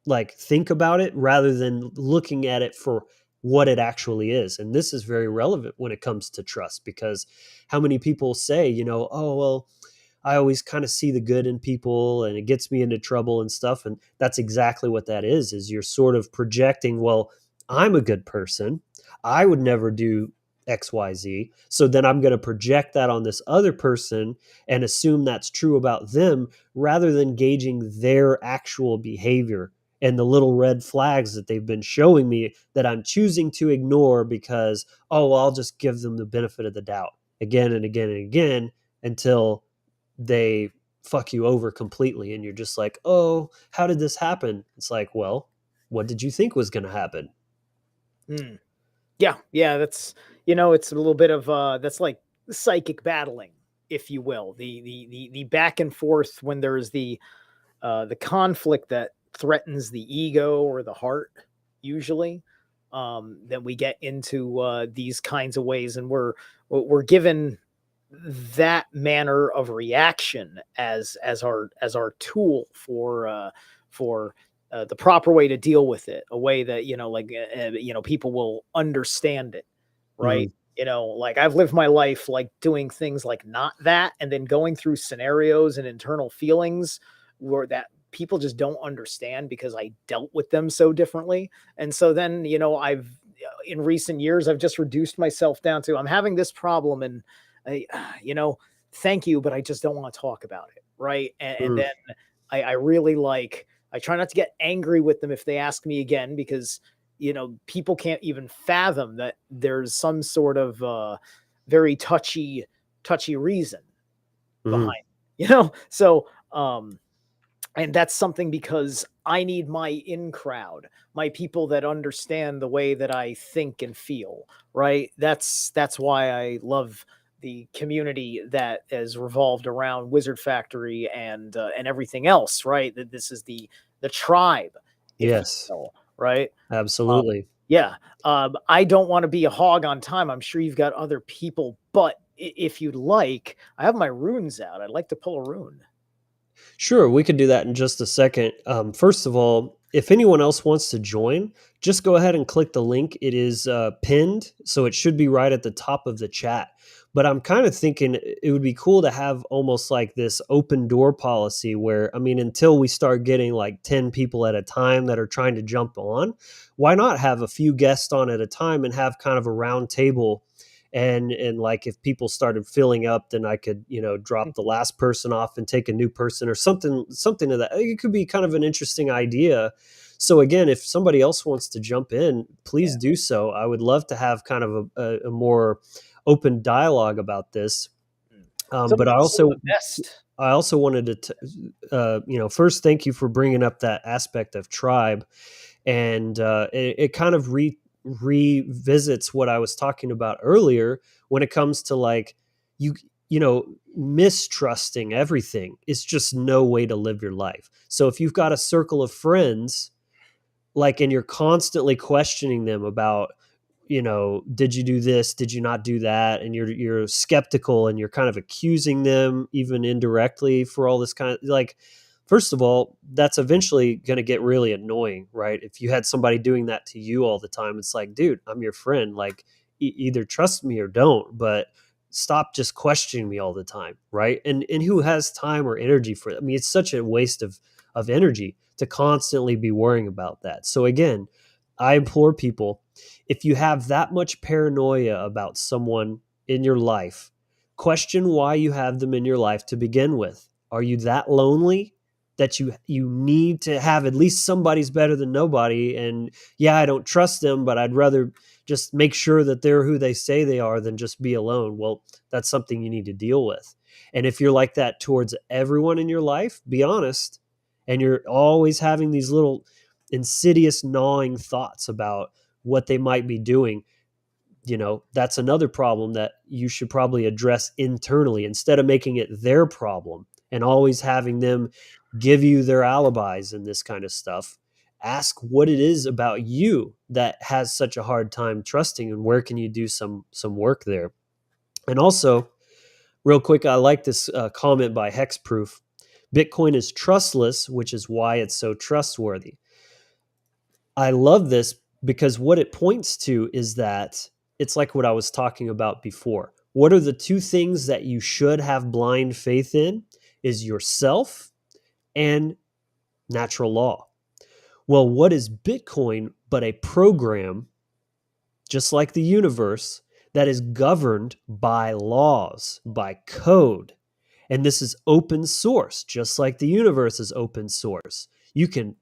like think about it, rather than looking at it for what it actually is. And this is very relevant when it comes to trust, because how many people say, oh well, I always kind of see the good in people and it gets me into trouble and stuff. And that's exactly what that is you're sort of projecting, well, I'm a good person, I would never do XYZ. So then I'm going to project that on this other person and assume that's true about them, rather than gauging their actual behavior and the little red flags that they've been showing me that I'm choosing to ignore because, oh, well, I'll just give them the benefit of the doubt again and again and again, until they fuck you over completely. And you're just like, oh, how did this happen? It's like, well, what did you think was going to happen? Mm. Yeah, that's it's a little bit of that's like psychic battling, if you will. The back and forth when there's the conflict that threatens the ego or the heart, usually. Then we get into these kinds of ways, and we're given that manner of reaction as our tool for the proper way to deal with it, a way that people will understand it, right? Mm, Like, I've lived my life like doing things like not that, and then going through scenarios and internal feelings where that people just don't understand because I dealt with them so differently. And so then, I've in recent years, I've just reduced myself down to, I'm having this problem, and I, thank you, but I just don't want to talk about it. Right. And mm, then I really I try not to get angry with them if they ask me again, because, people can't even fathom that there's some sort of very touchy reason mm, behind, so, and that's something because I need my in crowd, my people that understand the way that I think and feel, right? That's why I love the community that is revolved around Wizard Factory and everything else, right? That this is the tribe, if you yes, will, right? Um, absolutely. yeah. I don't want to be a hog on time. I'm sure you've got other people, but if you'd like, I have my runes out. I'd like to pull a rune. Sure, we could do that in just a second. First of all, if anyone else wants to join, just go ahead and click the link. It is pinned, so it should be right at the top of the chat. But I'm kind of thinking it would be cool to have almost like this open door policy where, I mean, until we start getting like 10 people at a time that are trying to jump on, why not have a few guests on at a time and have kind of a round table? And like if people started filling up, then I could, drop the last person off and take a new person or something of that. It could be kind of an interesting idea. So again, if somebody else wants to jump in, please do so. I would love to have kind of a more open dialogue about this. But I also wanted to, first thank you for bringing up that aspect of tribe, and it kind of revisits what I was talking about earlier when it comes to like mistrusting everything. It's just no way to live your life. So if you've got a circle of friends, like, and you're constantly questioning them about, did you do this? Did you not do that? And you're skeptical and you're kind of accusing them even indirectly for all this kind of like, first of all, that's eventually going to get really annoying, right? If you had somebody doing that to you all the time, it's like, dude, I'm your friend. Like, either trust me or don't, but stop just questioning me all the time, right? And who has time or energy for it? I mean, it's such a waste of energy to constantly be worrying about that. So again, I implore people, if you have that much paranoia about someone in your life, question why you have them in your life to begin with. Are you that lonely that you need to have at least somebody's better than nobody? And yeah, I don't trust them, but I'd rather just make sure that they're who they say they are than just be alone. Well, that's something you need to deal with. And if you're like that towards everyone in your life, be honest. And you're always having these little insidious gnawing thoughts about what they might be doing, that's another problem that you should probably address internally instead of making it their problem and always having them give you their alibis and this kind of stuff. Ask what it is about you that has such a hard time trusting, and where can you do some work there. And also, real quick, I like this comment by Hexproof. Bitcoin is trustless, which is why it's so trustworthy. I love this because what it points to is that it's like what I was talking about before. What are the two things that you should have blind faith in? Is yourself and natural law. Well, what is Bitcoin but a program, just like the universe, that is governed by laws, by code? And this is open source, just like the universe is open source. You can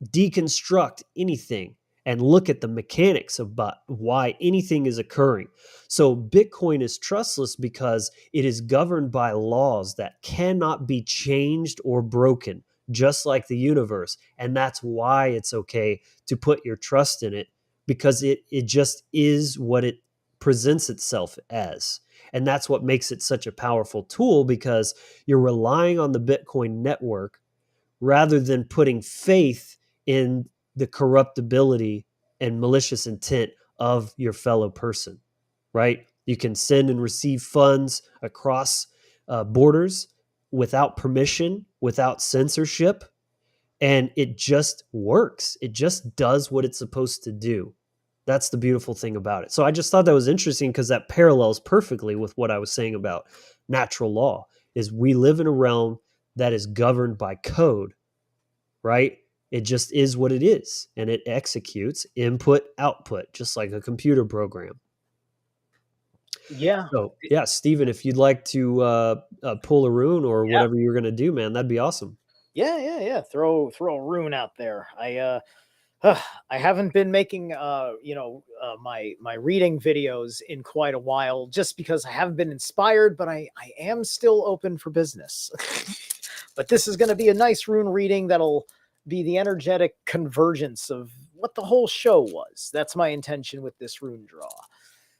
deconstruct anything and look at the mechanics about why anything is occurring. So Bitcoin is trustless because it is governed by laws that cannot be changed or broken, just like the universe. And that's why it's okay to put your trust in it, because it just is what it presents itself as. And that's what makes it such a powerful tool, because you're relying on the Bitcoin network rather than putting faith in the corruptibility and malicious intent of your fellow person, right? You can send and receive funds across borders without permission, without censorship, and it just works. It just does what it's supposed to do. That's the beautiful thing about it. So I just thought that was interesting because that parallels perfectly with what I was saying about natural law. Is we live in a realm that is governed by code, right? It just is what it is, and it executes input, output, just like a computer program. Yeah. So, yeah, Stephen, if you'd like to pull a rune or whatever you're going to do, man, that'd be awesome. Yeah. Throw a rune out there. I haven't been making my reading videos in quite a while, just because I haven't been inspired, but I am still open for business. But this is going to be a nice rune reading that'll be the energetic convergence of what the whole show was. That's my intention with this rune draw.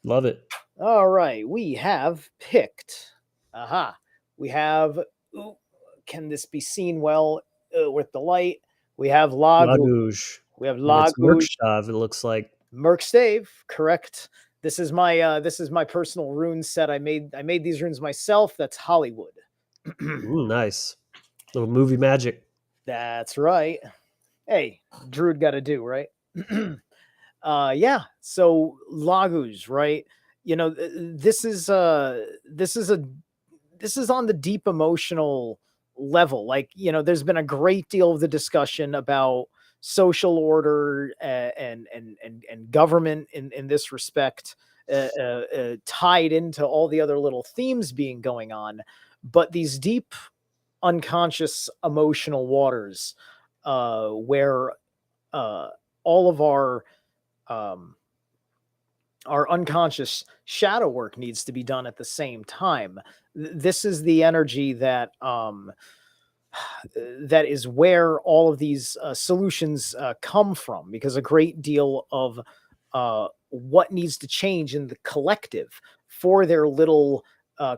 Love it. All right, we have picked. We have. Ooh, can this be seen well with the light? We have Lagouge. We have It's Lagouge. Merkstav, it looks like. Merkstave, correct. This is my personal rune set. I made these runes myself. That's Hollywood. Ooh, nice. Little movie magic. That's right. Hey, Druid got to do, right? Yeah. So Laguz, right? You know, this is a this is on the deep emotional level. Like, you know, there's been a great deal of the discussion about social order and government in this respect, tied into all the other little themes being going on. But these deep unconscious emotional waters, where uh, all of um, our unconscious shadow work needs to be done at the same time. This is the energy that that is where all of these solutions come from, because a great deal of what needs to change in the collective for their little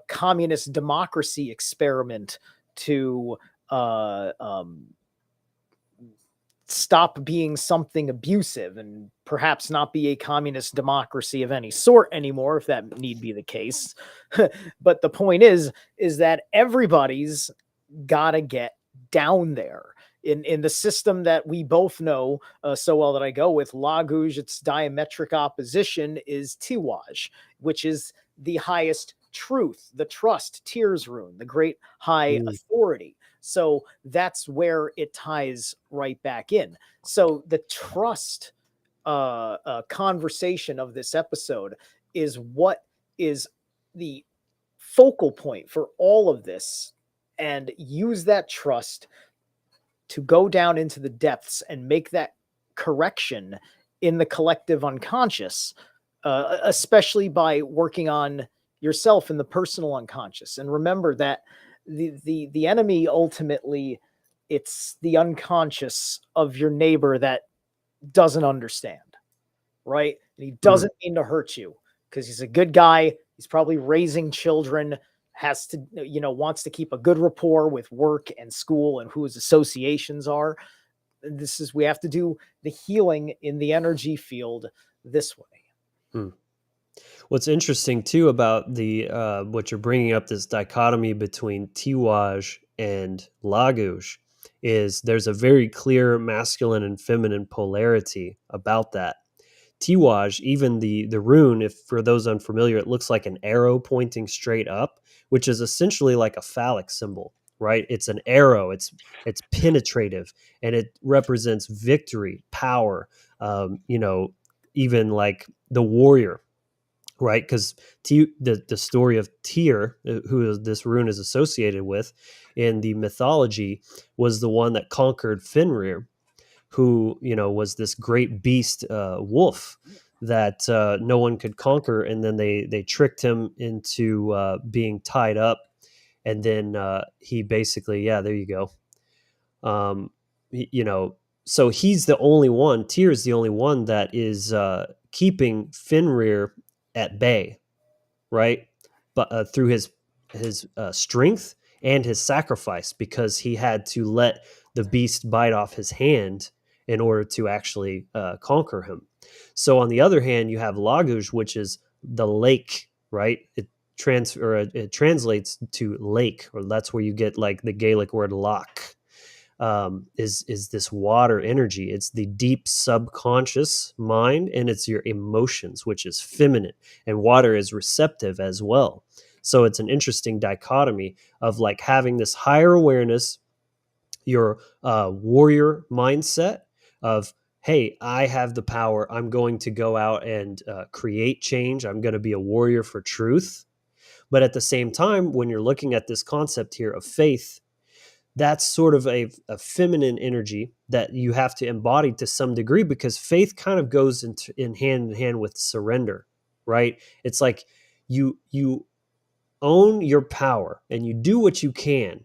communist democracy experiment to uh, um, stop being something abusive and perhaps not be a communist democracy of any sort anymore, if that need be the case. But the point is that everybody's got to get down there in the system that we both know so well, that I go with Lagouge. Its diametric opposition is Tiwaj, which is the highest truth, the trust, Tears rune, the great high Mm. authority. So that's where it ties right back in. So the trust conversation of this episode is what is the focal point for all of this, and use that trust to go down into the depths and make that correction in the collective unconscious, especially by working on yourself in the personal unconscious. And remember that the enemy ultimately, it's the unconscious of your neighbor that doesn't understand, right? And he Mm. doesn't mean to hurt you because he's a good guy. He's probably raising children, has to, you know, wants to keep a good rapport with work and school and who his associations are. This is, we have to do the healing in the energy field this way. Mm. What's interesting too about the what you're bringing up, this dichotomy between Tiwaj and Lagouge, is there's a very clear masculine and feminine polarity about that. Tiwaj, even the rune, if for those unfamiliar, it looks like an arrow pointing straight up, which is essentially like a phallic symbol, right? It's an arrow. It's penetrative, and it represents victory, power. You know, even like the warrior, right? Because the story of Tyr, who this rune is associated with in the mythology, was the one that conquered Fenrir, who, you know, was this great beast wolf that no one could conquer, and then they tricked him into being tied up, and then he basically, yeah, there you go. You know, so he's the only one. Tyr is the only one that is keeping Fenrir at bay, right? But through his strength and his sacrifice, because he had to let the beast bite off his hand in order to actually conquer him. So on the other hand, you have Lagouge, which is the lake, right? It translates to lake, or that's where you get like the Gaelic word loch. Is this water energy? It's the deep subconscious mind, and it's your emotions, which is feminine, and water is receptive as well. So it's an interesting dichotomy of like having this higher awareness, your warrior mindset of, hey, I have the power. I'm going to go out and create change. I'm going to be a warrior for truth. But at the same time, when you're looking at this concept here of faith, that's sort of a feminine energy that you have to embody to some degree, because faith kind of goes in hand with surrender, right? It's like you own your power and you do what you can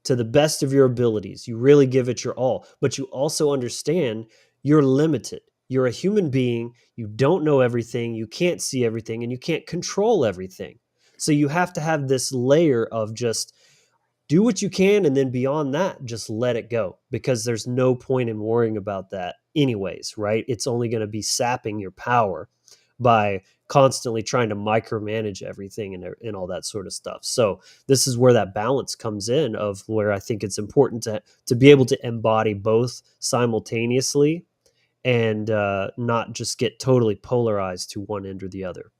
to the best of your abilities. You really give it your all, but you also understand you're limited. You're a human being. You don't know everything. You can't see everything, and you can't control everything. So you have to have this layer of just do what you can, and then beyond that, just let it go, because there's no point in worrying about that anyways, right? It's only going to be sapping your power by constantly trying to micromanage everything and all that sort of stuff. So this is where that balance comes in, of where I think it's important to be able to embody both simultaneously, and not just get totally polarized to one end or the other.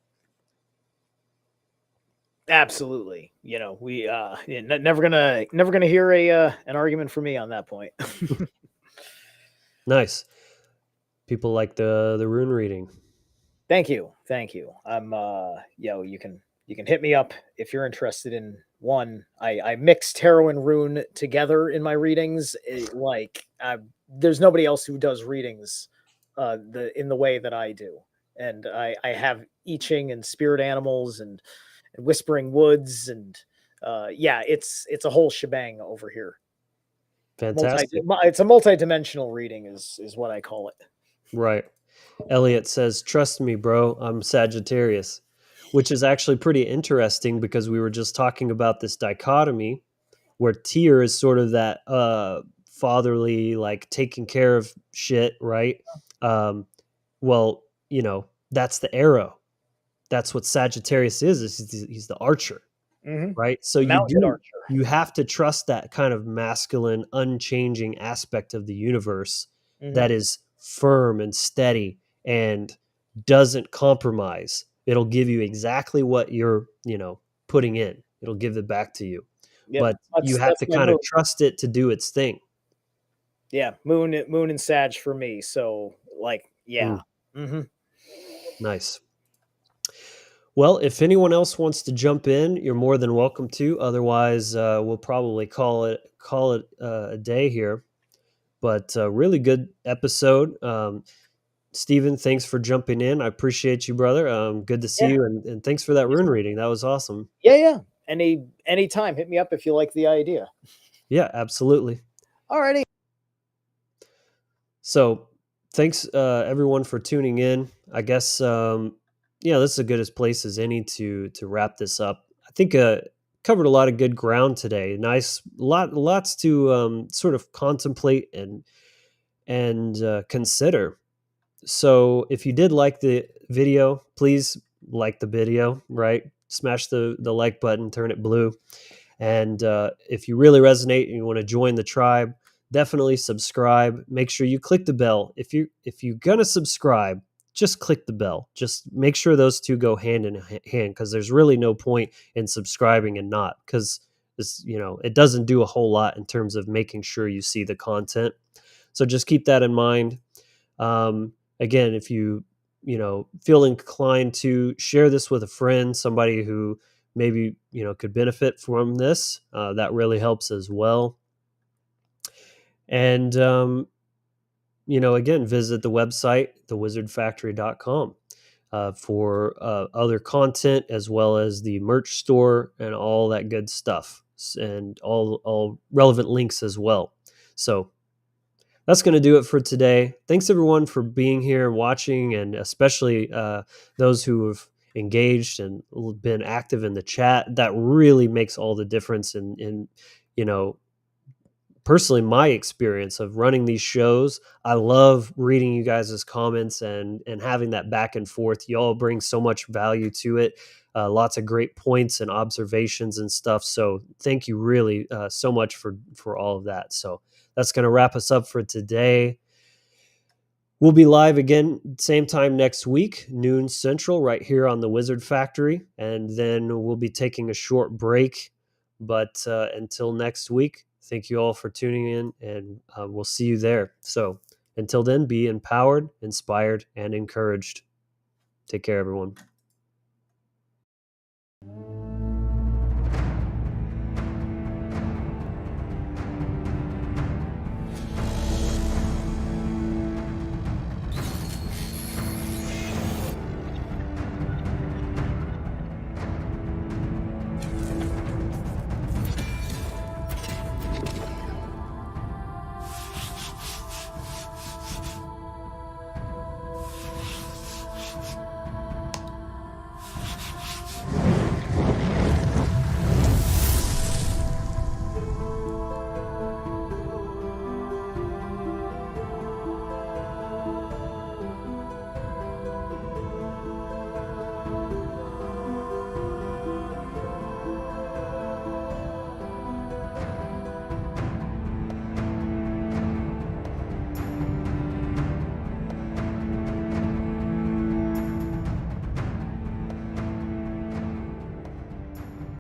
Absolutely. You know, we never gonna hear an argument from me on that point. Nice. People like the rune reading. Thank you. I'm you can hit me up if you're interested in one. I mix tarot and rune together in my readings. There's nobody else who does readings in the way that I do. And I have I Ching and spirit animals and whispering woods, and it's a whole shebang over here. Fantastic. It's a multi-dimensional reading is what I call it. Right. Elliot says, "Trust me, bro, I'm Sagittarius," which is actually pretty interesting, because we were just talking about this dichotomy where Tyr is sort of that fatherly, like taking care of shit, right? Well, that's the arrow. That's what Sagittarius is he's the archer, right? So Mounted archer. you have to trust that kind of masculine, unchanging aspect of the universe that is firm and steady and doesn't compromise. It'll give you exactly what you're, putting in. It'll give it back to you. Yep. But you have to kind of trust it to do its thing. Yeah, moon and Sag for me. So yeah. Nice. Well, if anyone else wants to jump in, you're more than welcome to. Otherwise, we'll probably call it a day here. But really good episode. Stephen, thanks for jumping in. I appreciate you, brother. Good to see you, and thanks for that rune reading. That was awesome. Yeah. Anytime, hit me up if you like the idea. Yeah, absolutely. Alrighty. So thanks everyone for tuning in. I guess this is as good a place as any to wrap this up. I think covered a lot of good ground today. Nice, lots to sort of contemplate and consider. So if you did like the video, please like the video, right? Smash the like button, turn it blue. And if you really resonate and you want to join the tribe, definitely subscribe. Make sure you click the bell. If you're gonna subscribe, just click the bell. Just make sure those two go hand in hand, because there's really no point in subscribing and not, because it doesn't do a whole lot in terms of making sure you see the content. So just keep that in mind. Again, if you feel inclined to share this with a friend, somebody who maybe could benefit from this, that really helps as well. And again, visit the website, thewizardfactory.com, for other content, as well as the merch store and all that good stuff, and all relevant links as well. So that's going to do it for today. Thanks everyone for being here and watching, and especially those who have engaged and been active in the chat. That really makes all the difference in personally my experience of running these shows. I love reading you guys' comments and having that back and forth. You all bring so much value to it. Lots of great points and observations and stuff. So thank you really so much for all of that. So that's going to wrap us up for today. We'll be live again, same time next week, noon Central, right here on the Wizard Factory. And then we'll be taking a short break. But until next week, thank you all for tuning in, and we'll see you there. So until then, be empowered, inspired, and encouraged. Take care, everyone.